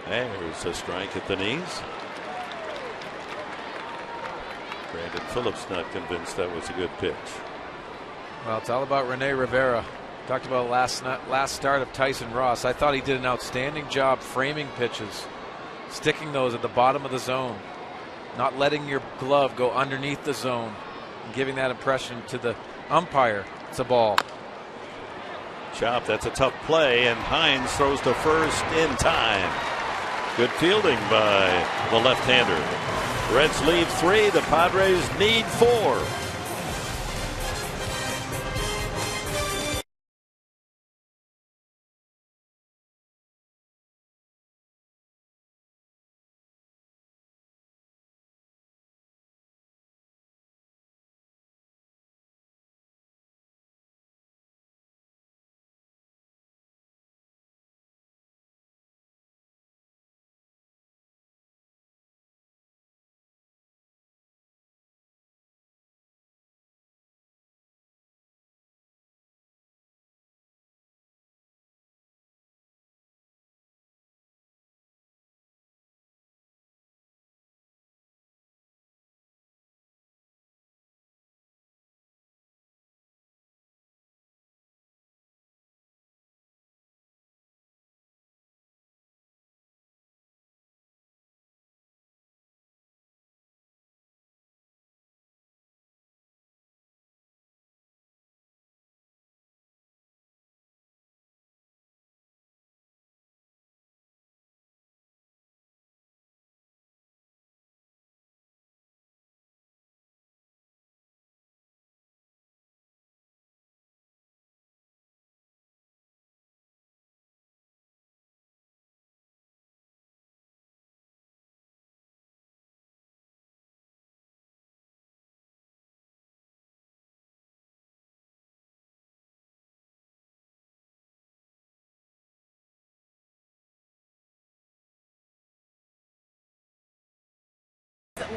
There's a strike at the knees. Brandon Phillips not convinced that was a good pitch. Well, it's all about Rene Rivera. Talked about last start of Tyson Ross. I thought he did an outstanding job framing pitches, sticking those at the bottom of the zone, not letting your glove go underneath the zone, and giving that impression to the umpire. It's a ball. Chop, that's a tough play, and Hines throws to first in time. Good fielding by the left-hander. Reds lead 3. The Padres need 4.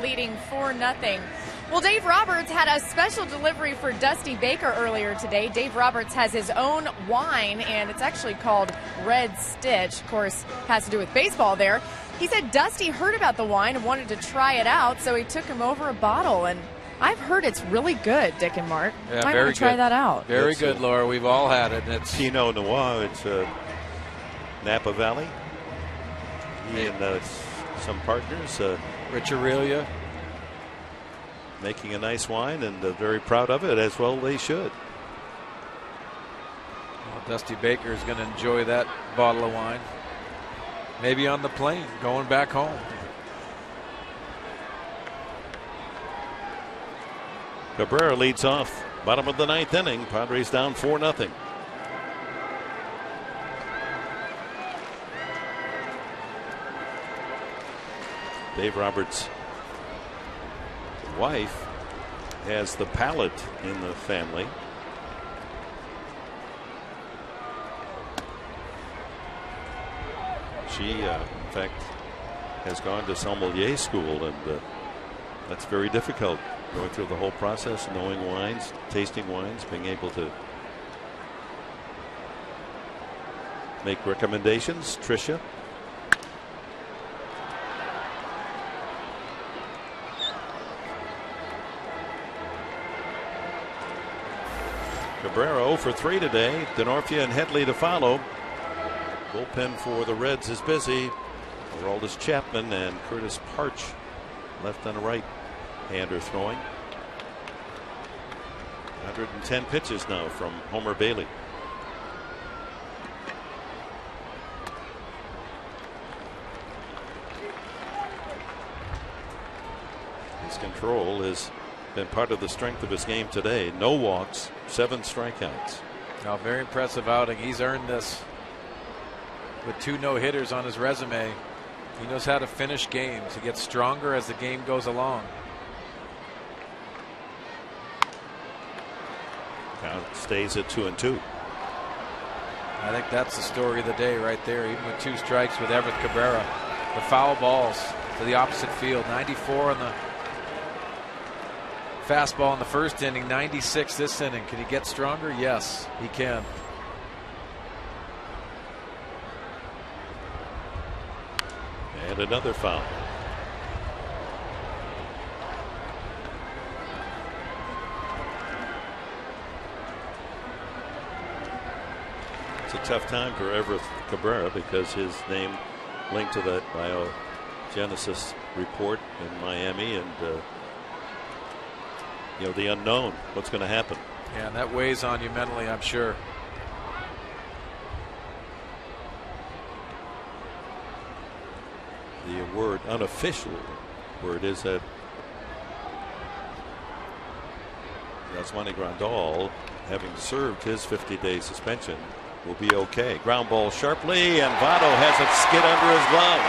leading 4-0. Well, Dave Roberts had a special delivery for Dusty Baker earlier today. Dave Roberts has his own wine, and it's actually called Red Stitch. Of course, has to do with baseball there. He said Dusty heard about the wine and wanted to try it out, so he took him over a bottle. And I've heard it's really good, Dick and Mark. Yeah, might very want to try good. that out. Very good, Laura. We've all had it. It's Pinot Noir. It's Napa Valley. He and some partners. Rich Aurelia. Making a nice wine, and very proud of it, as well they should. Well, Dusty Baker is going to enjoy that bottle of wine. Maybe on the plane going back home. Cabrera leads off. Bottom of the 9th inning. Padres down 4-0. Dave Roberts' wife has the palate in the family. She, in fact, has gone to sommelier school, and that's very difficult, going through the whole process, knowing wines, tasting wines, being able to make recommendations. Tricia. Cabrera 0 for 3 today. Denorfia and Headley to follow. Bullpen for the Reds is busy. Aroldis Chapman and Curtis Parch, left and right hander throwing. 110 pitches now from Homer Bailey. His control has been part of the strength of his game today. No walks, 7 strikeouts. Now, very impressive outing. He's earned this with 2 no-hitters on his resume. He knows how to finish games. He gets stronger as the game goes along. Count stays at 2-2. I think that's the story of the day right there. Even with 2 strikes with Everett Cabrera. The foul balls to the opposite field. 94 on the fastball in the first inning, 96 this inning. Can he get stronger? Yes, he can. And another foul. It's a tough time for Everett Cabrera because his name linked to that biogenesis report in Miami, and you know, the unknown, what's going to happen. Yeah, and that weighs on you mentally, I'm sure. The word, unofficial word, is that Yasmani Grandal, having served his 50-day suspension, will be okay. Ground ball sharply, and Votto has it skid under his glove.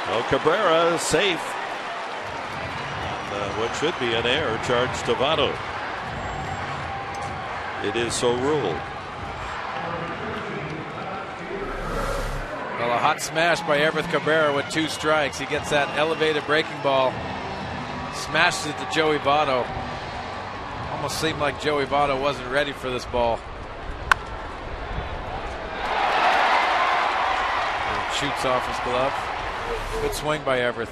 Well, Cabrera is safe. And, what should be an error charged to Votto. It is so ruled. Well, a hot smash by Everett Cabrera with 2 strikes. He gets that elevated breaking ball, smashes it to Joey Votto. Almost seemed like Joey Votto wasn't ready for this ball. And shoots off his glove. Good swing by Everett.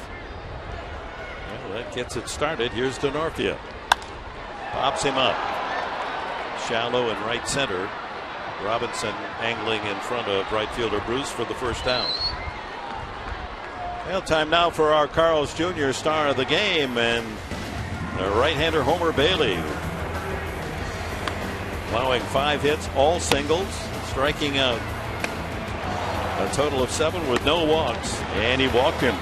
Well, that gets it started. Here's Denorfia. Pops him up. Shallow and right center. Robinson angling in front of right fielder Bruce for the first down. Well, time now for our Carl's Jr. star of the game, and the right-hander Homer Bailey, allowing 5 hits, all singles, striking out a total of 7 with no walks, and he walked him.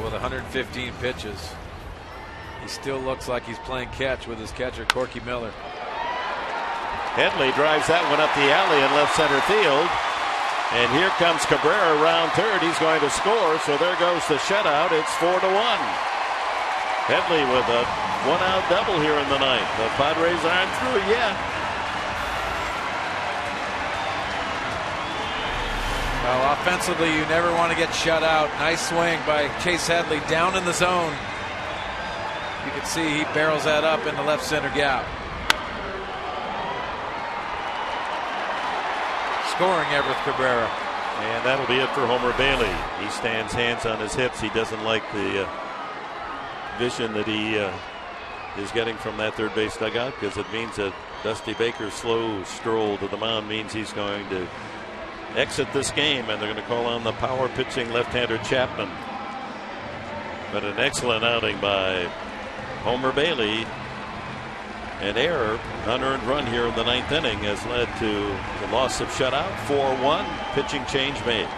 With 115 pitches, he still looks like he's playing catch with his catcher Corky Miller. Headley drives that one up the alley in left center field, and here comes Cabrera around third. He's going to score, so there goes the shutout. It's 4-1. Headley with a 1-out double here in the ninth. The Padres aren't through yet. Well, offensively, you never want to get shut out. Nice swing by Chase Headley down in the zone. You can see he barrels that up in the left center gap. Scoring Everett Cabrera. And that'll be it for Homer Bailey. He stands hands on his hips. He doesn't like the vision that he is getting from that third base dugout, because it means that Dusty Baker's slow stroll to the mound means he's going to exit this game, and they're going to call on the power pitching left-hander Chapman. But an excellent outing by Homer Bailey. An error, unearned run here in the 9th inning, has led to the loss of shutout. 4-1, pitching change made.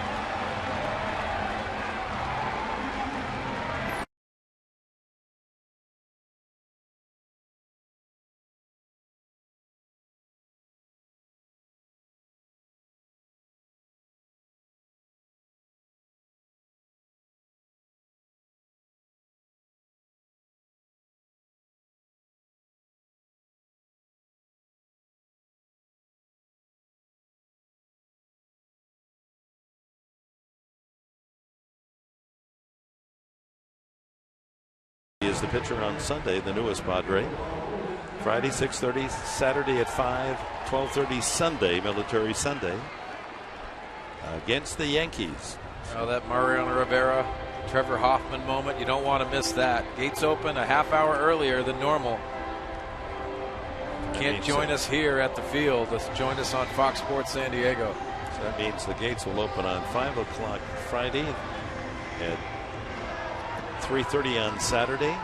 He is the pitcher on Sunday, the newest Padre. Friday 6:30, Saturday at 5, 12:30 Sunday, Military Sunday, against the Yankees. Oh, that Mariano Rivera, Trevor Hoffman moment, you don't want to miss that. Gates open a half hour earlier than normal. Can't join us here at the field. Let's join us on Fox Sports San Diego. So that means the gates will open on 5 o'clock Friday at 3:30 on Saturday,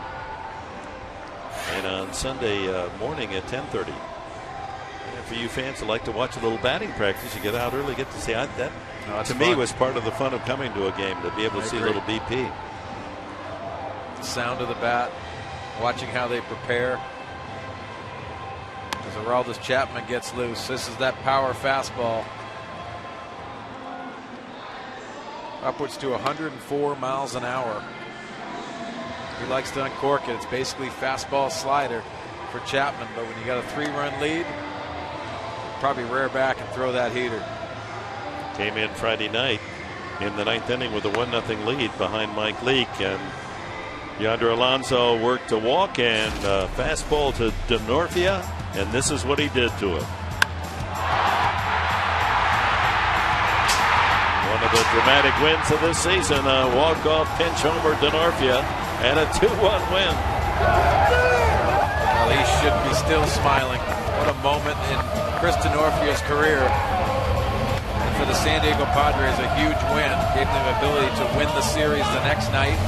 and on Sunday morning at 10:30. And for you fans that like to watch a little batting practice, you get out early, get to see that. To me, was part of the fun of coming to a game, to be able to see a little BP. The sound of the bat, watching how they prepare. As Aroldis Chapman gets loose, this is that power fastball. Upwards to 104 miles an hour. He likes to uncork it. It's basically fastball slider for Chapman, but when you got a 3-run lead, probably rear back and throw that heater. Came in Friday night in the 9th inning with a 1-0 lead behind Mike Leake, and Yonder Alonso worked to walk and fastball to Denorfia, and this is what he did to it. One of the dramatic wins of this season, a walk-off pinch homer Denorfia, and a 2-1 win. Well, he should be still smiling. What a moment in Chris Denorfia's career. And for the San Diego Padres, a huge win. Gave them the ability to win the series the next night.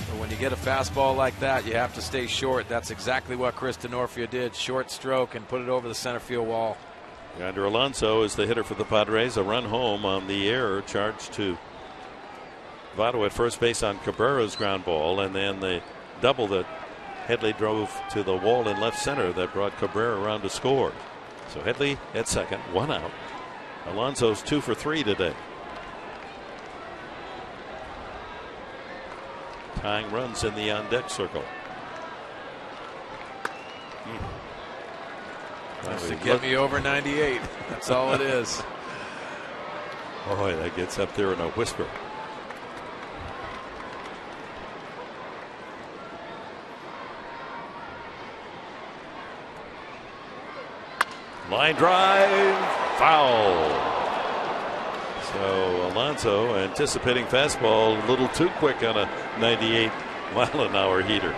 But when you get a fastball like that, you have to stay short. That's exactly what Chris Denorfia did. Short stroke and put it over the center field wall. Yonder Alonso is the hitter for the Padres. A run home on the error charged to Votto at first base on Cabrera's ground ball, and then the double that Headley drove to the wall in left center that brought Cabrera around to score. So Headley at second, 1 out. Alonso's 2 for 3 today. Tying runs in the on deck circle. That's to get me over 98. That's all it is. Boy, that gets up there in a whisper. Line drive, foul. So Alonso anticipating fastball a little too quick on a 98-mile-an-hour heater.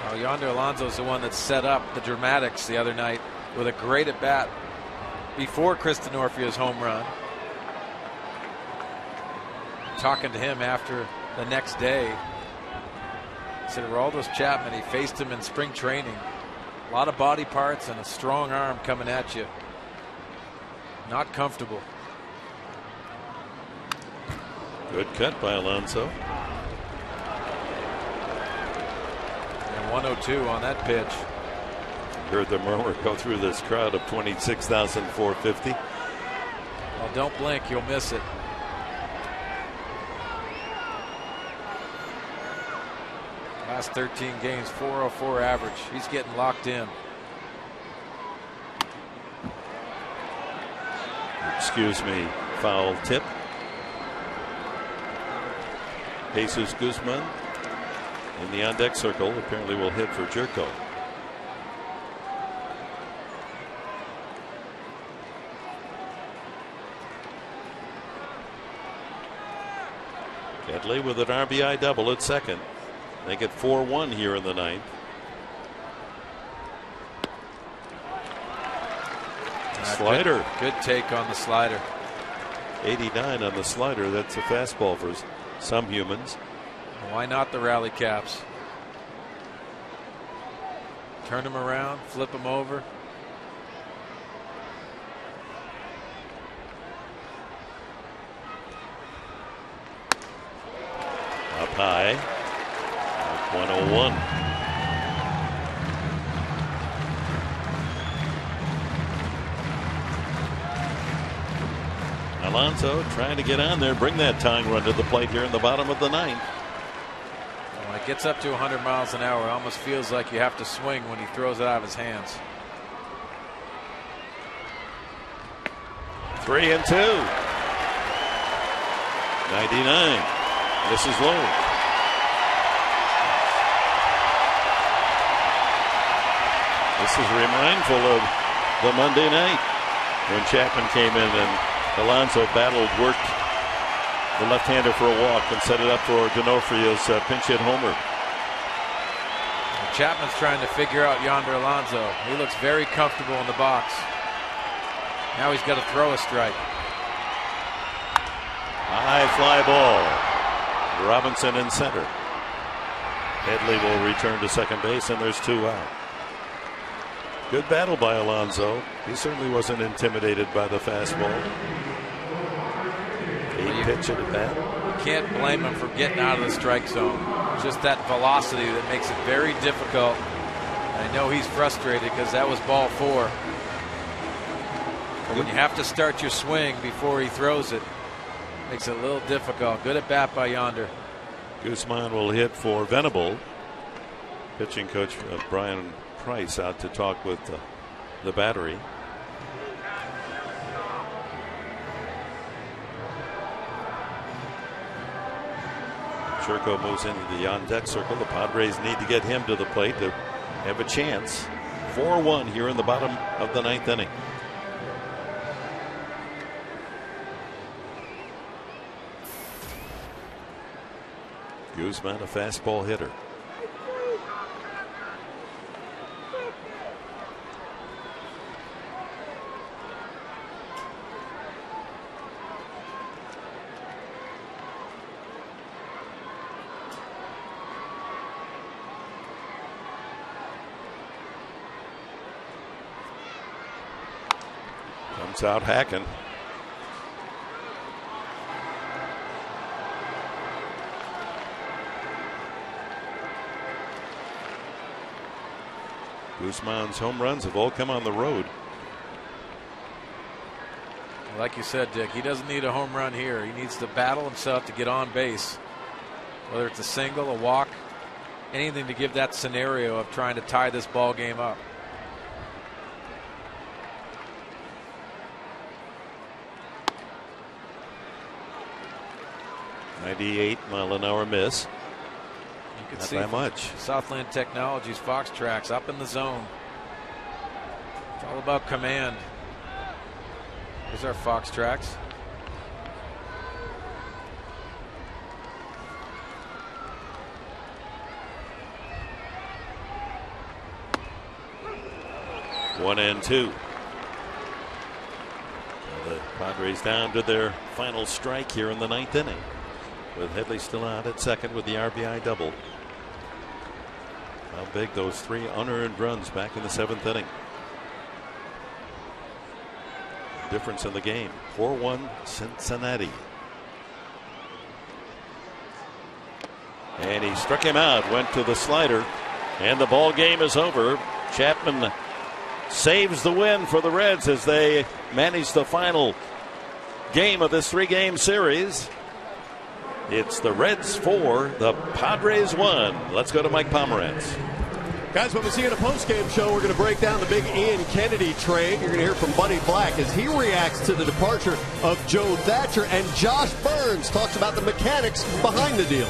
Oh, Yonder Alonso's the one that set up the dramatics the other night with a great at bat before Chris Denorfia's home run. Talking to him after the next day, he said Aroldis Chapman, he faced him in spring training. A lot of body parts and a strong arm coming at you. Not comfortable. Good cut by Alonso. And 102 on that pitch. Heard the murmur go through this crowd of 26,450. Well, don't blink, you'll miss it. Last 13 games, 404 average. He's getting locked in. excuse me, foul tip. Jesus Guzman in the on-deck circle apparently will hit for Jerko. Kedley with an RBI double at second. Make it 4-1 here in the ninth. Slider. Good take on the slider. 89 on the slider. That's a fastball for some humans. Why not the rally caps? Turn him around, flip him over. Up high. 101. Alonso trying to get on there, bring that tying run to the plate here in the bottom of the ninth. When it gets up to 100 miles an hour, it almost feels like you have to swing when he throws it out of his hands. 3-2. 99. This is low. This is remindful of the Monday night when Chapman came in and Alonso battled, worked the left-hander for a walk and set it up for D'Onofrio's pinch hit homer. Chapman's trying to figure out Yonder Alonso. He looks very comfortable in the box. Now he's got to throw a strike. High fly ball. Robinson in center. Headley will return to second base, and there's 2 out. Good battle by Alonso. He certainly wasn't intimidated by the fastball. 8-pitch at a bat. You can't blame him for getting out of the strike zone. Just that velocity that makes it very difficult. And I know he's frustrated because that was ball 4. But when you have to start your swing before he throws it, makes it a little difficult. Good at bat by Yonder. Guzman will hit for Venable. Pitching coach Brian Price out to talk with the battery. Jerko moves into the on-deck circle. The Padres need to get him to the plate to have a chance. 4-1 here in the bottom of the ninth inning. Guzman, a fastball hitter. Comes out hacking. Guzman's home runs have all come on the road. Like you said, Dick, he doesn't need a home run here. He needs to battle himself to get on base. Whether it's a single, a walk, anything to give that scenario of trying to tie this ball game up. .98-mile-an-hour miss. You can Not see that much. Southland Technologies Fox Tracks up in the zone. It's all about command. Here's our Fox Tracks. One and two. The Padres down to their final strike here in the ninth inning, with Headley still out at second with the RBI double. How big those 3 unearned runs back in the 7th inning. Difference in the game. 4-1 Cincinnati. And he struck him out, went to the slider, and the ball game is over. Chapman saves the win for the Reds as they manage the final game of this 3-game series. It's the Reds 4, the Padres 1. Let's go to Mike Pomerantz. Guys, when we see you in a post-game show, we're going to break down the big Ian Kennedy trade. You're going to hear from Buddy Black as he reacts to the departure of Joe Thatcher, and Josh Burns talks about the mechanics behind the deal.